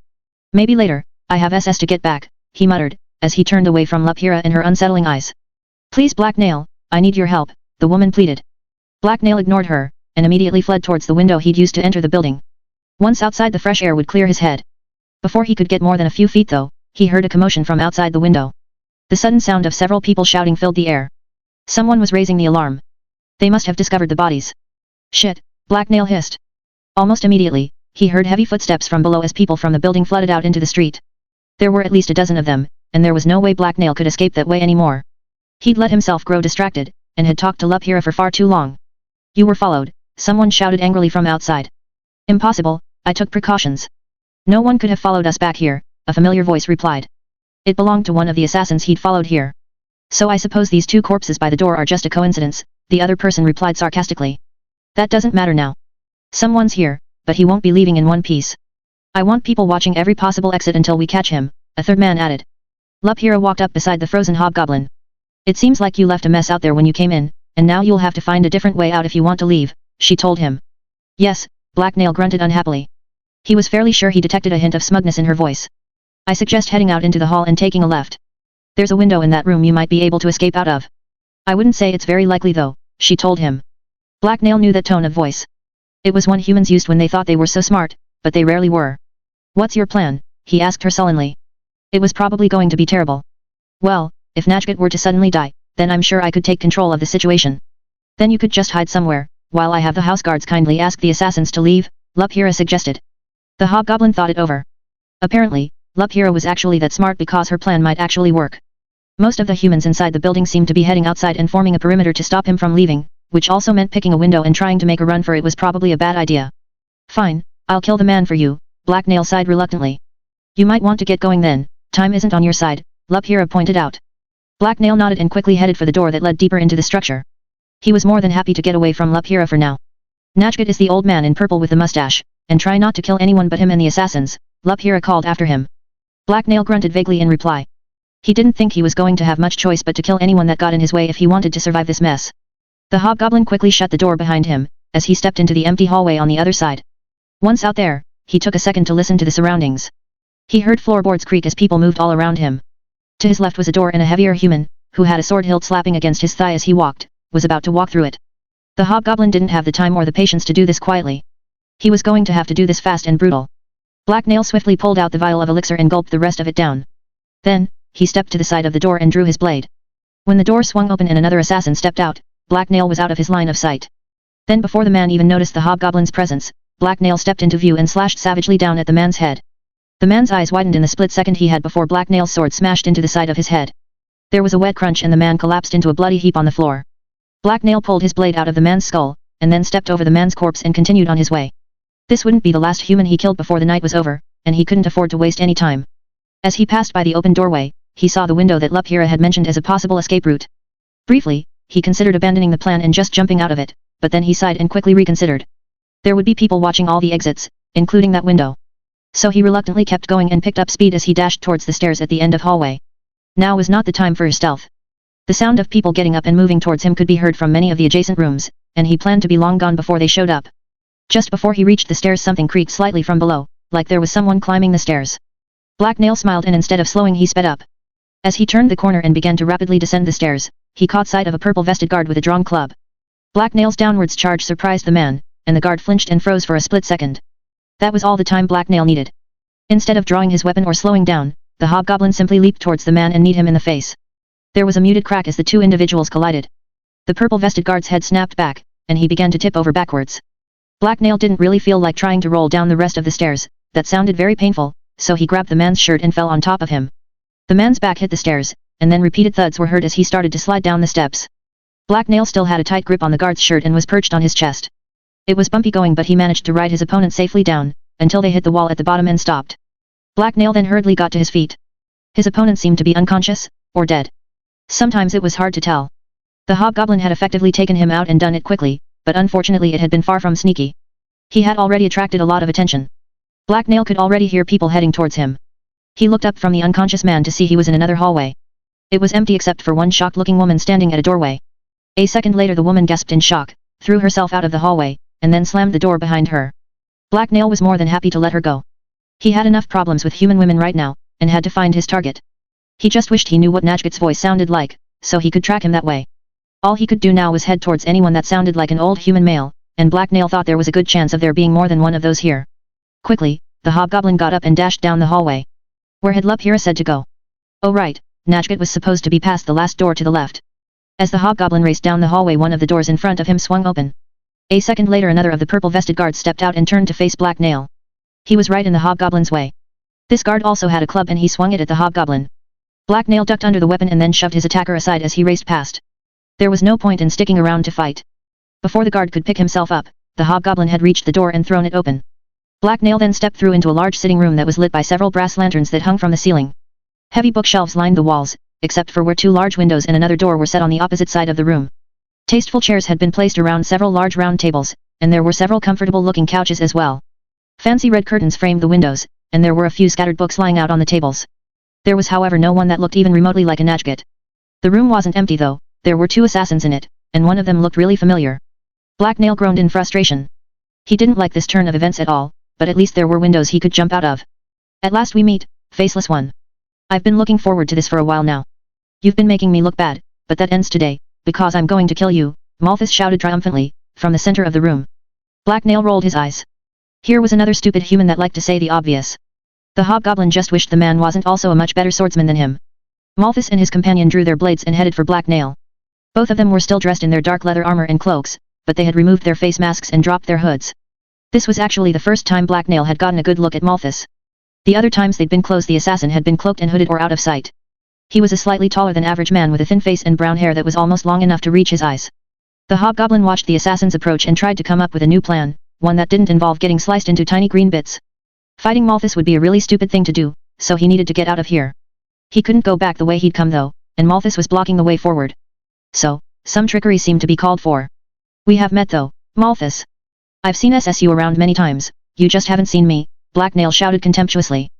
Maybe later, I have SS to get back, he muttered, as he turned away from Lapira and her unsettling eyes. Please Black Nail, I need your help, the woman pleaded. Black Nail ignored her, and immediately fled towards the window he'd used to enter the building. Once outside, the fresh air would clear his head. Before he could get more than a few feet though, he heard a commotion from outside the window. The sudden sound of several people shouting filled the air. Someone was raising the alarm. They must have discovered the bodies. Shit, Black Nail hissed. Almost immediately, he heard heavy footsteps from below as people from the building flooded out into the street. There were at least a dozen of them, and there was no way Black Nail could escape that way anymore. He'd let himself grow distracted, and had talked to Lapira for far too long. You were followed, someone shouted angrily from outside. Impossible, I took precautions. No one could have followed us back here, a familiar voice replied. It belonged to one of the assassins he'd followed here. So I suppose these two corpses by the door are just a coincidence, the other person replied sarcastically. That doesn't matter now. Someone's here, but he won't be leaving in one piece. I want people watching every possible exit until we catch him, a third man added. Lapira walked up beside the frozen hobgoblin. It seems like you left a mess out there when you came in, and now you'll have to find a different way out if you want to leave, she told him. Yes, Black Nail grunted unhappily. He was fairly sure he detected a hint of smugness in her voice. I suggest heading out into the hall and taking a left. There's a window in that room you might be able to escape out of. I wouldn't say it's very likely though, she told him. Black Nail knew that tone of voice. It was one humans used when they thought they were so smart, but they rarely were. What's your plan? He asked her sullenly. It was probably going to be terrible. Well, if Najgat were to suddenly die, then I'm sure I could take control of the situation. Then you could just hide somewhere, while I have the house guards kindly ask the assassins to leave, Lapira suggested. The hobgoblin thought it over. Apparently, Lapira was actually that smart because her plan might actually work. Most of the humans inside the building seemed to be heading outside and forming a perimeter to stop him from leaving, which also meant picking a window and trying to make a run for it was probably a bad idea. Fine, I'll kill the man for you, Black Nail sighed reluctantly. You might want to get going then, time isn't on your side, Lapira pointed out. Black Nail nodded and quickly headed for the door that led deeper into the structure. He was more than happy to get away from Lapira for now. Najgat is the old man in purple with the mustache, and try not to kill anyone but him and the assassins, Lapira called after him. Black Nail grunted vaguely in reply. He didn't think he was going to have much choice but to kill anyone that got in his way if he wanted to survive this mess. The hobgoblin quickly shut the door behind him, as he stepped into the empty hallway on the other side. Once out there, he took a second to listen to the surroundings. He heard floorboards creak as people moved all around him. To his left was a door and a heavier human, who had a sword hilt slapping against his thigh as he walked, was about to walk through it. The hobgoblin didn't have the time or the patience to do this quietly. He was going to have to do this fast and brutal. Black Nail swiftly pulled out the vial of elixir and gulped the rest of it down. Then, he stepped to the side of the door and drew his blade. When the door swung open and another assassin stepped out, Black Nail was out of his line of sight. Then before the man even noticed the hobgoblin's presence, Black Nail stepped into view and slashed savagely down at the man's head. The man's eyes widened in the split second he had before Black Nail's sword smashed into the side of his head. There was a wet crunch and the man collapsed into a bloody heap on the floor. Black Nail pulled his blade out of the man's skull, and then stepped over the man's corpse and continued on his way. This wouldn't be the last human he killed before the night was over, and he couldn't afford to waste any time. As he passed by the open doorway, he saw the window that Lapira had mentioned as a possible escape route. Briefly, he considered abandoning the plan and just jumping out of it, but then he sighed and quickly reconsidered. There would be people watching all the exits, including that window. So he reluctantly kept going and picked up speed as he dashed towards the stairs at the end of hallway. Now was not the time for stealth. The sound of people getting up and moving towards him could be heard from many of the adjacent rooms, and he planned to be long gone before they showed up. Just before he reached the stairs something creaked slightly from below, like there was someone climbing the stairs. Black Nail smiled and instead of slowing he sped up. As he turned the corner and began to rapidly descend the stairs, he caught sight of a purple-vested guard with a drawn club. Black Nail's downwards charge surprised the man, and the guard flinched and froze for a split second. That was all the time Black Nail needed. Instead of drawing his weapon or slowing down, the hobgoblin simply leaped towards the man and kneed him in the face. There was a muted crack as the two individuals collided. The purple-vested guard's head snapped back, and he began to tip over backwards. Black Nail didn't really feel like trying to roll down the rest of the stairs, that sounded very painful, so he grabbed the man's shirt and fell on top of him. The man's back hit the stairs, and then repeated thuds were heard as he started to slide down the steps. Black Nail still had a tight grip on the guard's shirt and was perched on his chest. It was bumpy going but he managed to ride his opponent safely down, until they hit the wall at the bottom and stopped. Black Nail then hurriedly got to his feet. His opponent seemed to be unconscious, or dead. Sometimes it was hard to tell. The hobgoblin had effectively taken him out and done it quickly, but unfortunately it had been far from sneaky. He had already attracted a lot of attention. Black Nail could already hear people heading towards him. He looked up from the unconscious man to see he was in another hallway. It was empty except for one shocked-looking woman standing at a doorway. A second later the woman gasped in shock, threw herself out of the hallway, and then slammed the door behind her. Black Nail was more than happy to let her go. He had enough problems with human women right now, and had to find his target. He just wished he knew what Najgut's voice sounded like, so he could track him that way. All he could do now was head towards anyone that sounded like an old human male, and Black Nail thought there was a good chance of there being more than one of those here. Quickly, the hobgoblin got up and dashed down the hallway. Where had Luphira said to go? Oh right, Najgut was supposed to be past the last door to the left. As the hobgoblin raced down the hallway, one of the doors in front of him swung open. A second later, another of the purple-vested guards stepped out and turned to face Black Nail. He was right in the hobgoblin's way. This guard also had a club and he swung it at the hobgoblin. Black Nail ducked under the weapon and then shoved his attacker aside as he raced past. There was no point in sticking around to fight. Before the guard could pick himself up, the hobgoblin had reached the door and thrown it open. Black Nail then stepped through into a large sitting room that was lit by several brass lanterns that hung from the ceiling. Heavy bookshelves lined the walls, except for where two large windows and another door were set on the opposite side of the room. Tasteful chairs had been placed around several large round tables, and there were several comfortable-looking couches as well. Fancy red curtains framed the windows, and there were a few scattered books lying out on the tables. There was however no one that looked even remotely like a Najgut. The room wasn't empty though, there were two assassins in it, and one of them looked really familiar. Black Nail groaned in frustration. He didn't like this turn of events at all, but at least there were windows he could jump out of. At last we meet, faceless one. I've been looking forward to this for a while now. You've been making me look bad, but that ends today, because I'm going to kill you, Malthus shouted triumphantly, from the center of the room. Black Nail rolled his eyes. Here was another stupid human that liked to say the obvious. The hobgoblin just wished the man wasn't also a much better swordsman than him. Malthus and his companion drew their blades and headed for Black Nail. Both of them were still dressed in their dark leather armor and cloaks, but they had removed their face masks and dropped their hoods. This was actually the first time Black Nail had gotten a good look at Malthus. The other times they'd been close, the assassin had been cloaked and hooded or out of sight. He was a slightly taller than average man with a thin face and brown hair that was almost long enough to reach his eyes. The hobgoblin watched the assassin's approach and tried to come up with a new plan, one that didn't involve getting sliced into tiny green bits. Fighting Malthus would be a really stupid thing to do, so he needed to get out of here. He couldn't go back the way he'd come though, and Malthus was blocking the way forward. So, some trickery seemed to be called for. We have met though, Malthus. I've seen SSU around many times, you just haven't seen me, Black Nail shouted contemptuously.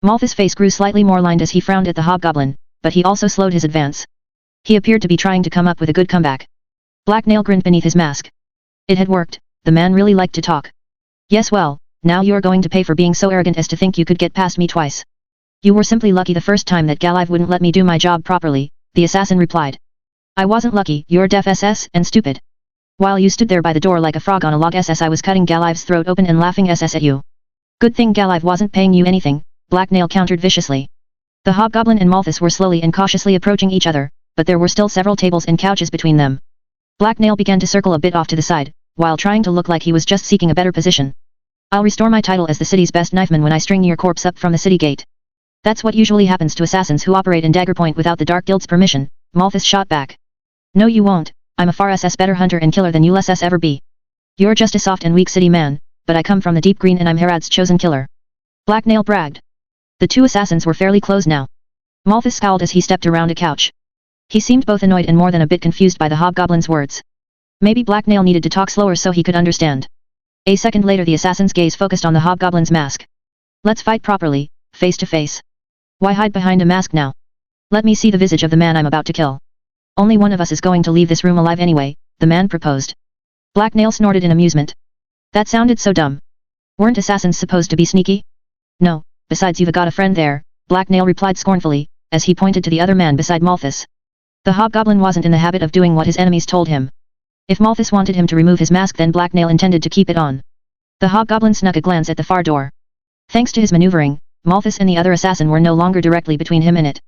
Malthus' face grew slightly more lined as he frowned at the hobgoblin, but he also slowed his advance. He appeared to be trying to come up with a good comeback. Black Nail grinned beneath his mask. It had worked, the man really liked to talk. Yes well, now you're going to pay for being so arrogant as to think you could get past me twice. You were simply lucky the first time that Galive wouldn't let me do my job properly, the assassin replied. I wasn't lucky, you're deaf SS and stupid. While you stood there by the door like a frog on a log SS, I was cutting Galive's throat open and laughing SS at you. Good thing Galive wasn't paying you anything, Black Nail countered viciously. The hobgoblin and Malthus were slowly and cautiously approaching each other, but there were still several tables and couches between them. Black Nail began to circle a bit off to the side, while trying to look like he was just seeking a better position. I'll restore my title as the city's best knifeman when I string your corpse up from the city gate. That's what usually happens to assassins who operate in Dagger Point without the Dark Guild's permission, Malthus shot back. No you won't, I'm a far SS better hunter and killer than you'll SS ever be. You're just a soft and weak city man, but I come from the deep green and I'm Herad's chosen killer. Black Nail bragged. The two assassins were fairly close now. Malthus scowled as he stepped around a couch. He seemed both annoyed and more than a bit confused by the hobgoblin's words. Maybe Black Nail needed to talk slower so he could understand. A second later the assassin's gaze focused on the hobgoblin's mask. Let's fight properly, face to face. Why hide behind a mask now? Let me see the visage of the man I'm about to kill. Only one of us is going to leave this room alive anyway, the man proposed. Black Nail snorted in amusement. That sounded so dumb. Weren't assassins supposed to be sneaky? No, besides you've got a friend there, Black Nail replied scornfully, as he pointed to the other man beside Malthus. The hobgoblin wasn't in the habit of doing what his enemies told him. If Malthus wanted him to remove his mask, then Black Nail intended to keep it on. The hobgoblin snuck a glance at the far door. Thanks to his maneuvering, Malthus and the other assassin were no longer directly between him and it.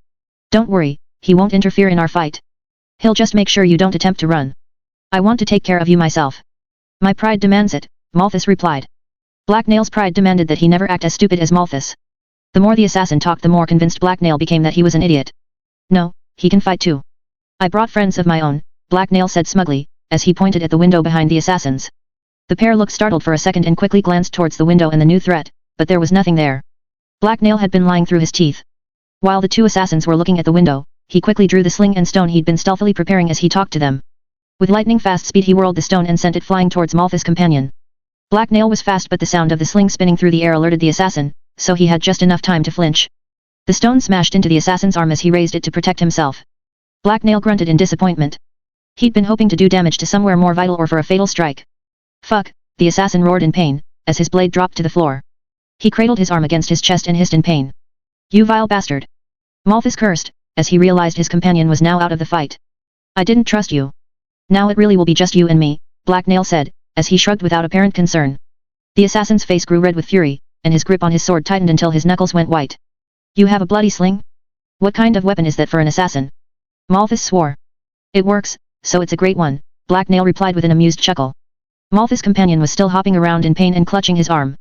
Don't worry, he won't interfere in our fight. He'll just make sure you don't attempt to run. I want to take care of you myself. My pride demands it, Malthus replied. Black Nail's pride demanded that he never act as stupid as Malthus. The more the assassin talked, the more convinced Black Nail became that he was an idiot. No, he can fight too. I brought friends of my own, Black Nail said smugly, as he pointed at the window behind the assassins. The pair looked startled for a second and quickly glanced towards the window and the new threat, but there was nothing there. Black Nail had been lying through his teeth. While the two assassins were looking at the window, he quickly drew the sling and stone he'd been stealthily preparing as he talked to them. With lightning fast speed he whirled the stone and sent it flying towards Malthus' companion. Black Nail was fast, but the sound of the sling spinning through the air alerted the assassin, so he had just enough time to flinch. The stone smashed into the assassin's arm as he raised it to protect himself. Black Nail grunted in disappointment. He'd been hoping to do damage to somewhere more vital or for a fatal strike. Fuck, the assassin roared in pain, as his blade dropped to the floor. He cradled his arm against his chest and hissed in pain. You vile bastard. Malthus cursed, as he realized his companion was now out of the fight. I didn't trust you. Now it really will be just you and me, Black Nail said, as he shrugged without apparent concern. The assassin's face grew red with fury, and his grip on his sword tightened until his knuckles went white. You have a bloody sling? What kind of weapon is that for an assassin? Malthus swore. It works, so it's a great one, Black Nail replied with an amused chuckle. Malthus' companion was still hopping around in pain and clutching his arm.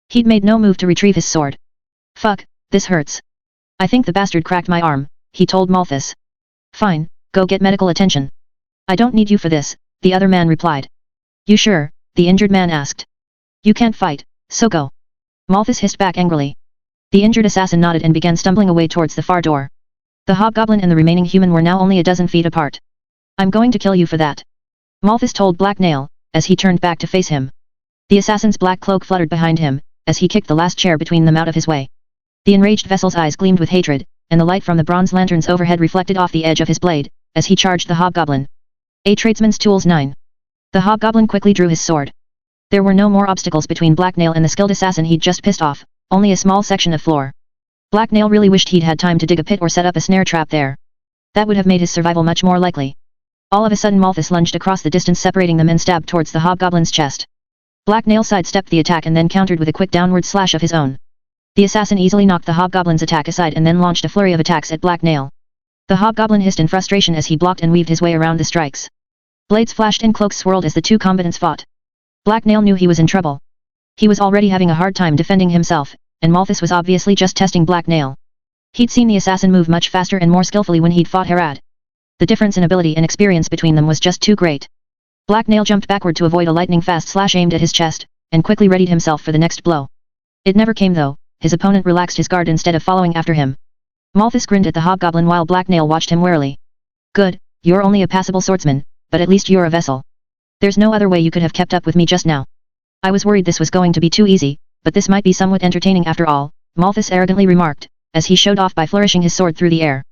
He'd made no move to retrieve his sword. Fuck, this hurts. I think the bastard cracked my arm, he told Malthus. Fine, go get medical attention. I don't need you for this, the other man replied. You sure? The injured man asked. You can't fight, so go. Malthus hissed back angrily. The injured assassin nodded and began stumbling away towards the far door. The hobgoblin and the remaining human were now only a dozen feet apart. I'm going to kill you for that. Malthus told Black Nail, as he turned back to face him. The assassin's black cloak fluttered behind him, as he kicked the last chair between them out of his way. The enraged vessel's eyes gleamed with hatred, and the light from the bronze lanterns overhead reflected off the edge of his blade, as he charged the hobgoblin. A tradesman's tools 9. The hobgoblin quickly drew his sword. There were no more obstacles between Black Nail and the skilled assassin he'd just pissed off, only a small section of floor. Black Nail really wished he'd had time to dig a pit or set up a snare trap there. That would have made his survival much more likely. All of a sudden Malthus lunged across the distance separating them and stabbed towards the hobgoblin's chest. Black Nail sidestepped the attack and then countered with a quick downward slash of his own. The assassin easily knocked the hobgoblin's attack aside and then launched a flurry of attacks at Black Nail. The hobgoblin hissed in frustration as he blocked and weaved his way around the strikes. Blades flashed and cloaks swirled as the two combatants fought. Black Nail knew he was in trouble. He was already having a hard time defending himself, and Malthus was obviously just testing Black Nail. He'd seen the assassin move much faster and more skillfully when he'd fought Harad. The difference in ability and experience between them was just too great. Black Nail jumped backward to avoid a lightning-fast slash aimed at his chest, and quickly readied himself for the next blow. It never came though. His opponent relaxed his guard instead of following after him. Malthus grinned at the hobgoblin while Black Nail watched him warily. Good, you're only a passable swordsman, but at least you're a vessel. There's no other way you could have kept up with me just now. I was worried this was going to be too easy, but this might be somewhat entertaining after all, Malthus arrogantly remarked, as he showed off by flourishing his sword through the air.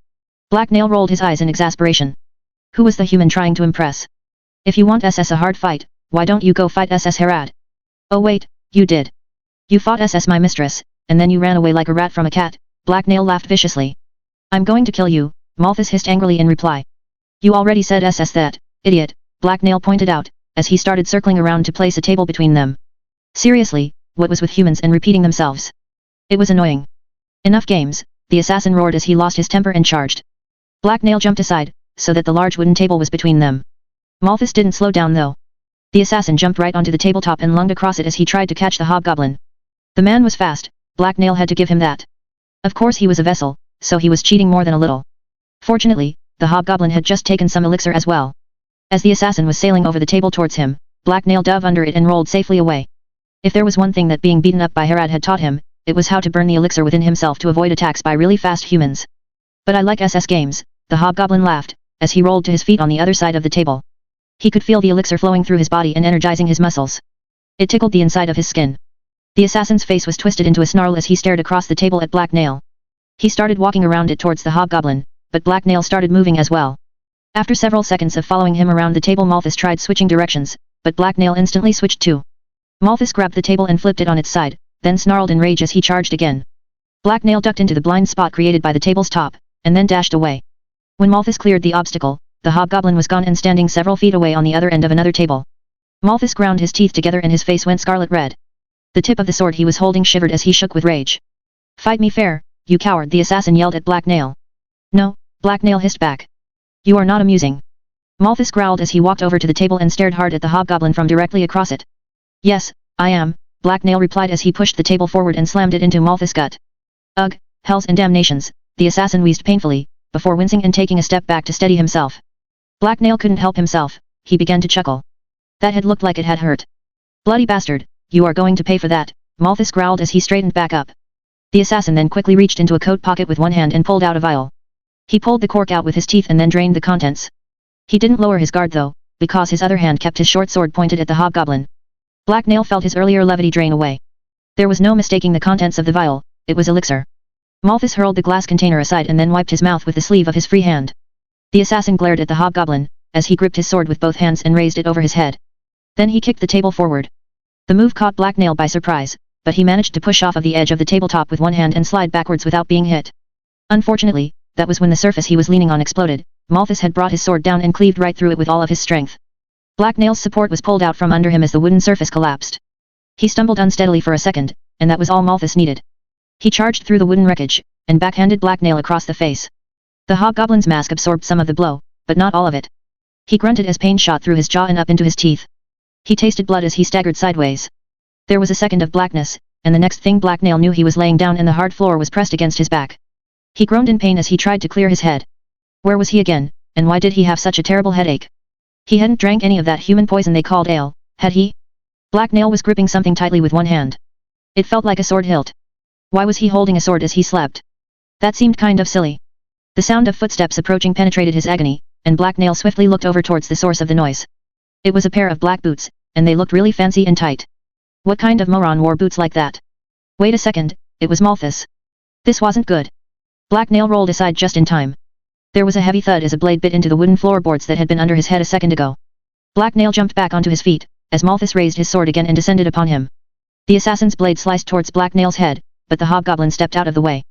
Black Nail rolled his eyes in exasperation. Who was the human trying to impress? If you want SS a hard fight, why don't you go fight SS Harad? Oh wait, you did. You fought SS my mistress, and then you ran away like a rat from a cat, Black Nail laughed viciously. I'm going to kill you, Malthus hissed angrily in reply. You already said SS that, idiot, Black Nail pointed out, as he started circling around to place a table between them. Seriously, what was with humans and repeating themselves? It was annoying. Enough games, the assassin roared as he lost his temper and charged. Black Nail jumped aside, so that the large wooden table was between them. Malthus didn't slow down though. The assassin jumped right onto the tabletop and lunged across it as he tried to catch the hobgoblin. The man was fast, Black Nail had to give him that. Of course he was a vessel, so he was cheating more than a little. Fortunately, the hobgoblin had just taken some elixir as well. As the assassin was sailing over the table towards him, Black Nail dove under it and rolled safely away. If there was one thing that being beaten up by Harad had taught him, it was how to burn the elixir within himself to avoid attacks by really fast humans. But I like SS games, the hobgoblin laughed, as he rolled to his feet on the other side of the table. He could feel the elixir flowing through his body and energizing his muscles. It tickled the inside of his skin. The assassin's face was twisted into a snarl as he stared across the table at Black Nail. He started walking around it towards the hobgoblin, but Black Nail started moving as well. After several seconds of following him around the table, Malthus tried switching directions, but Black Nail instantly switched too. Malthus grabbed the table and flipped it on its side, then snarled in rage as he charged again. Black Nail ducked into the blind spot created by the table's top, and then dashed away. When Malthus cleared the obstacle, the hobgoblin was gone and standing several feet away on the other end of another table. Malthus ground his teeth together and his face went scarlet red. The tip of the sword he was holding shivered as he shook with rage. Fight me fair, you coward, the assassin yelled at Black Nail. No, Black Nail hissed back. You are not amusing. Malthus growled as he walked over to the table and stared hard at the hobgoblin from directly across it. Yes, I am, Black Nail replied as he pushed the table forward and slammed it into Malthus' gut. Ugh, hells and damnations, the assassin wheezed painfully, before wincing and taking a step back to steady himself. Black Nail couldn't help himself, he began to chuckle. That had looked like it had hurt. Bloody bastard, you are going to pay for that, Malthus growled as he straightened back up. The assassin then quickly reached into a coat pocket with one hand and pulled out a vial. He pulled the cork out with his teeth and then drained the contents. He didn't lower his guard though, because his other hand kept his short sword pointed at the hobgoblin. Black Nail felt his earlier levity drain away. There was no mistaking the contents of the vial, it was elixir. Malthus hurled the glass container aside and then wiped his mouth with the sleeve of his free hand. The assassin glared at the hobgoblin, as he gripped his sword with both hands and raised it over his head. Then he kicked the table forward. The move caught Black Nail by surprise, but he managed to push off of the edge of the tabletop with one hand and slide backwards without being hit. Unfortunately, that was when the surface he was leaning on exploded. Malthus had brought his sword down and cleaved right through it with all of his strength. Black Nail's support was pulled out from under him as the wooden surface collapsed. He stumbled unsteadily for a second, and that was all Malthus needed. He charged through the wooden wreckage, and backhanded Black Nail across the face. The hobgoblin's mask absorbed some of the blow, but not all of it. He grunted as pain shot through his jaw and up into his teeth. He tasted blood as he staggered sideways. There was a second of blackness, and the next thing Black Nail knew he was laying down and the hard floor was pressed against his back. He groaned in pain as he tried to clear his head. Where was he again, and why did he have such a terrible headache? He hadn't drank any of that human poison they called ale, had he? Black Nail was gripping something tightly with one hand. It felt like a sword hilt. Why was he holding a sword as he slept? That seemed kind of silly. The sound of footsteps approaching penetrated his agony, and Black Nail swiftly looked over towards the source of the noise. It was a pair of black boots, and they looked really fancy and tight. What kind of moron wore boots like that? Wait a second, it was Malthus. This wasn't good. Black Nail rolled aside just in time. There was a heavy thud as a blade bit into the wooden floorboards that had been under his head a second ago. Black Nail jumped back onto his feet, as Malthus raised his sword again and descended upon him. The assassin's blade sliced towards Black Nail's head, but the hobgoblin stepped out of the way.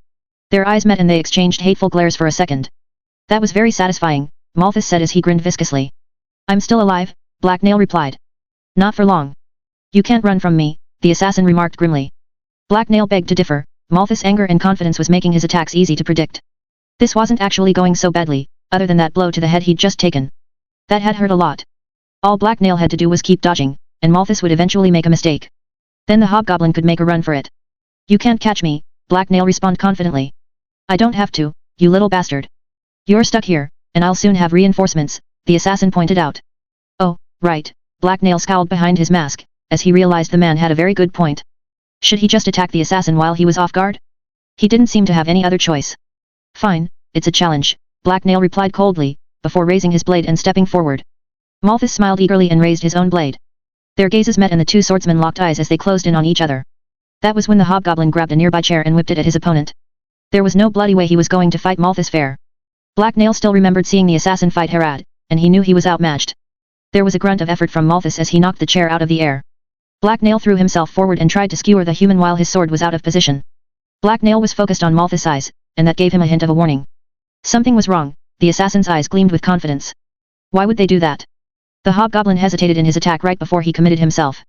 Their eyes met and they exchanged hateful glares for a second. That was very satisfying, Malthus said as he grinned viscously. I'm still alive, Black Nail replied. Not for long. You can't run from me, the assassin remarked grimly. Black Nail begged to differ. Malthus' anger and confidence was making his attacks easy to predict. This wasn't actually going so badly, other than that blow to the head he'd just taken. That had hurt a lot. All Black Nail had to do was keep dodging, and Malthus would eventually make a mistake. Then the hobgoblin could make a run for it. You can't catch me, Black Nail responded confidently. I don't have to, you little bastard. You're stuck here, and I'll soon have reinforcements, the assassin pointed out. Oh, right, Black Nail scowled behind his mask, as he realized the man had a very good point. Should he just attack the assassin while he was off guard? He didn't seem to have any other choice. Fine, it's a challenge, Black Nail replied coldly, before raising his blade and stepping forward. Malthus smiled eagerly and raised his own blade. Their gazes met and the two swordsmen locked eyes as they closed in on each other. That was when the hobgoblin grabbed a nearby chair and whipped it at his opponent. There was no bloody way he was going to fight Malthus fair. Black Nail still remembered seeing the assassin fight Harad, and he knew he was outmatched. There was a grunt of effort from Malthus as he knocked the chair out of the air. Black Nail threw himself forward and tried to skewer the human while his sword was out of position. Black Nail was focused on Malthus' eyes, and that gave him a hint of a warning. Something was wrong, the assassin's eyes gleamed with confidence. Why would they do that? The hobgoblin hesitated in his attack right before he committed himself.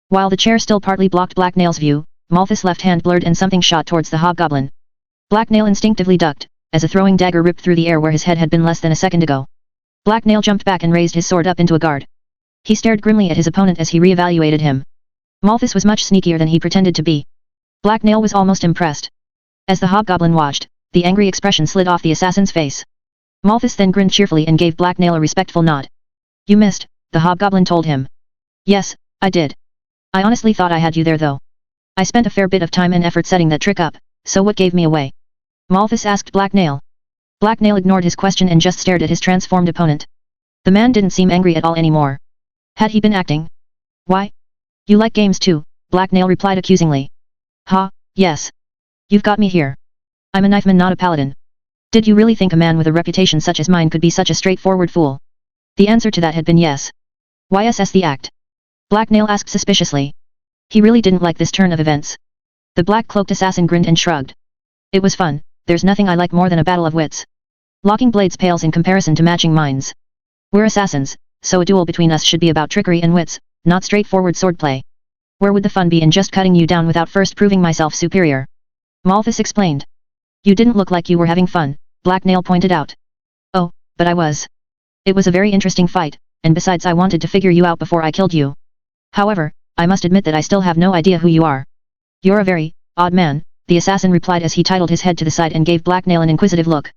While the chair still partly blocked Black Nail's view, Malthus' left hand blurred and something shot towards the hobgoblin. Black Nail instinctively ducked, as a throwing dagger ripped through the air where his head had been less than a second ago. Black Nail jumped back and raised his sword up into a guard. He stared grimly at his opponent as he re-evaluated him. Malthus was much sneakier than he pretended to be. Black Nail was almost impressed. As the hobgoblin watched, the angry expression slid off the assassin's face. Malthus then grinned cheerfully and gave Black Nail a respectful nod. You missed, the hobgoblin told him. Yes, I did. I honestly thought I had you there though. I spent a fair bit of time and effort setting that trick up, so what gave me away? Malthus asked Black Nail. Black Nail ignored his question and just stared at his transformed opponent. The man didn't seem angry at all anymore. Had he been acting? Why? You like games too, Black Nail replied accusingly. Ha, yes. You've got me here. I'm a knifeman not a paladin. Did you really think a man with a reputation such as mine could be such a straightforward fool? The answer to that had been yes. Why SS the act? Black Nail asked suspiciously. He really didn't like this turn of events. The black-cloaked assassin grinned and shrugged. It was fun, there's nothing I like more than a battle of wits. Locking blades pales in comparison to matching minds. We're assassins, so a duel between us should be about trickery and wits, not straightforward swordplay. Where would the fun be in just cutting you down without first proving myself superior? Malthus explained. You didn't look like you were having fun, Black Nail pointed out. Oh, but I was. It was a very interesting fight, and besides I wanted to figure you out before I killed you. However, I must admit that I still have no idea who you are. You're a very odd man, the assassin replied as he titled his head to the side and gave Black Nail an inquisitive look.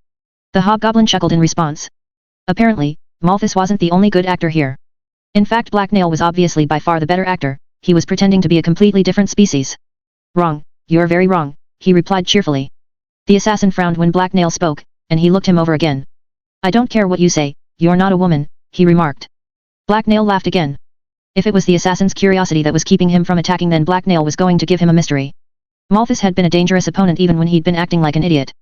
The hobgoblin chuckled in response. Apparently, Malthus wasn't the only good actor here. In fact, Black Nail was obviously by far the better actor. He was pretending to be a completely different species. Wrong, you're very wrong, he replied cheerfully. The assassin frowned when Black Nail spoke, and he looked him over again. I don't care what you say, you're not a woman, he remarked. Black Nail laughed again. If it was the assassin's curiosity that was keeping him from attacking, then Black Nail was going to give him a mystery. Malthus had been a dangerous opponent even when he'd been acting like an idiot.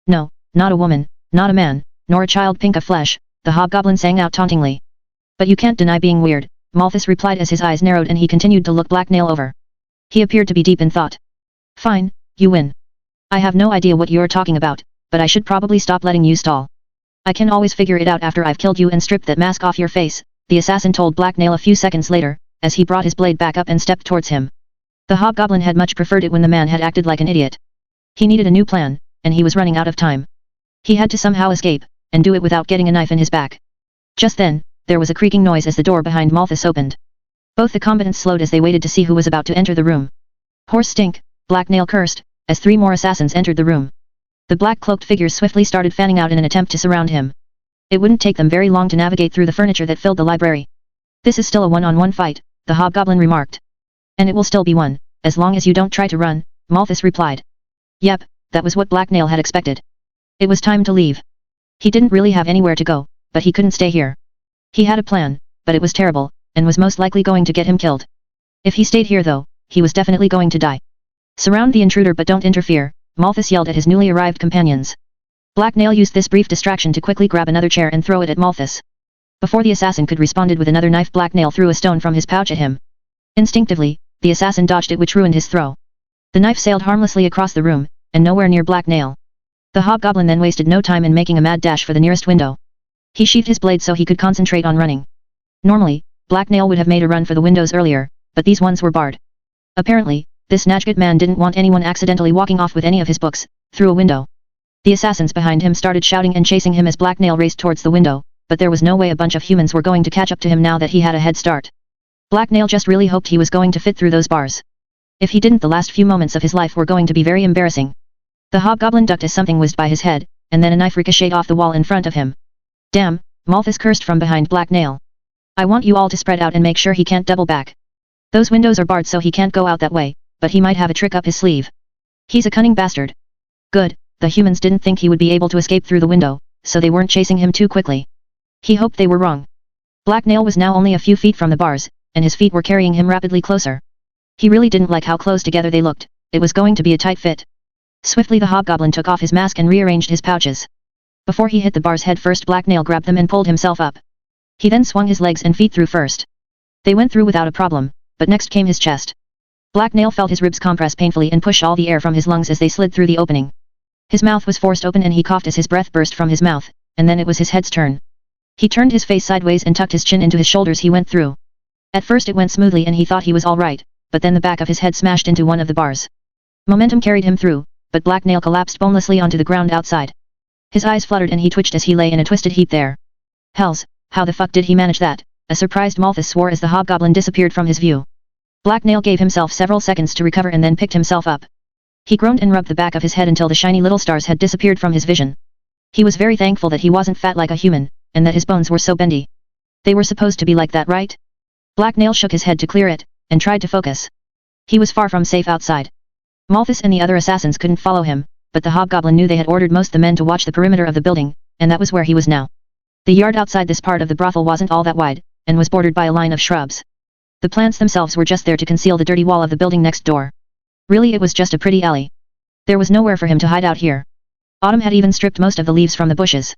No, not a woman, not a man, nor a child pink of flesh, the hobgoblin sang out tauntingly. But you can't deny being weird, Malthus replied as his eyes narrowed and he continued to look Black Nail over. He appeared to be deep in thought. Fine, you win. I have no idea what you're talking about, but I should probably stop letting you stall. I can always figure it out after I've killed you and stripped that mask off your face, the assassin told Black Nail a few seconds later, as he brought his blade back up and stepped towards him. The hobgoblin had much preferred it when the man had acted like an idiot. He needed a new plan, and he was running out of time. He had to somehow escape, and do it without getting a knife in his back. Just then, there was a creaking noise as the door behind Malthus opened. Both the combatants slowed as they waited to see who was about to enter the room. Horse stink, Black Nail cursed, as 3 more assassins entered the room. The black-cloaked figures swiftly started fanning out in an attempt to surround him. It wouldn't take them very long to navigate through the furniture that filled the library. This is still a one-on-one fight, the hobgoblin remarked. And it will still be one, as long as you don't try to run, Malthus replied. Yep, that was what Black Nail had expected. It was time to leave. He didn't really have anywhere to go, but he couldn't stay here. He had a plan, but it was terrible, and was most likely going to get him killed. If he stayed here though, he was definitely going to die. Surround the intruder but don't interfere, Malthus yelled at his newly arrived companions. Black Nail used this brief distraction to quickly grab another chair and throw it at Malthus. Before the assassin could respond with another knife, Black Nail threw a stone from his pouch at him. Instinctively, the assassin dodged it, which ruined his throw. The knife sailed harmlessly across the room, and nowhere near Black Nail. The hobgoblin then wasted no time in making a mad dash for the nearest window. He sheathed his blade so he could concentrate on running. Normally, Black Nail would have made a run for the windows earlier, but these ones were barred. Apparently, this Najgut man didn't want anyone accidentally walking off with any of his books, through a window. The assassins behind him started shouting and chasing him as Black Nail raced towards the window, but there was no way a bunch of humans were going to catch up to him now that he had a head start. Black Nail just really hoped he was going to fit through those bars. If he didn't, the last few moments of his life were going to be very embarrassing. The hobgoblin ducked as something whizzed by his head, and then a knife ricocheted off the wall in front of him. Damn, Malthus cursed from behind Black Nail. I want you all to spread out and make sure he can't double back. Those windows are barred so he can't go out that way, but he might have a trick up his sleeve. He's a cunning bastard. Good, the humans didn't think he would be able to escape through the window, so they weren't chasing him too quickly. He hoped they were wrong. Black Nail was now only a few feet from the bars, and his feet were carrying him rapidly closer. He really didn't like how close together they looked. It was going to be a tight fit. Swiftly the hobgoblin took off his mask and rearranged his pouches. Before he hit the bars head first, Black Nail grabbed them and pulled himself up. He then swung his legs and feet through first. They went through without a problem, but next came his chest. Black Nail felt his ribs compress painfully and push all the air from his lungs as they slid through the opening. His mouth was forced open and he coughed as his breath burst from his mouth, and then it was his head's turn. He turned his face sideways and tucked his chin into his shoulders. He went through. At first it went smoothly and he thought he was all right, but then the back of his head smashed into one of the bars. Momentum carried him through, but Black Nail collapsed bonelessly onto the ground outside. His eyes fluttered and he twitched as he lay in a twisted heap there. Hells, how the fuck did he manage that? A surprised Malthus swore as the hobgoblin disappeared from his view. Black Nail gave himself several seconds to recover and then picked himself up. He groaned and rubbed the back of his head until the shiny little stars had disappeared from his vision. He was very thankful that he wasn't fat like a human, and that his bones were so bendy. They were supposed to be like that, right? Black Nail shook his head to clear it, and tried to focus. He was far from safe outside. Malthus and the other assassins couldn't follow him, but the hobgoblin knew they had ordered most the men to watch the perimeter of the building, and that was where he was now. The yard outside this part of the brothel wasn't all that wide, and was bordered by a line of shrubs. The plants themselves were just there to conceal the dirty wall of the building next door. Really, it was just a pretty alley. There was nowhere for him to hide out here. Autumn had even stripped most of the leaves from the bushes.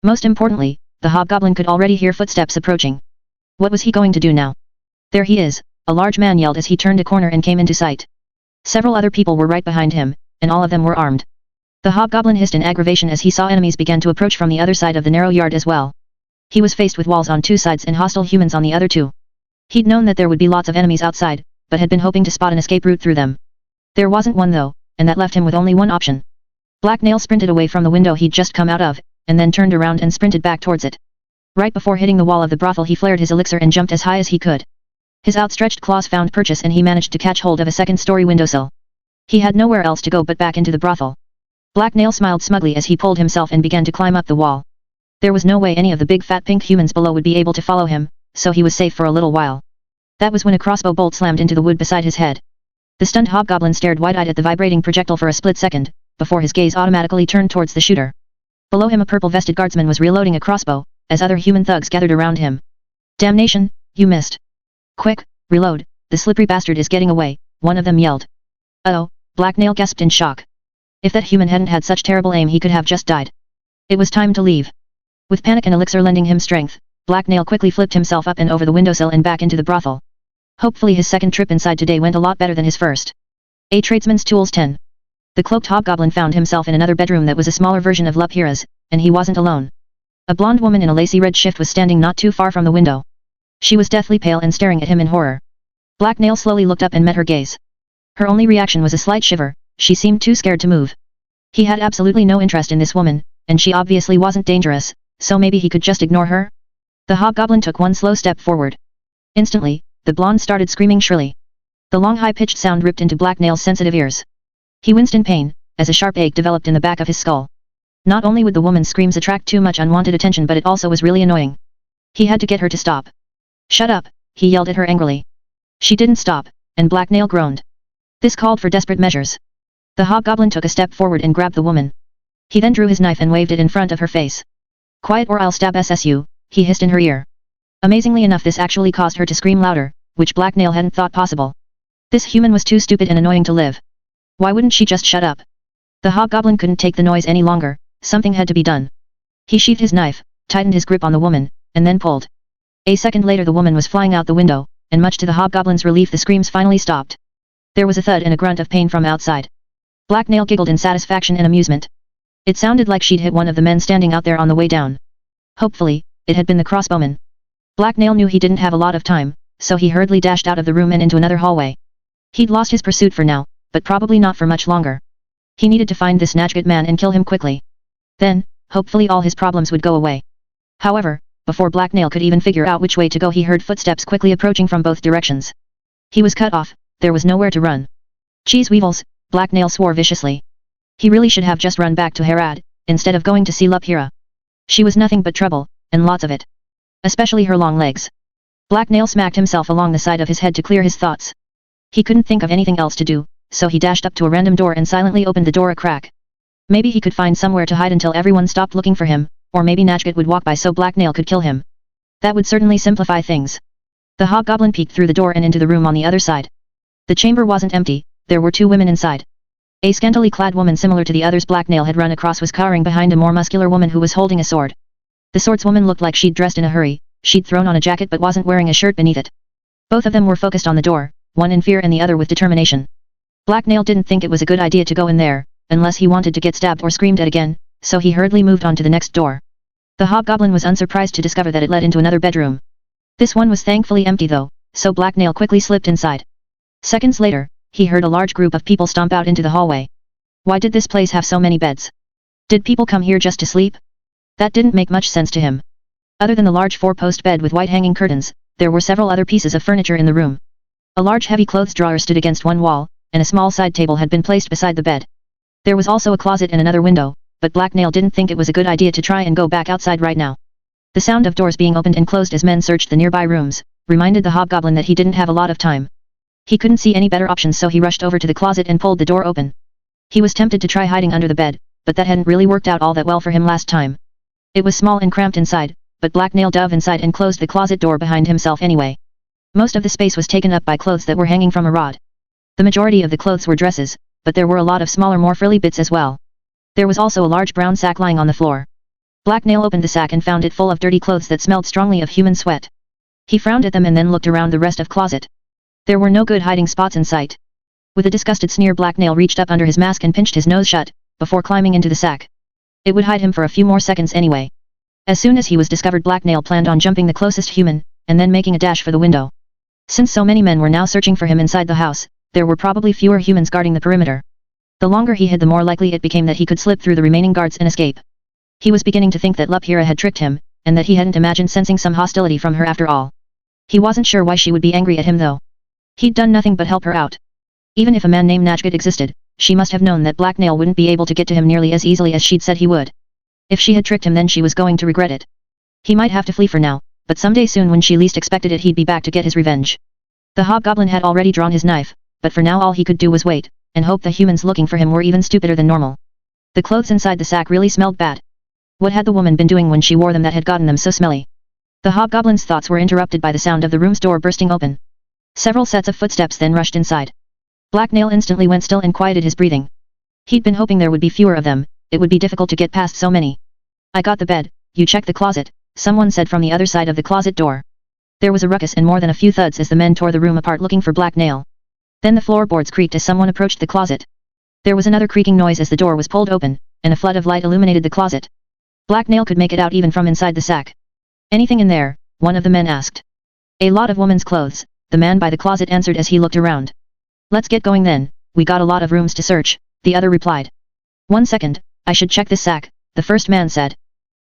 Most importantly, the hobgoblin could already hear footsteps approaching. What was he going to do now? There he is, a large man yelled as he turned a corner and came into sight. Several other people were right behind him, and all of them were armed. The hobgoblin hissed in aggravation as he saw enemies began to approach from the other side of the narrow yard as well. He was faced with walls on 2 sides and hostile humans on the other 2. He'd known that there would be lots of enemies outside, but had been hoping to spot an escape route through them. There wasn't one though, and that left him with only one option. Black Nail sprinted away from the window he'd just come out of, and then turned around and sprinted back towards it. Right before hitting the wall of the brothel he flared his elixir and jumped as high as he could. His outstretched claws found purchase and he managed to catch hold of a second-story windowsill. He had nowhere else to go but back into the brothel. Black Nail smiled smugly as he pulled himself and began to climb up the wall. There was no way any of the big fat pink humans below would be able to follow him, so he was safe for a little while. That was when a crossbow bolt slammed into the wood beside his head. The stunned hobgoblin stared wide-eyed at the vibrating projectile for a split second, before his gaze automatically turned towards the shooter. Below him a purple-vested guardsman was reloading a crossbow, as other human thugs gathered around him. Damnation, you missed. Quick, reload, the slippery bastard is getting away, one of them yelled. Uh-oh, Black Nail gasped in shock. If that human hadn't had such terrible aim he could have just died. It was time to leave. With panic and elixir lending him strength, Black Nail quickly flipped himself up and over the windowsill and back into the brothel. Hopefully his second trip inside today went a lot better than his first. A Tradesman's Tools 10. The cloaked hobgoblin found himself in another bedroom that was a smaller version of Luphira's, and he wasn't alone. A blonde woman in a lacy red shift was standing not too far from the window. She was deathly pale and staring at him in horror. Black Nail slowly looked up and met her gaze. Her only reaction was a slight shiver. She seemed too scared to move. He had absolutely no interest in this woman, and she obviously wasn't dangerous, so maybe he could just ignore her? The hobgoblin took one slow step forward. Instantly, the blonde started screaming shrilly. The long high-pitched sound ripped into Black Nail's sensitive ears. He winced in pain, as a sharp ache developed in the back of his skull. Not only would the woman's screams attract too much unwanted attention, but it also was really annoying. He had to get her to stop. "Shut up," he yelled at her angrily. She didn't stop, and Black Nail groaned. This called for desperate measures. The hobgoblin took a step forward and grabbed the woman. He then drew his knife and waved it in front of her face. "Quiet or I'll stab SSU," he hissed in her ear. Amazingly enough, this actually caused her to scream louder, which Black Nail hadn't thought possible. This human was too stupid and annoying to live. Why wouldn't she just shut up? The hobgoblin couldn't take the noise any longer. Something had to be done. He sheathed his knife, tightened his grip on the woman, and then pulled. A second later the woman was flying out the window, and much to the hobgoblin's relief the screams finally stopped. There was a thud and a grunt of pain from outside. Black Nail giggled in satisfaction and amusement. It sounded like she'd hit one of the men standing out there on the way down. Hopefully, it had been the crossbowman. Black Nail knew he didn't have a lot of time, so he hurriedly dashed out of the room and into another hallway. He'd lost his pursuit for now, but probably not for much longer. He needed to find this Najgat man and kill him quickly. Then, hopefully all his problems would go away. However, before Black Nail could even figure out which way to go, he heard footsteps quickly approaching from both directions. He was cut off. There was nowhere to run. Cheese weevils, Black Nail swore viciously. He really should have just run back to Harad, instead of going to see Luphira. She was nothing but trouble, and lots of it. Especially her long legs. Black Nail smacked himself along the side of his head to clear his thoughts. He couldn't think of anything else to do, so he dashed up to a random door and silently opened the door a crack. Maybe he could find somewhere to hide until everyone stopped looking for him, or maybe Najgat would walk by so Black Nail could kill him. That would certainly simplify things. The hobgoblin peeked through the door and into the room on the other side. The chamber wasn't empty, there were two women inside. A scantily clad woman similar to the others Black Nail had run across was cowering behind a more muscular woman who was holding a sword. The swordswoman looked like she'd dressed in a hurry. She'd thrown on a jacket but wasn't wearing a shirt beneath it. Both of them were focused on the door, one in fear and the other with determination. Black Nail didn't think it was a good idea to go in there, unless he wanted to get stabbed or screamed at again, so he hurriedly moved on to the next door. The hobgoblin was unsurprised to discover that it led into another bedroom. This one was thankfully empty though, so Black Nail quickly slipped inside. Seconds later, he heard a large group of people stomp out into the hallway. Why did this place have so many beds? Did people come here just to sleep? That didn't make much sense to him. Other than the large four-post bed with white hanging curtains, there were several other pieces of furniture in the room. A large heavy clothes drawer stood against one wall, and a small side table had been placed beside the bed. There was also a closet and another window, but Black Nail didn't think it was a good idea to try and go back outside right now. The sound of doors being opened and closed as men searched the nearby rooms, reminded the hobgoblin that he didn't have a lot of time. He couldn't see any better options, so he rushed over to the closet and pulled the door open. He was tempted to try hiding under the bed, but that hadn't really worked out all that well for him last time. It was small and cramped inside, but Black Nail dove inside and closed the closet door behind himself anyway. Most of the space was taken up by clothes that were hanging from a rod. The majority of the clothes were dresses, but there were a lot of smaller, more frilly bits as well. There was also a large brown sack lying on the floor. Black Nail opened the sack and found it full of dirty clothes that smelled strongly of human sweat. He frowned at them and then looked around the rest of closet. There were no good hiding spots in sight. With a disgusted sneer, Black Nail reached up under his mask and pinched his nose shut, before climbing into the sack. It would hide him for a few more seconds anyway. As soon as he was discovered, Black Nail planned on jumping the closest human, and then making a dash for the window. Since so many men were now searching for him inside the house, there were probably fewer humans guarding the perimeter. The longer he hid, the more likely it became that he could slip through the remaining guards and escape. He was beginning to think that Luphira had tricked him, and that he hadn't imagined sensing some hostility from her after all. He wasn't sure why she would be angry at him though. He'd done nothing but help her out. Even if a man named Najgat existed, she must have known that Black Nail wouldn't be able to get to him nearly as easily as she'd said he would. If she had tricked him, then she was going to regret it. He might have to flee for now, but someday soon when she least expected it, he'd be back to get his revenge. The hobgoblin had already drawn his knife, but for now all he could do was wait, and hope the humans looking for him were even stupider than normal. The clothes inside the sack really smelled bad. What had the woman been doing when she wore them that had gotten them so smelly? The hobgoblin's thoughts were interrupted by the sound of the room's door bursting open. Several sets of footsteps then rushed inside. Black Nail instantly went still and quieted his breathing. He'd been hoping there would be fewer of them. It would be difficult to get past so many. "I got the bed, you check the closet," someone said from the other side of the closet door. There was a ruckus and more than a few thuds as the men tore the room apart looking for Black Nail. Then the floorboards creaked as someone approached the closet. There was another creaking noise as the door was pulled open, and a flood of light illuminated the closet. Black Nail could make it out even from inside the sack. Anything in there? One of the men asked. A lot of women's clothes, the man by the closet answered as he looked around. Let's get going then, we got a lot of rooms to search, the other replied. 1 second, I should check this sack, the first man said.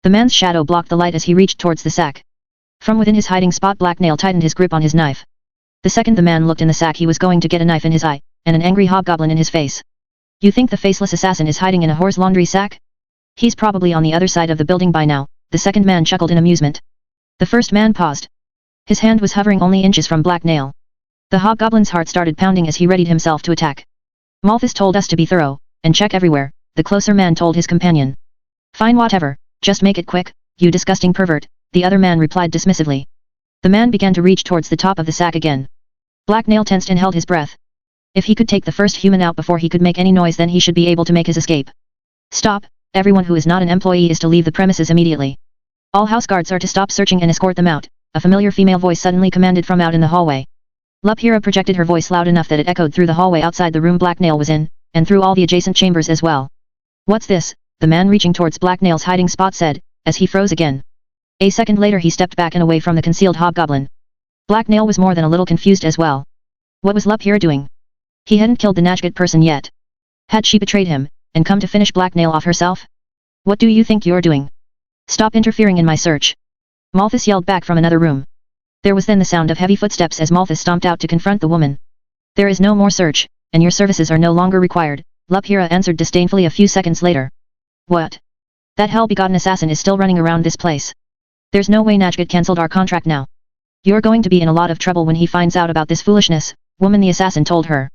The man's shadow blocked the light as he reached towards the sack. From within his hiding spot Black Nail tightened his grip on his knife. The second the man looked in the sack he was going to get a knife in his eye, and an angry hobgoblin in his face. You think the faceless assassin is hiding in a whore's laundry sack? He's probably on the other side of the building by now, the second man chuckled in amusement. The first man paused. His hand was hovering only inches from Black Nail. The hobgoblin's heart started pounding as he readied himself to attack. Malthus told us to be thorough, and check everywhere, the closer man told his companion. Fine whatever, just make it quick, you disgusting pervert, the other man replied dismissively. The man began to reach towards the top of the sack again. Black Nail tensed and held his breath. If he could take the first human out before he could make any noise then he should be able to make his escape. Stop, everyone who is not an employee is to leave the premises immediately. All house guards are to stop searching and escort them out, a familiar female voice suddenly commanded from out in the hallway. Luphira projected her voice loud enough that it echoed through the hallway outside the room Black Nail was in, and through all the adjacent chambers as well. What's this? The man reaching towards Black Nail's hiding spot said, as he froze again. A second later he stepped back and away from the concealed hobgoblin. Black Nail was more than a little confused as well. What was Luphira doing? He hadn't killed the Najgat person yet. Had she betrayed him, and come to finish Black Nail off herself? What do you think you're doing? Stop interfering in my search. Malthus yelled back from another room. There was then the sound of heavy footsteps as Malthus stomped out to confront the woman. There is no more search, and your services are no longer required, Luphira answered disdainfully a few seconds later. What? That hell-begotten assassin is still running around this place. There's no way Najgat cancelled our contract now. You're going to be in a lot of trouble when he finds out about this foolishness, woman the assassin told her.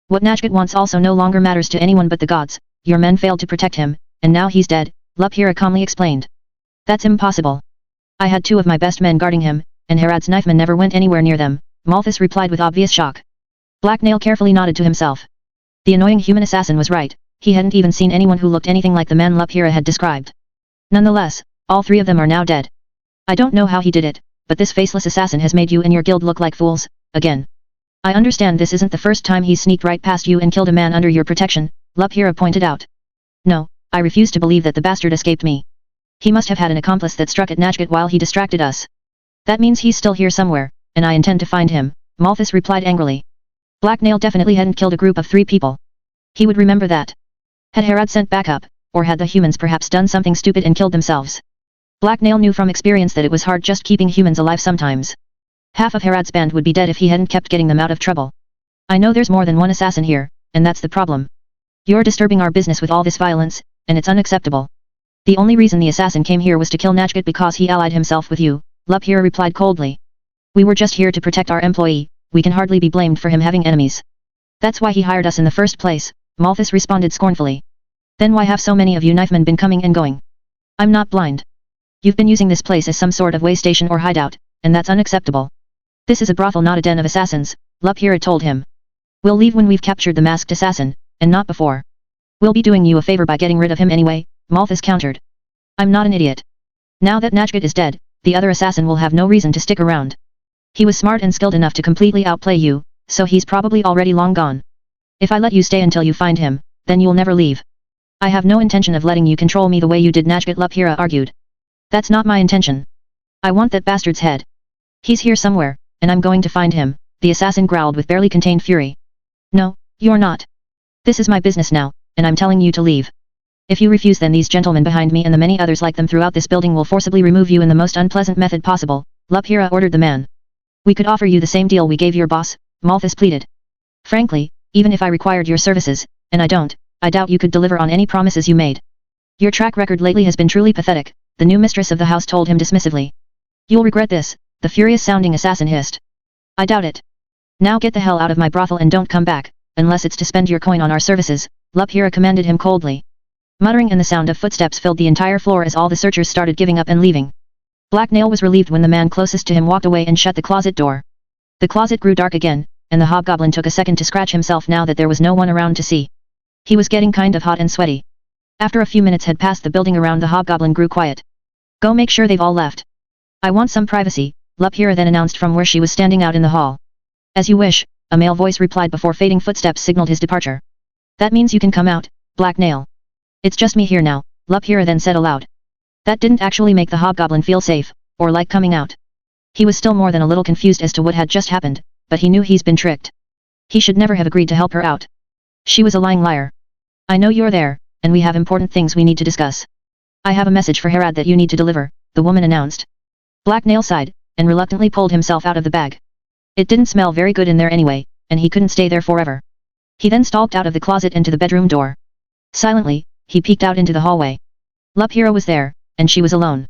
What Najgat wants also no longer matters to anyone but the gods, your men failed to protect him, and now he's dead, Luphira calmly explained. That's impossible. I had 2 of my best men guarding him, and Herod's knifemen never went anywhere near them, Malthus replied with obvious shock. Black Nail carefully nodded to himself. The annoying human assassin was right, he hadn't even seen anyone who looked anything like the man Luphira had described. Nonetheless, all 3 of them are now dead. I don't know how he did it, but this faceless assassin has made you and your guild look like fools, again. I understand this isn't the first time he's sneaked right past you and killed a man under your protection, Luphira pointed out. No, I refuse to believe that the bastard escaped me. He must have had an accomplice that struck at Najgat while he distracted us. That means he's still here somewhere, and I intend to find him, Malthus replied angrily. Black Nail definitely hadn't killed a group of 3 people. He would remember that. Had Herod sent backup, or had the humans perhaps done something stupid and killed themselves? Black Nail knew from experience that it was hard just keeping humans alive sometimes. Half of Herod's band would be dead if he hadn't kept getting them out of trouble. I know there's more than one assassin here, and that's the problem. You're disturbing our business with all this violence, and it's unacceptable. The only reason the assassin came here was to kill Najgat because he allied himself with you, Luphira replied coldly. We were just here to protect our employee, we can hardly be blamed for him having enemies. That's why he hired us in the first place, Malthus responded scornfully. Then why have so many of you knifemen been coming and going? I'm not blind. You've been using this place as some sort of way station or hideout, and that's unacceptable. This is a brothel not a den of assassins, Luphira told him. We'll leave when we've captured the masked assassin, and not before. We'll be doing you a favor by getting rid of him anyway, Malthus countered. I'm not an idiot. Now that Najgat is dead, the other assassin will have no reason to stick around. He was smart and skilled enough to completely outplay you, so he's probably already long gone. If I let you stay until you find him, then you'll never leave. I have no intention of letting you control me the way you did Najgat, Luphira argued. That's not my intention. I want that bastard's head. He's here somewhere, and I'm going to find him, the assassin growled with barely contained fury. No, you're not. This is my business now, and I'm telling you to leave. If you refuse then these gentlemen behind me and the many others like them throughout this building will forcibly remove you in the most unpleasant method possible, Luphira ordered the man. We could offer you the same deal we gave your boss, Malthus pleaded. Frankly, even if I required your services, and I don't, I doubt you could deliver on any promises you made. Your track record lately has been truly pathetic, the new mistress of the house told him dismissively. You'll regret this, the furious-sounding assassin hissed. I doubt it. Now get the hell out of my brothel and don't come back, unless it's to spend your coin on our services, Luphira commanded him coldly. Muttering and the sound of footsteps filled the entire floor as all the searchers started giving up and leaving. Black Nail was relieved when the man closest to him walked away and shut the closet door. The closet grew dark again, and the hobgoblin took a second to scratch himself now that there was no one around to see. He was getting kind of hot and sweaty. After a few minutes had passed the building around the hobgoblin grew quiet. Go make sure they've all left. I want some privacy, Luphira then announced from where she was standing out in the hall. As you wish, a male voice replied before fading footsteps signaled his departure. That means you can come out, Black Nail. It's just me here now, Lupira then said aloud. That didn't actually make the hobgoblin feel safe, or like coming out. He was still more than a little confused as to what had just happened, but he knew he's been tricked. He should never have agreed to help her out. She was a lying liar. I know you're there, and we have important things we need to discuss. I have a message for Herad that you need to deliver, the woman announced. Black Nail sighed, and reluctantly pulled himself out of the bag. It didn't smell very good in there anyway, and he couldn't stay there forever. He then stalked out of the closet into the bedroom door. Silently, he peeked out into the hallway. Lupira was there, and she was alone.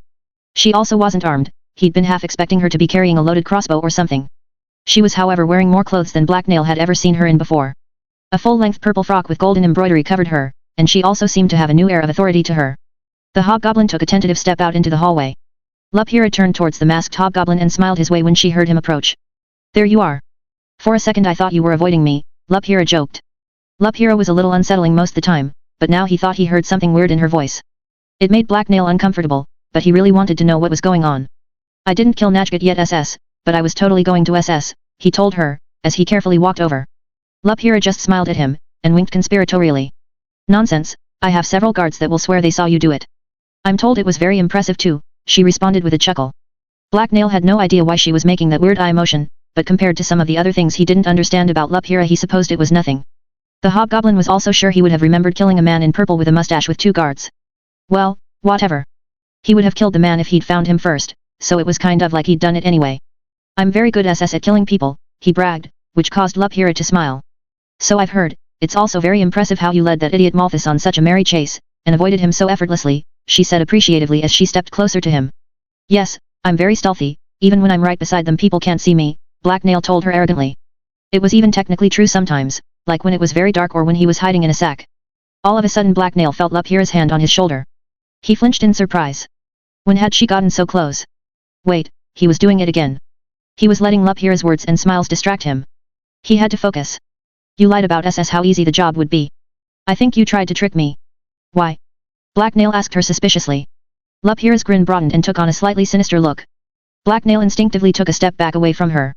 She also wasn't armed, he'd been half expecting her to be carrying a loaded crossbow or something. She was however wearing more clothes than Black Nail had ever seen her in before. A full-length purple frock with golden embroidery covered her, and she also seemed to have a new air of authority to her. The hobgoblin took a tentative step out into the hallway. Lupira turned towards the masked hobgoblin and smiled his way when she heard him approach. There you are. For a second I thought you were avoiding me, Lupira joked. Lupira was a little unsettling most the time, but now he thought he heard something weird in her voice. It made Black Nail uncomfortable, but he really wanted to know what was going on. I didn't kill Najgat yet SS, but I was totally going to SS, he told her, as he carefully walked over. Lupira just smiled at him, and winked conspiratorially. Nonsense, I have several guards that will swear they saw you do it. I'm told it was very impressive too, she responded with a chuckle. Black Nail had no idea why she was making that weird eye motion, but compared to some of the other things he didn't understand about Lupira he supposed it was nothing. The hobgoblin was also sure he would have remembered killing a man in purple with a mustache with 2 guards. Well, whatever. He would have killed the man if he'd found him first, so it was kind of like he'd done it anyway. I'm very good SS at killing people, he bragged, which caused Lupira to smile. So I've heard, it's also very impressive how you led that idiot Malthus on such a merry chase, and avoided him so effortlessly, she said appreciatively as she stepped closer to him. Yes, I'm very stealthy, even when I'm right beside them people can't see me, Black Nail told her arrogantly. It was even technically true sometimes, like when it was very dark or when he was hiding in a sack. All of a sudden Black Nail felt Lupira's hand on his shoulder. He flinched in surprise. When had she gotten so close? Wait, he was doing it again. He was letting Lupira's words and smiles distract him. He had to focus. You lied about SS how easy the job would be. I think you tried to trick me. Why? Black Nail asked her suspiciously. Lupira's grin broadened and took on a slightly sinister look. Black Nail instinctively took a step back away from her.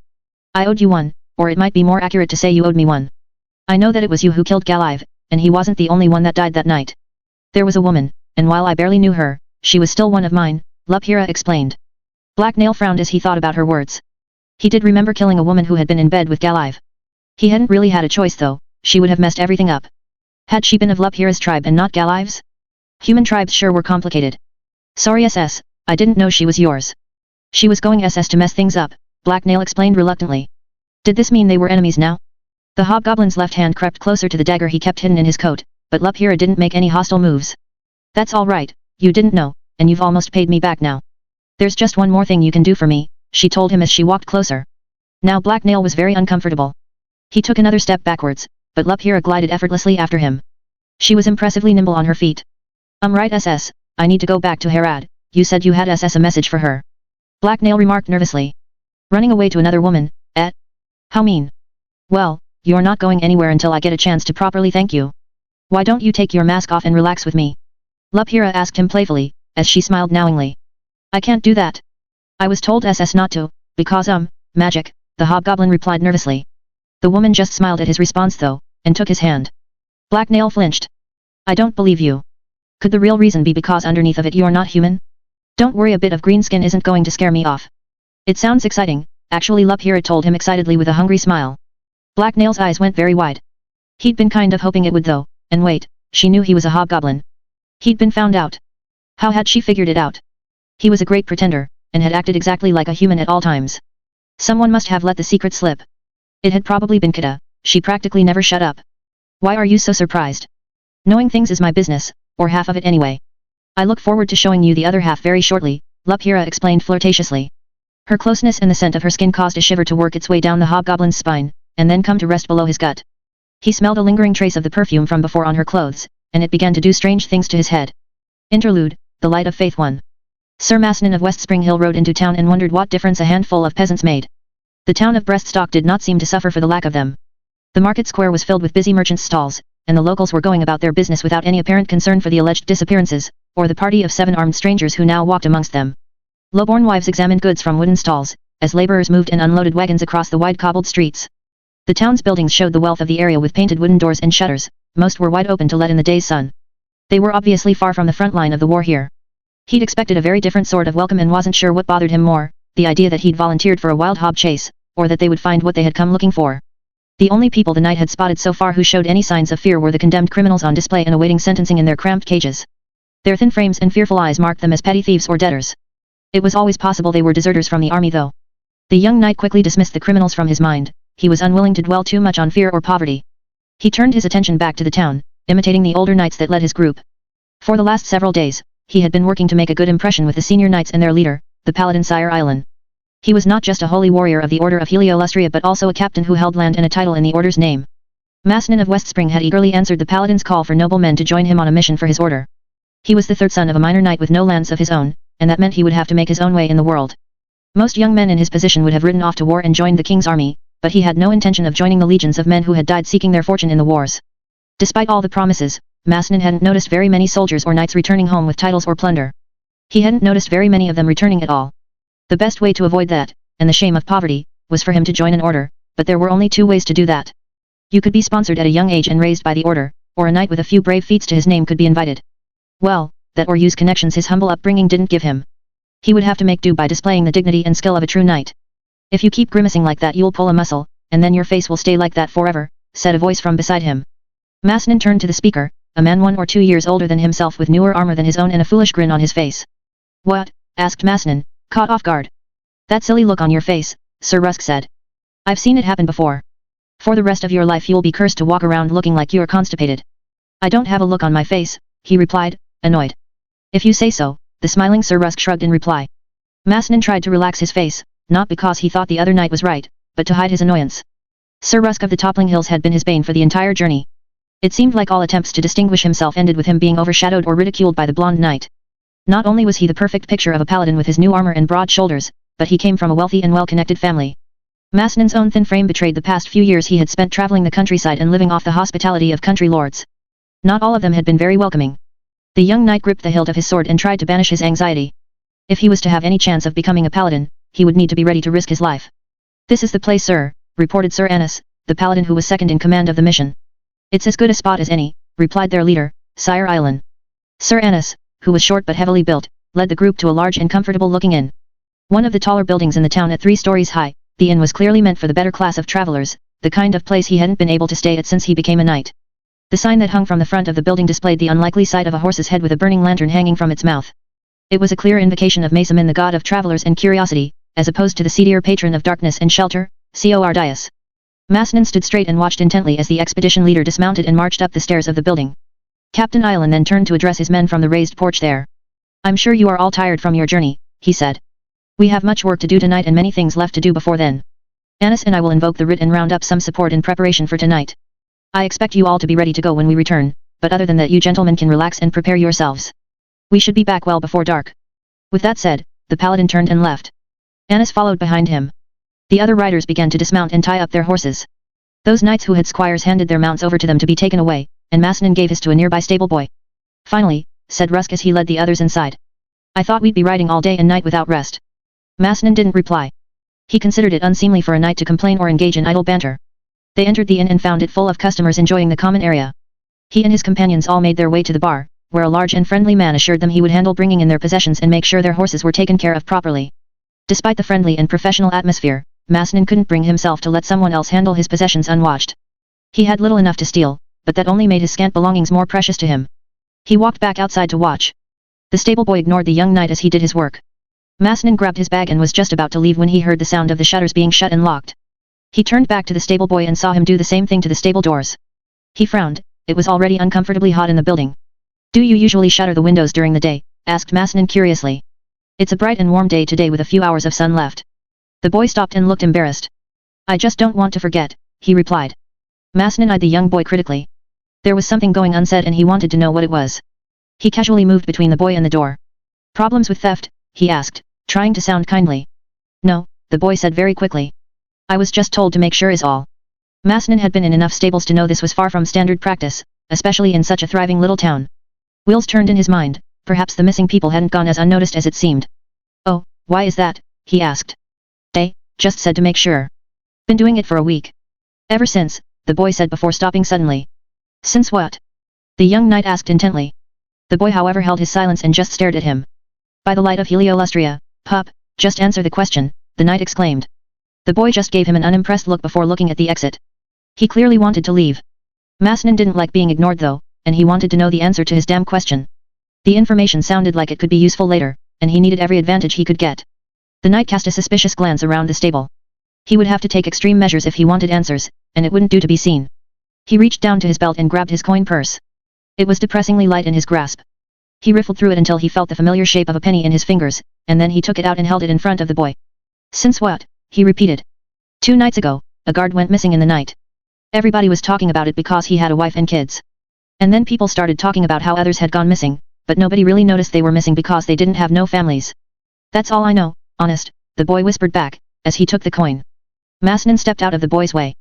I owed you one, or it might be more accurate to say you owed me one. I know that it was you who killed Galive, and he wasn't the only one that died that night. There was a woman, and while I barely knew her, she was still one of mine, Lupira explained. Black Nail frowned as he thought about her words. He did remember killing a woman who had been in bed with Galive. He hadn't really had a choice though, she would have messed everything up. Had she been of Lupira's tribe and not Galive's? Human tribes sure were complicated. Sorry SS, I didn't know she was yours. She was going SS to mess things up, Black Nail explained reluctantly. Did this mean they were enemies now? The hobgoblin's left hand crept closer to the dagger he kept hidden in his coat, but Lupira didn't make any hostile moves. That's all right, you didn't know, and you've almost paid me back now. There's just one more thing you can do for me, she told him as she walked closer. Now Black Nail was very uncomfortable. He took another step backwards, but Lupira glided effortlessly after him. She was impressively nimble on her feet. Right SS, I need to go back to Herad, you said you had SS a message for her. Black Nail remarked nervously. Running away to another woman, eh? How mean? Well, you're not going anywhere until I get a chance to properly thank you. Why don't you take your mask off and relax with me? Lupira asked him playfully, as she smiled knowingly. I can't do that. I was told SS not to, because magic, the hobgoblin replied nervously. The woman just smiled at his response though, and took his hand. Black Nail flinched. I don't believe you. Could the real reason be because underneath of it you're not human? Don't worry, a bit of green skin isn't going to scare me off. It sounds exciting, actually, Lupira told him excitedly with a hungry smile. Black Nail's eyes went very wide. He'd been kind of hoping it would though, and wait, she knew he was a hobgoblin. He'd been found out. How had she figured it out? He was a great pretender, and had acted exactly like a human at all times. Someone must have let the secret slip. It had probably been Kita, she practically never shut up. Why are you so surprised? Knowing things is my business, or half of it anyway. I look forward to showing you the other half very shortly, Lupira explained flirtatiously. Her closeness and the scent of her skin caused a shiver to work its way down the hobgoblin's spine, and then come to rest below his gut. He smelled a lingering trace of the perfume from before on her clothes, and it began to do strange things to his head. Interlude, The Light of Faith 1. Sir Masnin of West Spring Hill rode into town and wondered what difference a handful of peasants made. The town of Breststock did not seem to suffer for the lack of them. The market square was filled with busy merchants' stalls, and the locals were going about their business without any apparent concern for the alleged disappearances, or the party of 7 armed strangers who now walked amongst them. Lowborn wives examined goods from wooden stalls, as laborers moved and unloaded wagons across the wide cobbled streets. The town's buildings showed the wealth of the area with painted wooden doors and shutters, most were wide open to let in the day's sun. They were obviously far from the front line of the war here. He'd expected a very different sort of welcome and wasn't sure what bothered him more, the idea that he'd volunteered for a wild hog chase, or that they would find what they had come looking for. The only people the knight had spotted so far who showed any signs of fear were the condemned criminals on display and awaiting sentencing in their cramped cages. Their thin frames and fearful eyes marked them as petty thieves or debtors. It was always possible they were deserters from the army though. The young knight quickly dismissed the criminals from his mind. He was unwilling to dwell too much on fear or poverty. He turned his attention back to the town, imitating the older knights that led his group. For the last several days, he had been working to make a good impression with the senior knights and their leader, the paladin Sire Islan. He was not just a holy warrior of the Order of Heliolustria but also a captain who held land and a title in the order's name. Masnin of Westspring had eagerly answered the paladin's call for noble men to join him on a mission for his order. He was the third son of a minor knight with no lands of his own, and that meant he would have to make his own way in the world. Most young men in his position would have ridden off to war and joined the king's army, but he had no intention of joining the legions of men who had died seeking their fortune in the wars. Despite all the promises, Masnin hadn't noticed very many soldiers or knights returning home with titles or plunder. He hadn't noticed very many of them returning at all. The best way to avoid that, and the shame of poverty, was for him to join an order, but there were only two ways to do that. You could be sponsored at a young age and raised by the order, or a knight with a few brave feats to his name could be invited. Well, that or use connections his humble upbringing didn't give him. He would have to make do by displaying the dignity and skill of a true knight. If you keep grimacing like that you'll pull a muscle, and then your face will stay like that forever, said a voice from beside him. Masnin turned to the speaker, a man 1 or 2 years older than himself with newer armor than his own and a foolish grin on his face. What? Asked Masnin, caught off guard. That silly look on your face, Sir Rusk said. I've seen it happen before. For the rest of your life you'll be cursed to walk around looking like you're constipated. I don't have a look on my face, he replied, annoyed. If you say so, the smiling Sir Rusk shrugged in reply. Masnin tried to relax his face, not because he thought the other knight was right, but to hide his annoyance. Sir Rusk of the Toppling Hills had been his bane for the entire journey. It seemed like all attempts to distinguish himself ended with him being overshadowed or ridiculed by the blonde knight. Not only was he the perfect picture of a paladin with his new armor and broad shoulders, but he came from a wealthy and well-connected family. Masnin's own thin frame betrayed the past few years he had spent traveling the countryside and living off the hospitality of country lords. Not all of them had been very welcoming. The young knight gripped the hilt of his sword and tried to banish his anxiety. If he was to have any chance of becoming a paladin, he would need to be ready to risk his life. This is the place, sir, reported Sir Annis, the paladin who was second in command of the mission. It's as good a spot as any, replied their leader, Sire Islan. Sir Annis, who was short but heavily built, led the group to a large and comfortable-looking inn. One of the taller buildings in the town at 3 stories high, the inn was clearly meant for the better class of travelers, the kind of place he hadn't been able to stay at since he became a knight. The sign that hung from the front of the building displayed the unlikely sight of a horse's head with a burning lantern hanging from its mouth. It was a clear invocation of Mesamin, the god of travelers and curiosity, as opposed to the seedier patron of darkness and shelter, Cor Dias. Masnin stood straight and watched intently as the expedition leader dismounted and marched up the stairs of the building. Captain Islan then turned to address his men from the raised porch there. I'm sure you are all tired from your journey, he said. We have much work to do tonight and many things left to do before then. Annis and I will invoke the writ and round up some support in preparation for tonight. I expect you all to be ready to go when we return, but other than that you gentlemen can relax and prepare yourselves. We should be back well before dark. With that said, the paladin turned and left. Annis followed behind him. The other riders began to dismount and tie up their horses. Those knights who had squires handed their mounts over to them to be taken away, and Masnin gave his to a nearby stable boy. Finally, said Rusk as he led the others inside. I thought we'd be riding all day and night without rest. Masnin didn't reply. He considered it unseemly for a knight to complain or engage in idle banter. They entered the inn and found it full of customers enjoying the common area. He and his companions all made their way to the bar, where a large and friendly man assured them he would handle bringing in their possessions and make sure their horses were taken care of properly. Despite the friendly and professional atmosphere, Masnin couldn't bring himself to let someone else handle his possessions unwatched. He had little enough to steal, but that only made his scant belongings more precious to him. He walked back outside to watch. The stable boy ignored the young knight as he did his work. Masnin grabbed his bag and was just about to leave when he heard the sound of the shutters being shut and locked. He turned back to the stable boy and saw him do the same thing to the stable doors. He frowned. It was already uncomfortably hot in the building. Do you usually shutter the windows during the day? Asked Masnin curiously. It's a bright and warm day today with a few hours of sun left. The boy stopped and looked embarrassed. I just don't want to forget, he replied. Masnin eyed the young boy critically. There was something going unsaid and he wanted to know what it was. He casually moved between the boy and the door. Problems with theft? He asked, trying to sound kindly. No, the boy said very quickly. I was just told to make sure is all. Masnin had been in enough stables to know this was far from standard practice, especially in such a thriving little town. Wheels turned in his mind, perhaps the missing people hadn't gone as unnoticed as it seemed. Oh, why is that? He asked. Just said to make sure. Been doing it for a week. Ever since, the boy said before stopping suddenly. Since what? The young knight asked intently. The boy however held his silence and just stared at him. By the light of Heliolustria, pup, just answer the question, the knight exclaimed. The boy just gave him an unimpressed look before looking at the exit. He clearly wanted to leave. Masnin didn't like being ignored though, and he wanted to know the answer to his damn question. The information sounded like it could be useful later, and he needed every advantage he could get. The knight cast a suspicious glance around the stable. He would have to take extreme measures if he wanted answers, and it wouldn't do to be seen. He reached down to his belt and grabbed his coin purse. It was depressingly light in his grasp. He riffled through it until he felt the familiar shape of a penny in his fingers, and then he took it out and held it in front of the boy. Since what? He repeated. 2 nights ago, a guard went missing in the night. Everybody was talking about it because he had a wife and kids. And then people started talking about how others had gone missing, but nobody really noticed they were missing because they didn't have no families. That's all I know, honest, the boy whispered back, as he took the coin. Masnin stepped out of the boy's way.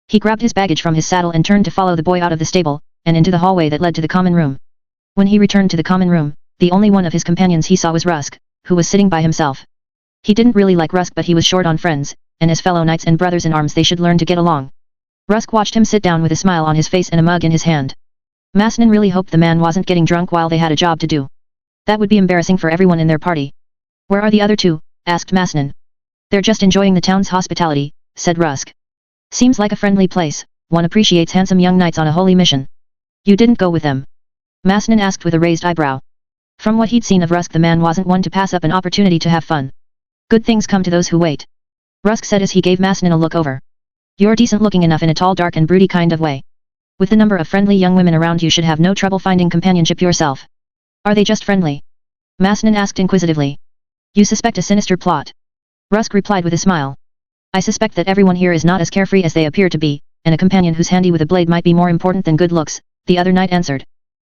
He grabbed his baggage from his saddle and turned to follow the boy out of the stable, and into the hallway that led to the common room. When he returned to the common room, the only one of his companions he saw was Rusk, who was sitting by himself. He didn't really like Rusk but he was short on friends, and as fellow knights and brothers in arms they should learn to get along. Rusk watched him sit down with a smile on his face and a mug in his hand. Masnin really hoped the man wasn't getting drunk while they had a job to do. That would be embarrassing for everyone in their party. Where are the other 2? Asked Masnin. They're just enjoying the town's hospitality, said Rusk. Seems like a friendly place, one appreciates handsome young knights on a holy mission. You didn't go with them? Masnin asked with a raised eyebrow. From what he'd seen of Rusk the man wasn't one to pass up an opportunity to have fun. Good things come to those who wait. Rusk said as he gave Masnin a look over. You're decent looking enough in a tall dark and broody kind of way. With the number of friendly young women around you should have no trouble finding companionship yourself. Are they just friendly? Masnin asked inquisitively. You suspect a sinister plot? Rusk replied with a smile. I suspect that everyone here is not as carefree as they appear to be, and a companion who's handy with a blade might be more important than good looks, the other knight answered.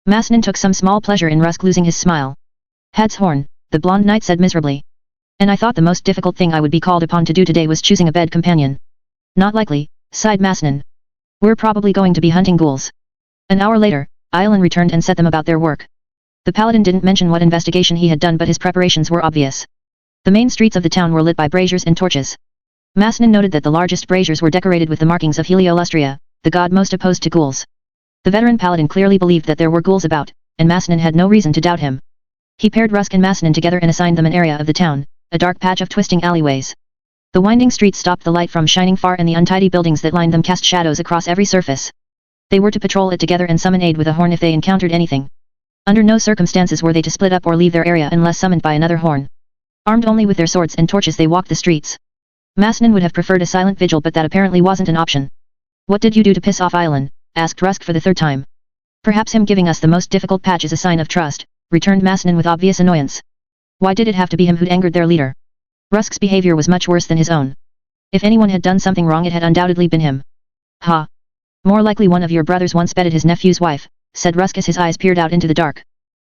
Masnin took some small pleasure in Rusk losing his smile. Had's horn, the blonde knight said miserably. And I thought the most difficult thing I would be called upon to do today was choosing a bed companion. Not likely, sighed Masnin. We're probably going to be hunting ghouls. An hour later, Ailan returned and set them about their work. The paladin didn't mention what investigation he had done but his preparations were obvious. The main streets of the town were lit by braziers and torches. Masnin noted that the largest braziers were decorated with the markings of Heliolustria, the god most opposed to ghouls. The veteran paladin clearly believed that there were ghouls about, and Masnin had no reason to doubt him. He paired Rusk and Masnin together and assigned them an area of the town, a dark patch of twisting alleyways. The winding streets stopped the light from shining far and the untidy buildings that lined them cast shadows across every surface. They were to patrol it together and summon aid with a horn if they encountered anything. Under no circumstances were they to split up or leave their area unless summoned by another horn. Armed only with their swords and torches they walked the streets. Masnin would have preferred a silent vigil but that apparently wasn't an option. What did you do to piss off Ailan? Asked Rusk for the 3rd time. Perhaps him giving us the most difficult patch is a sign of trust, returned Masnin with obvious annoyance. Why did it have to be him who'd angered their leader? Rusk's behavior was much worse than his own. If anyone had done something wrong it had undoubtedly been him. Ha! More likely one of your brothers once bedded his nephew's wife, said Rusk as his eyes peered out into the dark.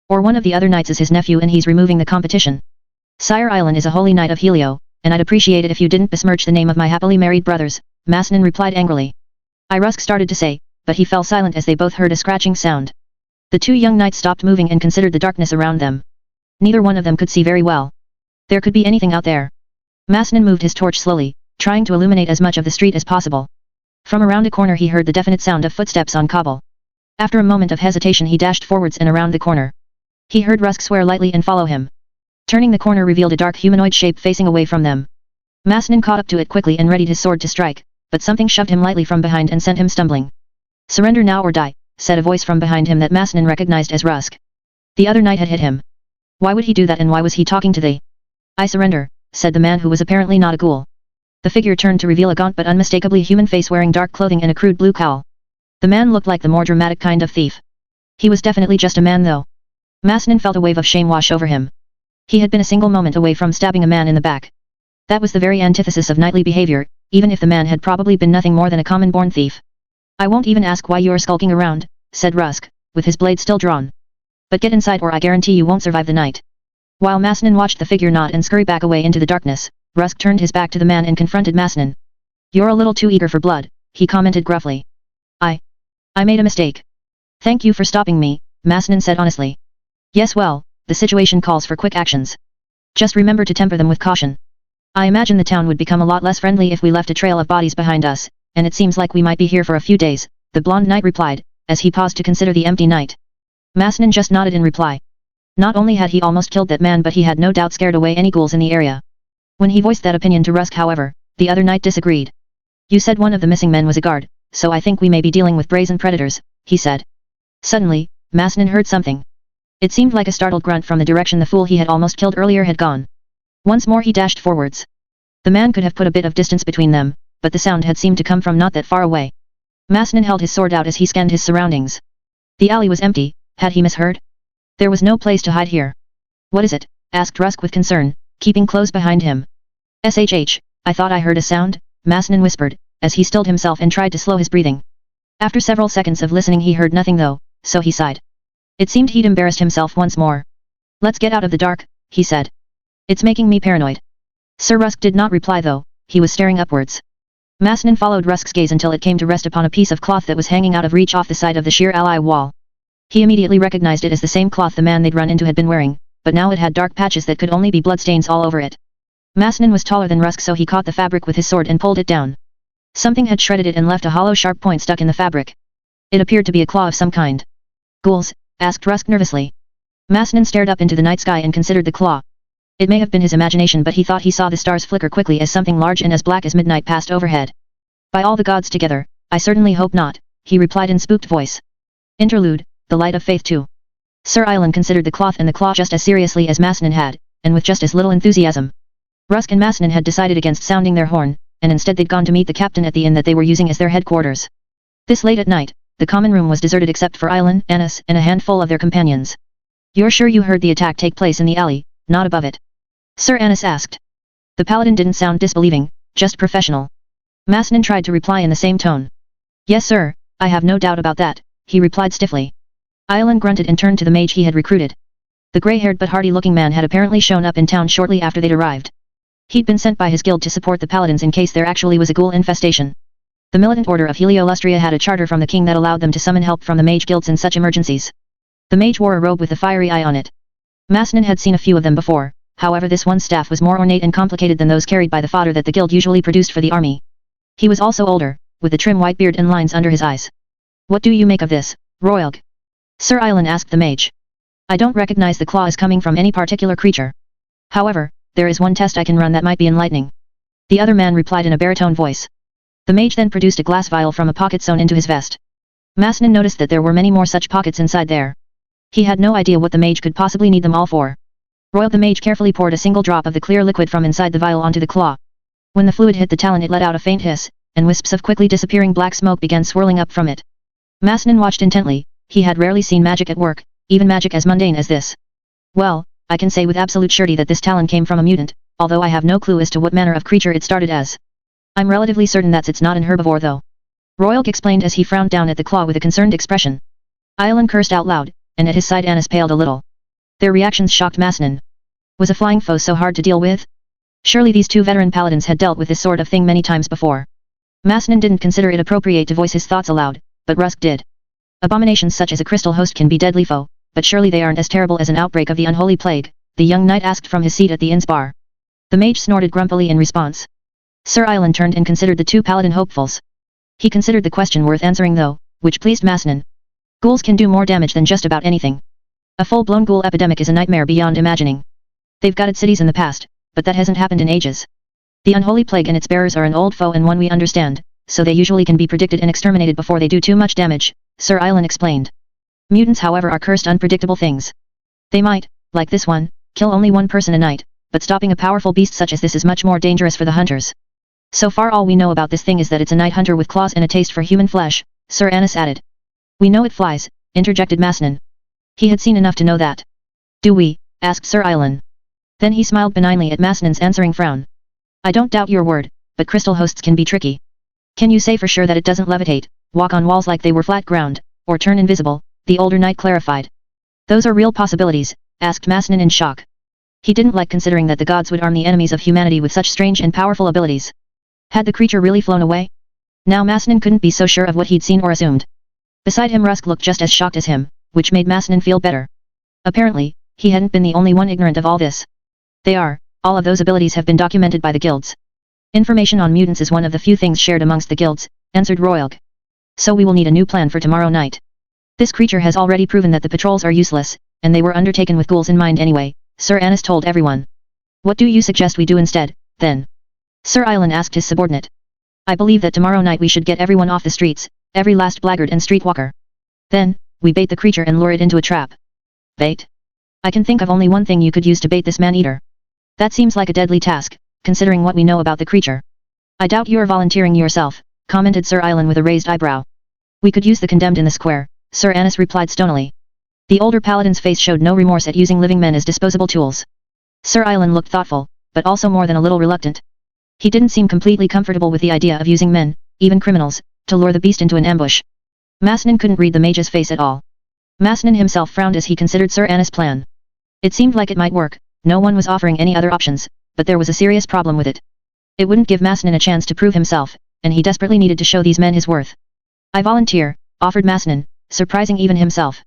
Or one of the other knights is his nephew and he's removing the competition. Sire Ailan is a holy knight of Helio, and I'd appreciate it if you didn't besmirch the name of my happily married brothers, Masnin replied angrily. Rusk started to say, but he fell silent as they both heard a scratching sound. The 2 young knights stopped moving and considered the darkness around them. Neither one of them could see very well. There could be anything out there. Masnin moved his torch slowly, trying to illuminate as much of the street as possible. From around a corner he heard the definite sound of footsteps on cobble. After a moment of hesitation he dashed forwards and around the corner. He heard Rusk swear lightly and follow him. Turning the corner revealed a dark humanoid shape facing away from them. Masnin caught up to it quickly and readied his sword to strike, but something shoved him lightly from behind and sent him stumbling. Surrender now or die, said a voice from behind him that Masnin recognized as Rusk. The other knight had hit him. Why would he do that and why was he talking to they? I surrender, said the man who was apparently not a ghoul. The figure turned to reveal a gaunt but unmistakably human face wearing dark clothing and a crude blue cowl. The man looked like the more dramatic kind of thief. He was definitely just a man though. Masnin felt a wave of shame wash over him. He had been a single moment away from stabbing a man in the back. That was the very antithesis of knightly behavior, even if the man had probably been nothing more than a common-born thief. I won't even ask why you're skulking around, said Rusk, with his blade still drawn. But get inside or I guarantee you won't survive the night. While Masnin watched the figure nod and scurry back away into the darkness, Rusk turned his back to the man and confronted Masnin. You're a little too eager for blood, he commented gruffly. I made a mistake. Thank you for stopping me, Masnin said honestly. Yes well, the situation calls for quick actions. Just remember to temper them with caution. I imagine the town would become a lot less friendly if we left a trail of bodies behind us, and it seems like we might be here for a few days, the blonde knight replied, as he paused to consider the empty night. Masnin just nodded in reply. Not only had he almost killed that man, but he had no doubt scared away any ghouls in the area. When he voiced that opinion to Rusk, however, the other knight disagreed. You said one of the missing men was a guard, so I think we may be dealing with brazen predators, he said. Suddenly, Masnin heard something. It seemed like a startled grunt from the direction the fool he had almost killed earlier had gone. Once more he dashed forwards. The man could have put a bit of distance between them, but the sound had seemed to come from not that far away. Masnin held his sword out as he scanned his surroundings. The alley was empty. Had he misheard? There was no place to hide here. What is it? Asked Rusk with concern, keeping close behind him. SHH, I thought I heard a sound, Masnin whispered, as he stilled himself and tried to slow his breathing. After several seconds of listening he heard nothing though, so he sighed. It seemed he'd embarrassed himself once more. Let's get out of the dark, he said. It's making me paranoid. Sir Rusk did not reply though, he was staring upwards. Masnin followed Rusk's gaze until it came to rest upon a piece of cloth that was hanging out of reach off the side of the sheer ally wall. He immediately recognized it as the same cloth the man they'd run into had been wearing, but now it had dark patches that could only be bloodstains all over it. Masnin was taller than Rusk, so he caught the fabric with his sword and pulled it down. Something had shredded it and left a hollow sharp point stuck in the fabric. It appeared to be a claw of some kind. Ghouls? Asked Rusk nervously. Masnin stared up into the night sky and considered the claw. It may have been his imagination, but he thought he saw the stars flicker quickly as something large and as black as midnight passed overhead. By all the gods together, I certainly hope not, he replied in spooked voice. Interlude, the light of faith too. Sir Island considered the cloth and the claw just as seriously as Masnin had, and with just as little enthusiasm. Rusk and Masnin had decided against sounding their horn, and instead they'd gone to meet the captain at the inn that they were using as their headquarters. This late at night, the common room was deserted except for Island, Annis, and a handful of their companions. You're sure you heard the attack take place in the alley, not above it? Sir Annis asked. The paladin didn't sound disbelieving, just professional. Masnin tried to reply in the same tone. Yes sir, I have no doubt about that, he replied stiffly. Island grunted and turned to the mage he had recruited. The grey-haired but hardy-looking man had apparently shown up in town shortly after they'd arrived. He'd been sent by his guild to support the paladins in case there actually was a ghoul infestation. The militant order of Heliolustria had a charter from the king that allowed them to summon help from the mage guilds in such emergencies. The mage wore a robe with a fiery eye on it. Masnin had seen a few of them before, however this one's staff was more ornate and complicated than those carried by the fodder that the guild usually produced for the army. He was also older, with a trim white beard and lines under his eyes. What do you make of this, Royalg? Sir Island asked the mage. I don't recognize the claw as coming from any particular creature. However, there is one test I can run that might be enlightening. The other man replied in a baritone voice. The mage then produced a glass vial from a pocket sewn into his vest. Masnin noticed that there were many more such pockets inside there. He had no idea what the mage could possibly need them all for. Royal the mage carefully poured a single drop of the clear liquid from inside the vial onto the claw. When the fluid hit the talon it let out a faint hiss, and wisps of quickly disappearing black smoke began swirling up from it. Masnin watched intently. He had rarely seen magic at work, even magic as mundane as this. Well, I can say with absolute surety that this talon came from a mutant, although I have no clue as to what manner of creature it started as. I'm relatively certain that it's not an herbivore though. Royalk explained as he frowned down at the claw with a concerned expression. Island cursed out loud, and at his side Annis paled a little. Their reactions shocked Masnin. Was a flying foe so hard to deal with? Surely these two veteran paladins had dealt with this sort of thing many times before. Masnin didn't consider it appropriate to voice his thoughts aloud, but Rusk did. Abominations such as a crystal host can be deadly foe, but surely they aren't as terrible as an outbreak of the unholy plague, the young knight asked from his seat at the inn's bar. The mage snorted grumpily in response. Sir Island turned and considered the two paladin hopefuls. He considered the question worth answering though, which pleased Masnin. Ghouls can do more damage than just about anything. A full-blown ghoul epidemic is a nightmare beyond imagining. They've gutted cities in the past, but that hasn't happened in ages. The unholy plague and its bearers are an old foe and one we understand, so they usually can be predicted and exterminated before they do too much damage, Sir Island explained. Mutants however are cursed unpredictable things. They might, like this one, kill only one person a night, but stopping a powerful beast such as this is much more dangerous for the hunters. So far all we know about this thing is that it's a night hunter with claws and a taste for human flesh, Sir Annis added. We know it flies, interjected Masnin. He had seen enough to know that. Do we? Asked Sir Island. Then he smiled benignly at Masnin's answering frown. I don't doubt your word, but crystal hosts can be tricky. Can you say for sure that it doesn't levitate, walk on walls like they were flat ground, or turn invisible? The older knight clarified. Those are real possibilities, asked Masnin in shock. He didn't like considering that the gods would arm the enemies of humanity with such strange and powerful abilities. Had the creature really flown away? Now Masnin couldn't be so sure of what he'd seen or assumed. Beside him Rusk looked just as shocked as him, which made Masnin feel better. Apparently, he hadn't been the only one ignorant of all this. All of those abilities have been documented by the guilds. Information on mutants is one of the few things shared amongst the guilds, answered Royalk. So we will need a new plan for tomorrow night. This creature has already proven that the patrols are useless, and they were undertaken with ghouls in mind anyway, Sir Anis told everyone. What do you suggest we do instead, then? Sir Island asked his subordinate. I believe that tomorrow night we should get everyone off the streets, every last blackguard and streetwalker. Then, we bait the creature and lure it into a trap. Bait? I can think of only one thing you could use to bait this man-eater. That seems like a deadly task, considering what we know about the creature. I doubt you are volunteering yourself, commented Sir Island with a raised eyebrow. We could use the condemned in the square, Sir Anis replied stonily. The older paladin's face showed no remorse at using living men as disposable tools. Sir Island looked thoughtful, but also more than a little reluctant. He didn't seem completely comfortable with the idea of using men, even criminals, to lure the beast into an ambush. Masnin couldn't read the mage's face at all. Masnin himself frowned as he considered Sir Anis' plan. It seemed like it might work, no one was offering any other options, but there was a serious problem with it. It wouldn't give Masnin a chance to prove himself, and he desperately needed to show these men his worth. I volunteer, offered Masnin, surprising even himself.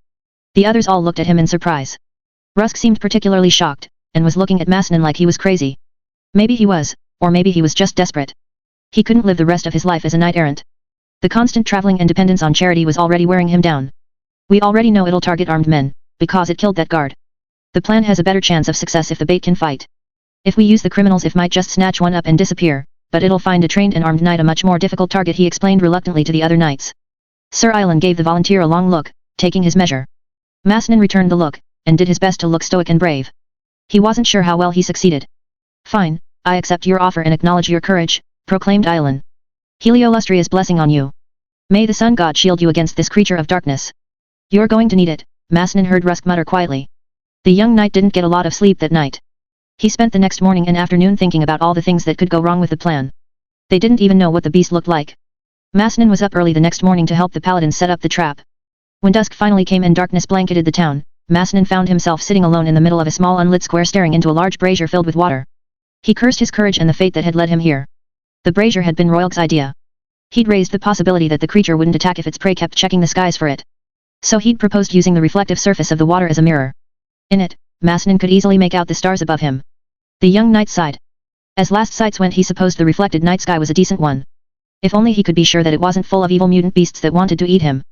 The others all looked at him in surprise. Rusk seemed particularly shocked, and was looking at Masnin like he was crazy. Maybe he was, or maybe he was just desperate. He couldn't live the rest of his life as a knight-errant. The constant traveling and dependence on charity was already wearing him down. We already know it'll target armed men, because it killed that guard. The plan has a better chance of success if the bait can fight. If we use the criminals, it might just snatch one up and disappear, but it'll find a trained and armed knight a much more difficult target, he explained reluctantly to the other knights. Sir Island gave the volunteer a long look, taking his measure. Masnin returned the look, and did his best to look stoic and brave. He wasn't sure how well he succeeded. Fine, I accept your offer and acknowledge your courage, proclaimed Island. Heliolustria's blessing on you. May the sun god shield you against this creature of darkness. You're going to need it, Masnin heard Rusk mutter quietly. The young knight didn't get a lot of sleep that night. He spent the next morning and afternoon thinking about all the things that could go wrong with the plan. They didn't even know what the beast looked like. Masnin was up early the next morning to help the paladin set up the trap. When dusk finally came and darkness blanketed the town, Masnin found himself sitting alone in the middle of a small unlit square staring into a large brazier filled with water. He cursed his courage and the fate that had led him here. The brazier had been Royal's idea. He'd raised the possibility that the creature wouldn't attack if its prey kept checking the skies for it. So he'd proposed using the reflective surface of the water as a mirror. In it, Masnin could easily make out the stars above him. The young knight sighed. As last sights went, he supposed the reflected night sky was a decent one. If only he could be sure that it wasn't full of evil mutant beasts that wanted to eat him.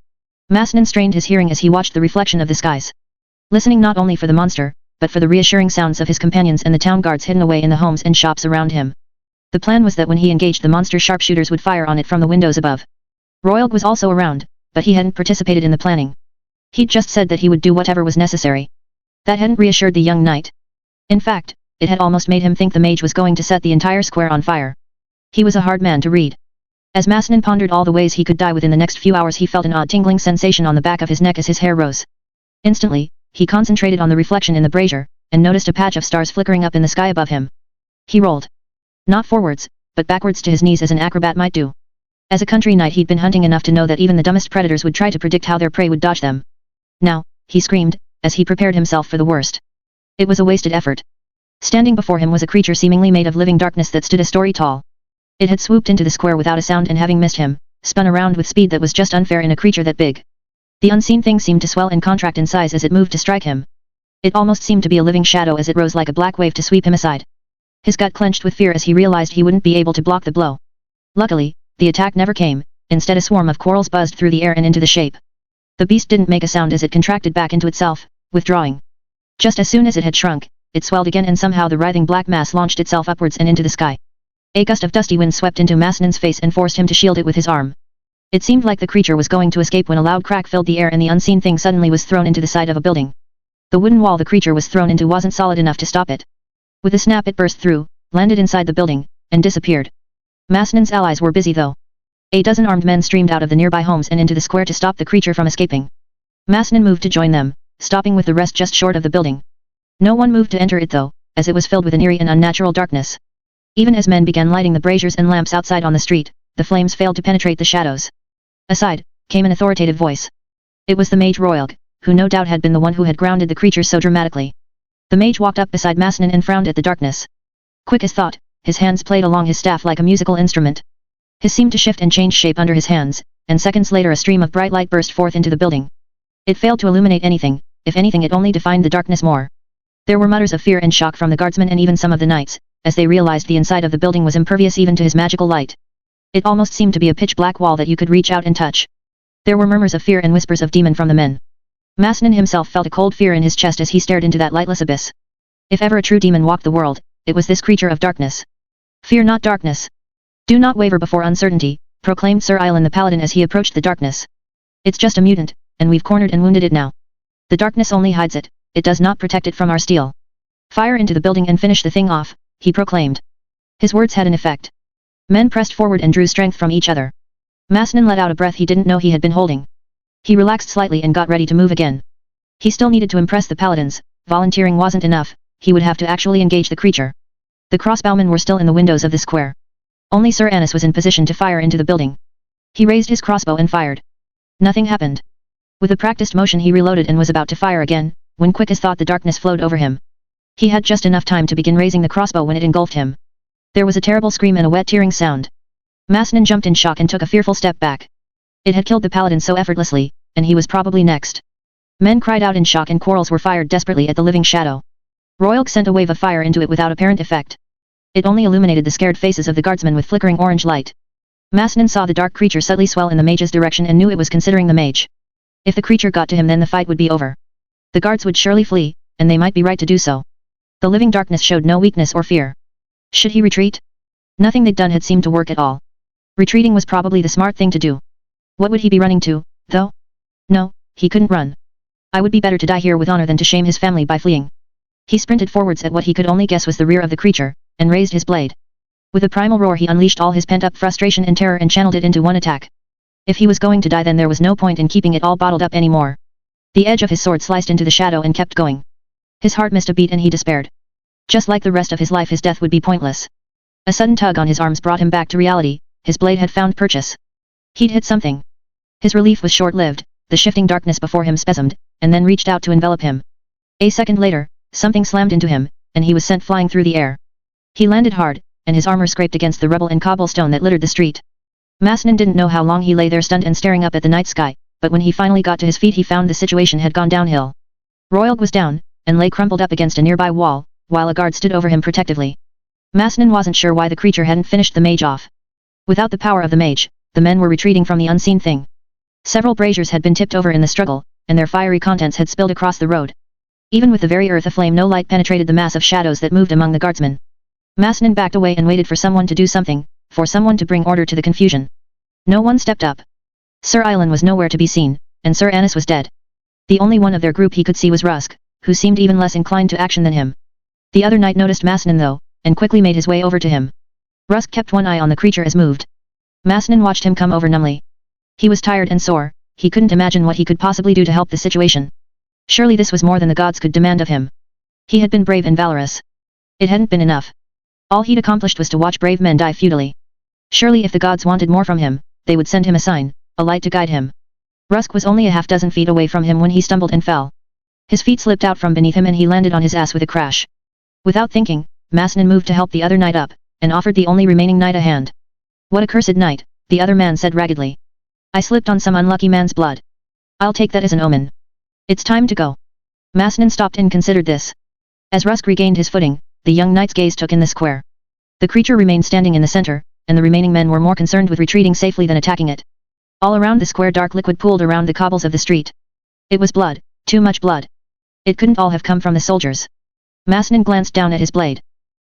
Masnin strained his hearing as he watched the reflection of the skies. Listening not only for the monster, but for the reassuring sounds of his companions and the town guards hidden away in the homes and shops around him. The plan was that when he engaged the monster, sharpshooters would fire on it from the windows above. Royal was also around, but he hadn't participated in the planning. He'd just said that he would do whatever was necessary. That hadn't reassured the young knight. In fact, it had almost made him think the mage was going to set the entire square on fire. He was a hard man to read. As Masnin pondered all the ways he could die within the next few hours, he felt an odd tingling sensation on the back of his neck as his hair rose. Instantly, he concentrated on the reflection in the brazier, and noticed a patch of stars flickering up in the sky above him. He rolled. Not forwards, but backwards to his knees as an acrobat might do. As a country knight, he'd been hunting enough to know that even the dumbest predators would try to predict how their prey would dodge them. Now, he screamed, as he prepared himself for the worst. It was a wasted effort. Standing before him was a creature seemingly made of living darkness that stood a story tall. It had swooped into the square without a sound and, having missed him, spun around with speed that was just unfair in a creature that big. The unseen thing seemed to swell and contract in size as it moved to strike him. It almost seemed to be a living shadow as it rose like a black wave to sweep him aside. His gut clenched with fear as he realized he wouldn't be able to block the blow. Luckily, the attack never came. Instead, a swarm of quarrels buzzed through the air and into the shape. The beast didn't make a sound as it contracted back into itself, withdrawing. Just as soon as it had shrunk, it swelled again, and somehow the writhing black mass launched itself upwards and into the sky. A gust of dusty wind swept into Masnin's face and forced him to shield it with his arm. It seemed like the creature was going to escape when a loud crack filled the air and the unseen thing suddenly was thrown into the side of a building. The wooden wall the creature was thrown into wasn't solid enough to stop it. With a snap, it burst through, landed inside the building, and disappeared. Masnin's allies were busy though. A dozen armed men streamed out of the nearby homes and into the square to stop the creature from escaping. Masnin moved to join them, stopping with the rest just short of the building. No one moved to enter it though, as it was filled with an eerie and unnatural darkness. Even as men began lighting the braziers and lamps outside on the street, the flames failed to penetrate the shadows. Aside, came an authoritative voice. It was the mage Royalg, who no doubt had been the one who had grounded the creature so dramatically. The mage walked up beside Masnin and frowned at the darkness. Quick as thought, his hands played along his staff like a musical instrument. His seemed to shift and change shape under his hands, and seconds later a stream of bright light burst forth into the building. It failed to illuminate anything, if anything it only defined the darkness more. There were mutters of fear and shock from the guardsmen and even some of the knights, as they realized the inside of the building was impervious even to his magical light. It almost seemed to be a pitch-black wall that you could reach out and touch. There were murmurs of fear and whispers of demon from the men. Masnin himself felt a cold fear in his chest as he stared into that lightless abyss. If ever a true demon walked the world, it was this creature of darkness. Fear not darkness. Do not waver before uncertainty, proclaimed Sir Ilan the Paladin as he approached the darkness. It's just a mutant, and we've cornered and wounded it now. The darkness only hides it, it does not protect it from our steel. Fire into the building and finish the thing off, he proclaimed. His words had an effect. Men pressed forward and drew strength from each other. Masnin let out a breath he didn't know he had been holding. He relaxed slightly and got ready to move again. He still needed to impress the paladins, volunteering wasn't enough, he would have to actually engage the creature. The crossbowmen were still in the windows of the square. Only Sir Anis was in position to fire into the building. He raised his crossbow and fired. Nothing happened. With a practiced motion he reloaded and was about to fire again, when quick as thought the darkness flowed over him. He had just enough time to begin raising the crossbow when it engulfed him. There was a terrible scream and a wet tearing sound. Masnin jumped in shock and took a fearful step back. It had killed the paladin so effortlessly, and he was probably next. Men cried out in shock and quarrels were fired desperately at the living shadow. Royalk sent a wave of fire into it without apparent effect. It only illuminated the scared faces of the guardsmen with flickering orange light. Masnin saw the dark creature subtly swell in the mage's direction and knew it was considering the mage. If the creature got to him then the fight would be over. The guards would surely flee, and they might be right to do so. The living darkness showed no weakness or fear. Should he retreat? Nothing they'd done had seemed to work at all. Retreating was probably the smart thing to do. What would he be running to, though? No, he couldn't run. I would be better to die here with honor than to shame his family by fleeing. He sprinted forwards at what he could only guess was the rear of the creature, and raised his blade. With a primal roar he unleashed all his pent-up frustration and terror and channeled it into one attack. If he was going to die then there was no point in keeping it all bottled up anymore. The edge of his sword sliced into the shadow and kept going. His heart missed a beat and he despaired. Just like the rest of his life his death would be pointless. A sudden tug on his arms brought him back to reality, his blade had found purchase. He'd hit something. His relief was short-lived, the shifting darkness before him spasmed, and then reached out to envelop him. A second later, something slammed into him, and he was sent flying through the air. He landed hard, and his armor scraped against the rubble and cobblestone that littered the street. Masnin didn't know how long he lay there stunned and staring up at the night sky, but when he finally got to his feet he found the situation had gone downhill. Royalk was down, and lay crumpled up against a nearby wall, while a guard stood over him protectively. Masnin wasn't sure why the creature hadn't finished the mage off. Without the power of the mage, the men were retreating from the unseen thing. Several braziers had been tipped over in the struggle, and their fiery contents had spilled across the road. Even with the very earth aflame no light penetrated the mass of shadows that moved among the guardsmen. Masnin backed away and waited for someone to do something, for someone to bring order to the confusion. No one stepped up. Sir Ilan was nowhere to be seen, and Sir Anis was dead. The only one of their group he could see was Rusk, who seemed even less inclined to action than him. The other knight noticed Masnin though, and quickly made his way over to him. Rusk kept one eye on the creature as moved. Masnin watched him come over numbly. He was tired and sore, he couldn't imagine what he could possibly do to help the situation. Surely this was more than the gods could demand of him. He had been brave and valorous. It hadn't been enough. All he'd accomplished was to watch brave men die futilely. Surely if the gods wanted more from him, they would send him a sign, a light to guide him. Rusk was only a half-dozen feet away from him when he stumbled and fell. His feet slipped out from beneath him and he landed on his ass with a crash. Without thinking, Masnin moved to help the other knight up, and offered the only remaining knight a hand. What a cursed night, the other man said raggedly. I slipped on some unlucky man's blood. I'll take that as an omen. It's time to go. Masnin stopped and considered this. As Rusk regained his footing, the young knight's gaze took in the square. The creature remained standing in the center, and the remaining men were more concerned with retreating safely than attacking it. All around the square dark liquid pooled around the cobbles of the street. It was blood, too much blood. It couldn't all have come from the soldiers. Masnin glanced down at his blade.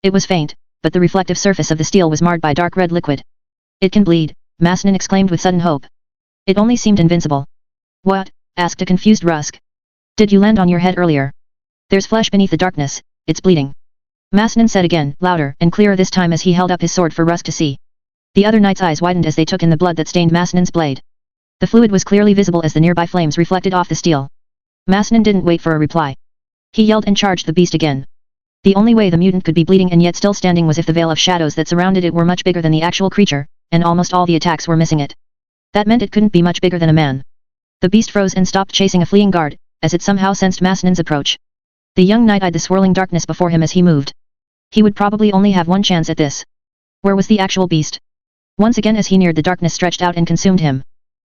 It was faint, but the reflective surface of the steel was marred by dark red liquid. It can bleed, Masnin exclaimed with sudden hope. It only seemed invincible. What? Asked a confused Rusk. Did you land on your head earlier? There's flesh beneath the darkness, it's bleeding. Masnin said again, louder and clearer this time as he held up his sword for Rusk to see. The other knight's eyes widened as they took in the blood that stained Masnin's blade. The fluid was clearly visible as the nearby flames reflected off the steel. Masnin didn't wait for a reply. He yelled and charged the beast again. The only way the mutant could be bleeding and yet still standing was if the veil of shadows that surrounded it were much bigger than the actual creature, and almost all the attacks were missing it. That meant it couldn't be much bigger than a man. The beast froze and stopped chasing a fleeing guard, as it somehow sensed Masnin's approach. The young knight eyed the swirling darkness before him as he moved. He would probably only have one chance at this. Where was the actual beast? Once again as he neared the darkness stretched out and consumed him.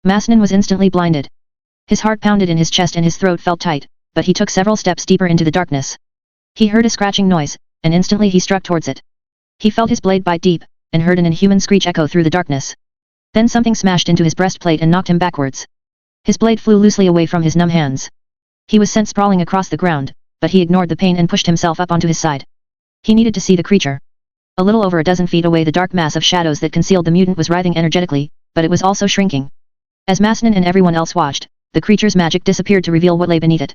Masnin was instantly blinded. His heart pounded in his chest and his throat felt tight, but he took several steps deeper into the darkness. He heard a scratching noise, and instantly he struck towards it. He felt his blade bite deep, and heard an inhuman screech echo through the darkness. Then something smashed into his breastplate and knocked him backwards. His blade flew loosely away from his numb hands. He was sent sprawling across the ground, but he ignored the pain and pushed himself up onto his side. He needed to see the creature. A little over a dozen feet away the dark mass of shadows that concealed the mutant was writhing energetically, but it was also shrinking. As Masnan and everyone else watched, the creature's magic disappeared to reveal what lay beneath it.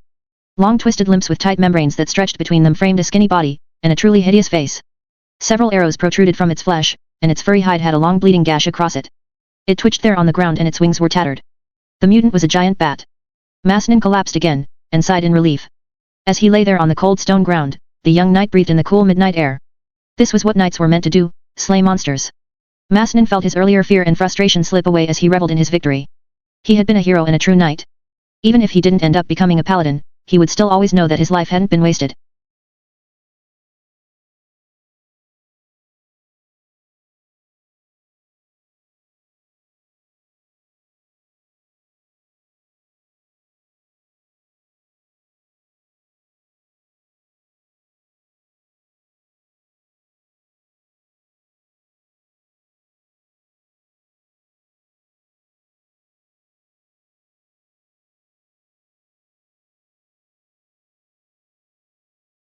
Long twisted limbs with tight membranes that stretched between them framed a skinny body, and a truly hideous face. Several arrows protruded from its flesh, and its furry hide had a long bleeding gash across it. It twitched there on the ground and its wings were tattered. The mutant was a giant bat. Masnan collapsed again, and sighed in relief. As he lay there on the cold stone ground, the young knight breathed in the cool midnight air. This was what knights were meant to do, slay monsters. Masnan felt his earlier fear and frustration slip away as he reveled in his victory. He had been a hero and a true knight. Even if he didn't end up becoming a paladin, he would still always know that his life hadn't been wasted.